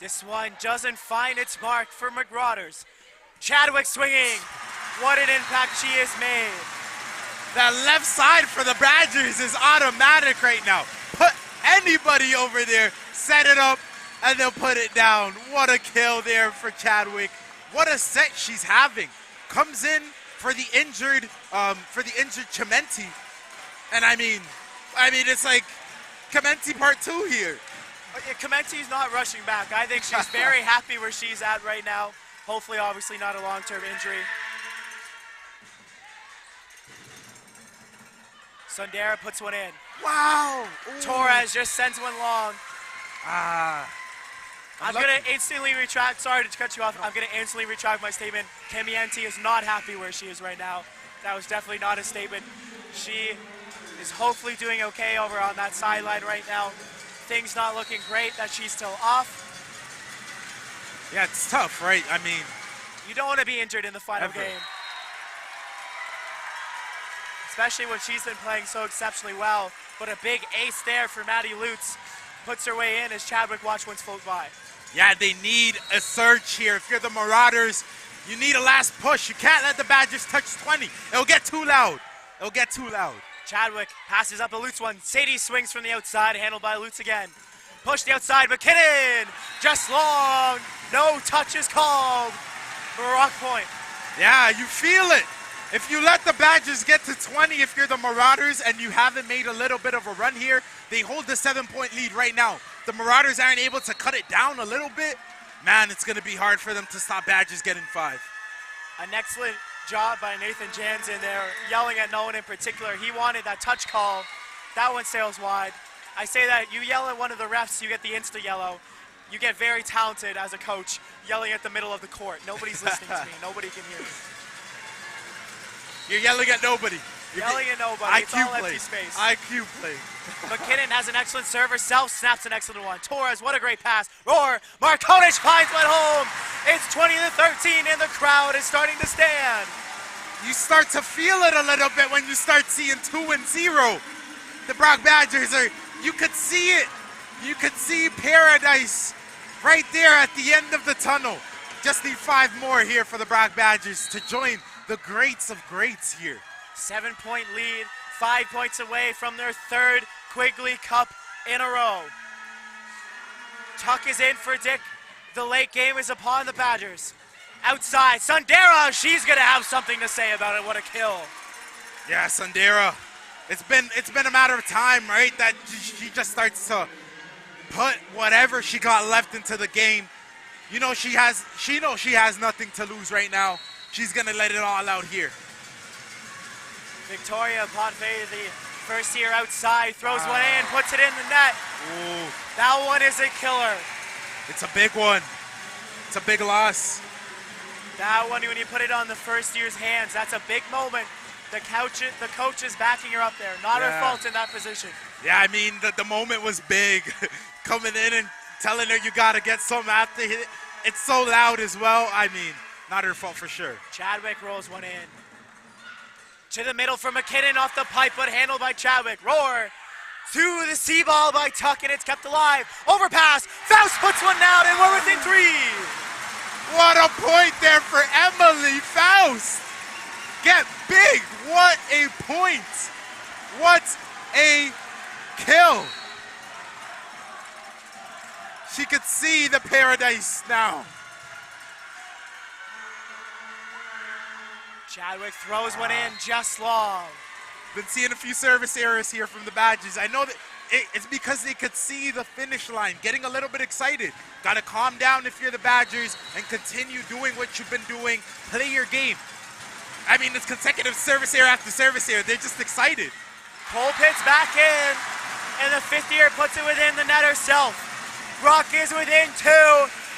This one doesn't find its mark for Marauders. Chadwick swinging. What an impact she has made. That left side for the Badgers is automatic right now. Put anybody over there, set it up, and they'll put it down. What a kill there for Chadwick. What a set she's having. Comes in for the injured Chimenti. And I mean, it's like Chimenti part 2 here. Chimenti's not rushing back. I think she's very happy where she's at right now. Hopefully, obviously, not a long-term injury. Sundara puts one in. Wow. Ooh. Torres just sends one long. I'm going to instantly retract. Sorry to cut you off. I'm going to instantly retract my statement. Chimienti is not happy where she is right now. That was definitely not a statement. She is hopefully doing okay over on that sideline right now. Things not looking great that she's still off. Yeah, it's tough, right? I mean, you don't want to be injured in the final game. Especially when she's been playing so exceptionally well. But a big ace there for Maddie Lutz. Puts her way in as Chadwick watch ones float by. Yeah, they need a surge here. If you're the Marauders, you need a last push. You can't let the Badgers touch 20. It'll get too loud. It'll get too loud. Chadwick passes up a Lutz one. Sadie swings from the outside, handled by Lutz again. Push the outside, McKinnon! Just long. No touches called for Rock Point. Yeah, you feel it. If you let the Badgers get to 20, if you're the Marauders and you haven't made a little bit of a run here, they hold the 7-point lead right now. The Marauders aren't able to cut it down a little bit. Man, it's going to be hard for them to stop Badgers getting 5. An excellent job by Nathan Jansen there, yelling at no one in particular. He wanted that touch call. That one sails wide. I say that you yell at one of the refs, you get the insta yellow. You get very talented as a coach yelling at the middle of the court. Nobody's listening to me. Nobody can hear me. You're yelling at nobody. Yelling at nobody. It's all empty space. IQ play. McKinnon has an excellent serve herself, snaps an excellent one. Torres, what a great pass. Roar, Markonich finds one home. It's 20-13 and the crowd is starting to stand. You start to feel it a little bit when you start seeing 2-0. The Brock Badgers you could see it. You could see paradise right there at the end of the tunnel. Just need 5 more here for the Brock Badgers to join the greats of greats here. 7-point lead, 5 points away from their 3rd Quigley Cup in a row. Tuck is in for Dick. The late game is upon the Badgers. Outside, Sundera, she's gonna have something to say about it. What a kill. Yeah, Sundera. It's been a matter of time, right? That she just starts to put whatever she got left into the game. She knows she has nothing to lose right now. She's gonna let it all out here. Victoria Potvey, the first year outside, throws one in, puts it in the net. Ooh. That one is a killer. It's a big one. It's a big loss. That one, when you put it on the first year's hands, that's a big moment. The coach is backing her up there. Not her fault in that position. Yeah, I mean, the moment was big. Coming in and telling her you got to get some after it. It's so loud as well. I mean, not her fault for sure. Chadwick rolls one in. To the middle for McKinnon off the pipe, but handled by Chadwick. Roar to the C ball by Tuck, and it's kept alive. Overpass. Faust puts one down, and we're within 3. What a point there for Emily Faust. Get big. What a point. What a kill. She could see the paradise now. Chadwick throws one in just long. Been seeing a few service errors here from the Badgers. I know that it's because they could see the finish line, getting a little bit excited. Got to calm down if you're the Badgers and continue doing what you've been doing. Play your game. I mean, it's consecutive service error after service error. They're just excited. Colpitt's back in, and the 5th year puts it within the net herself. Brock is within 2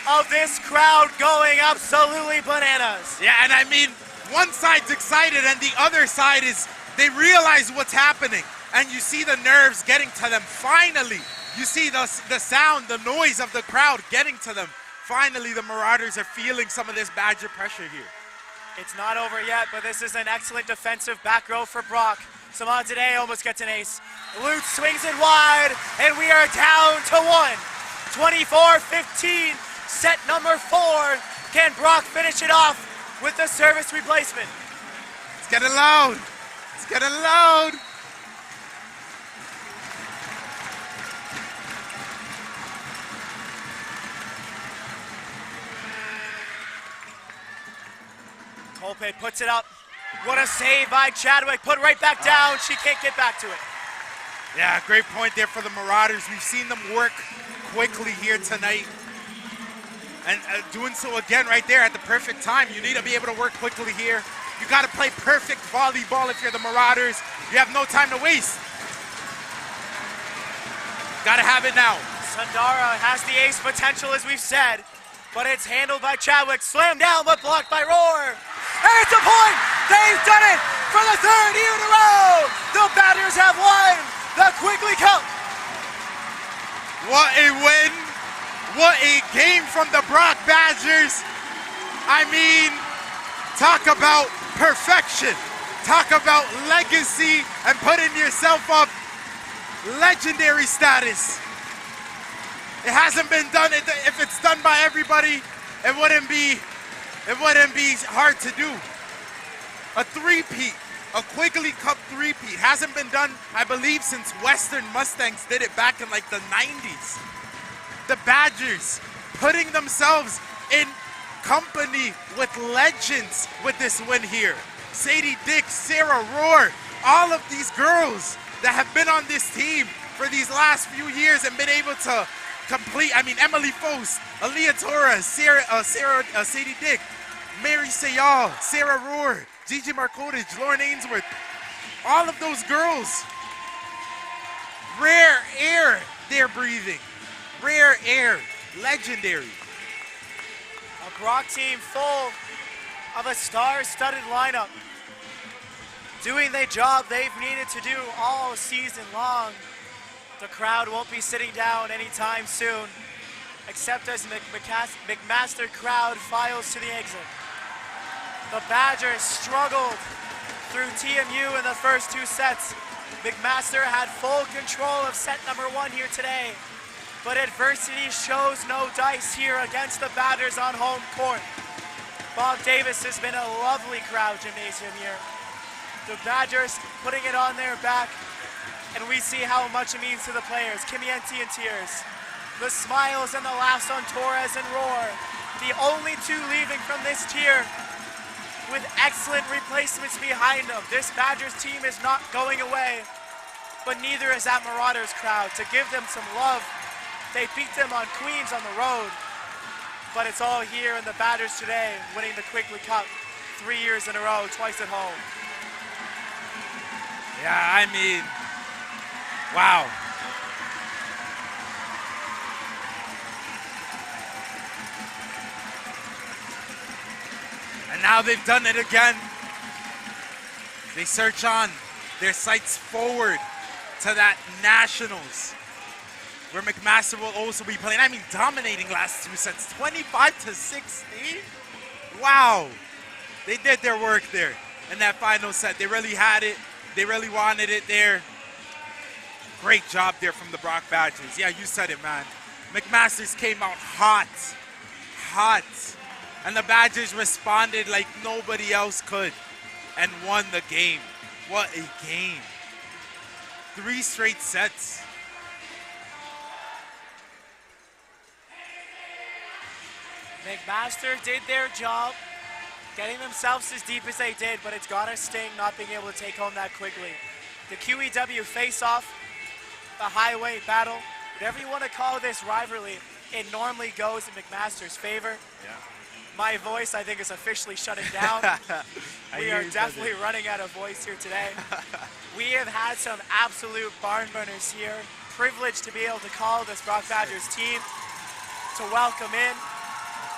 of this crowd going absolutely bananas. Yeah, and I mean, one side's excited and the other side is, they realize what's happening. And you see the nerves getting to them. Finally, you see the sound, the noise of the crowd getting to them. Finally, the Marauders are feeling some of this Badger pressure here. It's not over yet, but this is an excellent defensive back row for Brock. Saman today almost gets an ace. Lutz swings it wide, and we are down to 1. 24-15, set number 4. Can Brock finish it off with the service replacement? It's getting loud. It's getting loud. Colpitt puts it up. What a save by Chadwick. Put right back down. She can't get back to it. Yeah, great point there for the Marauders. We've seen them work quickly here tonight. And doing so again right there at the perfect time. You need to be able to work quickly here. You got to play perfect volleyball if you're the Marauders. You have no time to waste. Got to have it now. Sundara has the ace potential, as we've said, but it's handled by Chadwick. Slammed down, but blocked by Roar. And it's a point! They've done it for the 3rd year in a row! The Badgers have won the Quigley Cup! What a win! What a game from the Brock Badgers! I mean, talk about perfection. Talk about legacy and putting yourself up legendary status. It hasn't been done. If it's done by everybody, it wouldn't be hard to do. A three-peat, a Quigley Cup three-peat, hasn't been done, I believe, since Western Mustangs did it back in like the 90s. The Badgers putting themselves in company with legends with this win here. Sadie Dick, Sarah Rohr, all of these girls that have been on this team for these last few years and been able to complete. I mean, Emily Foss, Aaliyah Torres, Sadie Dick, Mary Sayal, Sarah Rohr, Gigi Markotage, Lauren Ainsworth, all of those girls. Rare air they're breathing. Rare air. Legendary. A Brock team full of a star-studded lineup, doing the job they've needed to do all season long. The crowd won't be sitting down anytime soon, except as McMaster crowd files to the exit. The Badgers struggled through TMU in the first 2 sets. McMaster had full control of set number 1 here today, but adversity shows no dice here against the Badgers on home court. Bob Davis has been a lovely crowd gymnasium here. The Badgers putting it on their back, and we see how much it means to the players. Kimienti in tears. The smiles and the laughs on Torres and Rohr. The only 2 leaving from this tier with excellent replacements behind them. This Badgers team is not going away, but neither is that Marauders crowd to give them some love. They beat them on Queens on the road, but it's all here in the Badgers today, winning the Quigley Cup 3 years in a row, twice at home. Yeah, I mean, wow. And now they've done it again. They search on, their sights forward to that Nationals, where McMaster will also be playing. I mean, dominating last 2 sets, 25-16. Wow, they did their work there in that final set. They really had it. They really wanted it there. Great job there from the Brock Badgers. Yeah, you said it, man. McMasters came out hot. And the Badgers responded like nobody else could and won the game. What a game. 3 straight sets. McMaster did their job, getting themselves as deep as they did, but it's gotta sting not being able to take home that Quigley. The QEW face-off, the highway battle, whatever you want to call this rivalry, it normally goes in McMaster's favor. Yeah. My voice, I think, is officially shutting down. We are definitely running out of voice here today. We have had some absolute barn burners here. Privileged to be able to call this Brock Badgers team, to welcome in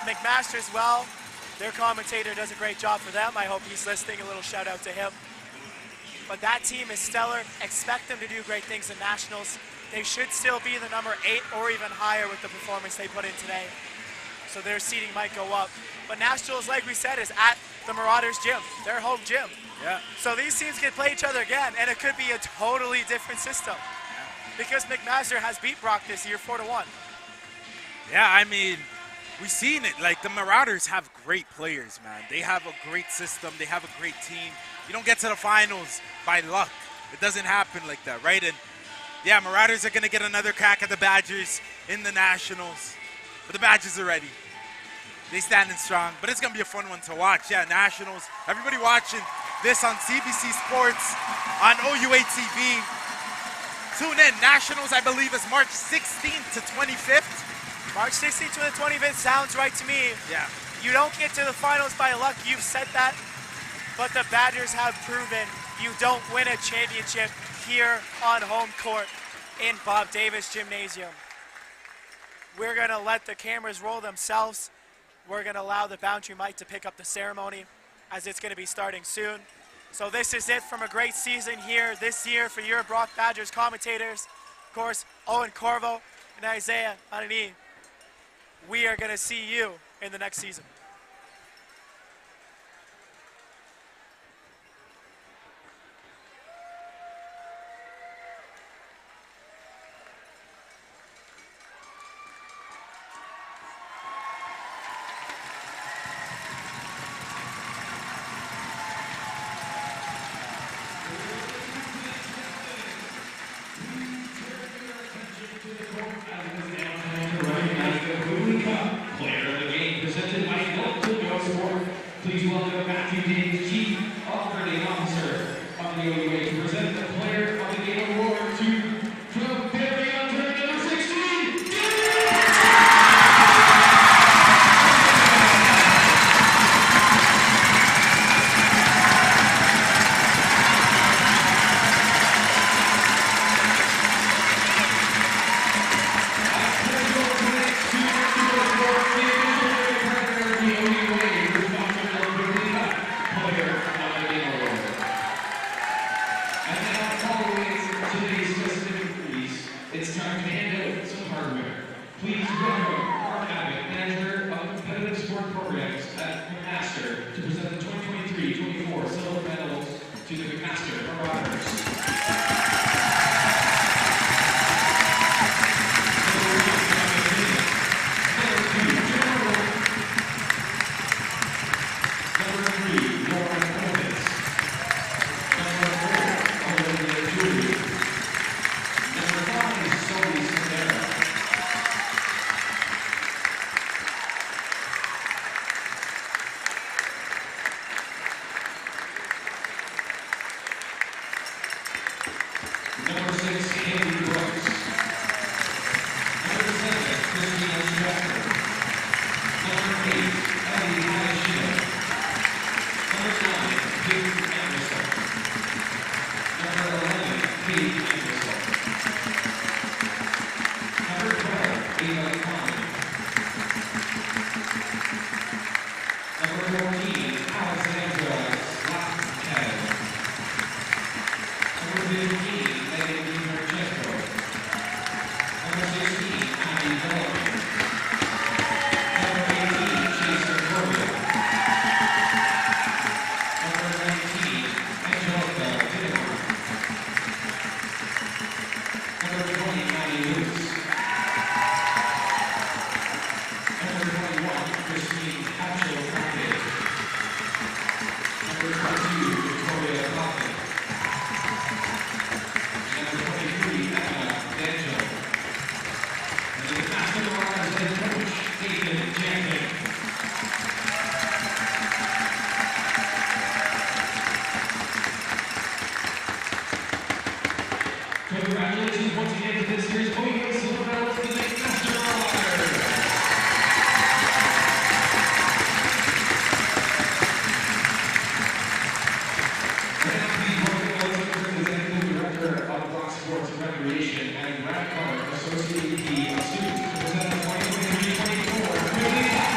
McMaster as well. Their commentator does a great job for them. I hope he's listening. A little shout out to him. But that team is stellar. Expect them to do great things in Nationals. They should still be the number 8 or even higher with the performance they put in today. So their seeding might go up. But Nationals, like we said, is at the Marauders gym, their home gym. Yeah. So these teams can play each other again, and it could be a totally different system. Because McMaster has beat Brock this year 4-1. Yeah, I mean, we've seen it. Like, the Marauders have great players, man. They have a great system. They have a great team. You don't get to the finals by luck. It doesn't happen like that, right? And yeah, Marauders are going to get another crack at the Badgers in the Nationals. But the Badgers are ready. They standing strong. But it's going to be a fun one to watch. Yeah, Nationals. Everybody watching this on CBC Sports, on OUA TV. Tune in. Nationals, I believe, is March 16th to 25th. March 16th to the 25th sounds right to me. Yeah. You don't get to the finals by luck. You've said that. But the Badgers have proven you don't win a championship here on home court in Bob Davis Gymnasium. We're going to let the cameras roll themselves. We're going to allow the boundary mic to pick up the ceremony as it's going to be starting soon. So this is it from a great season here this year for your Brock Badgers commentators. Of course, Owen Corvo and Isaiah Anani. We are going to see you in the next season. Please welcome Matthew Davis, Chief Operating Officer of the OUA, to present the Player of the Game Award to Club Perry on turn number 16. to the McMaster Marauders. Congratulations once again to this year's OUA silver medalist, the McMaster Marauders. Right now, please welcome the Executive Director of Black Sports and Recreation and Brad Clark, Associate VP of Students, to present the 2023-24 Quigley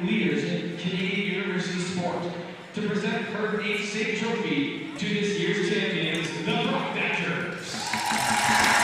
leaders in Canadian university sport to present her 8th state trophy to this year's champions, the Rock Dashers.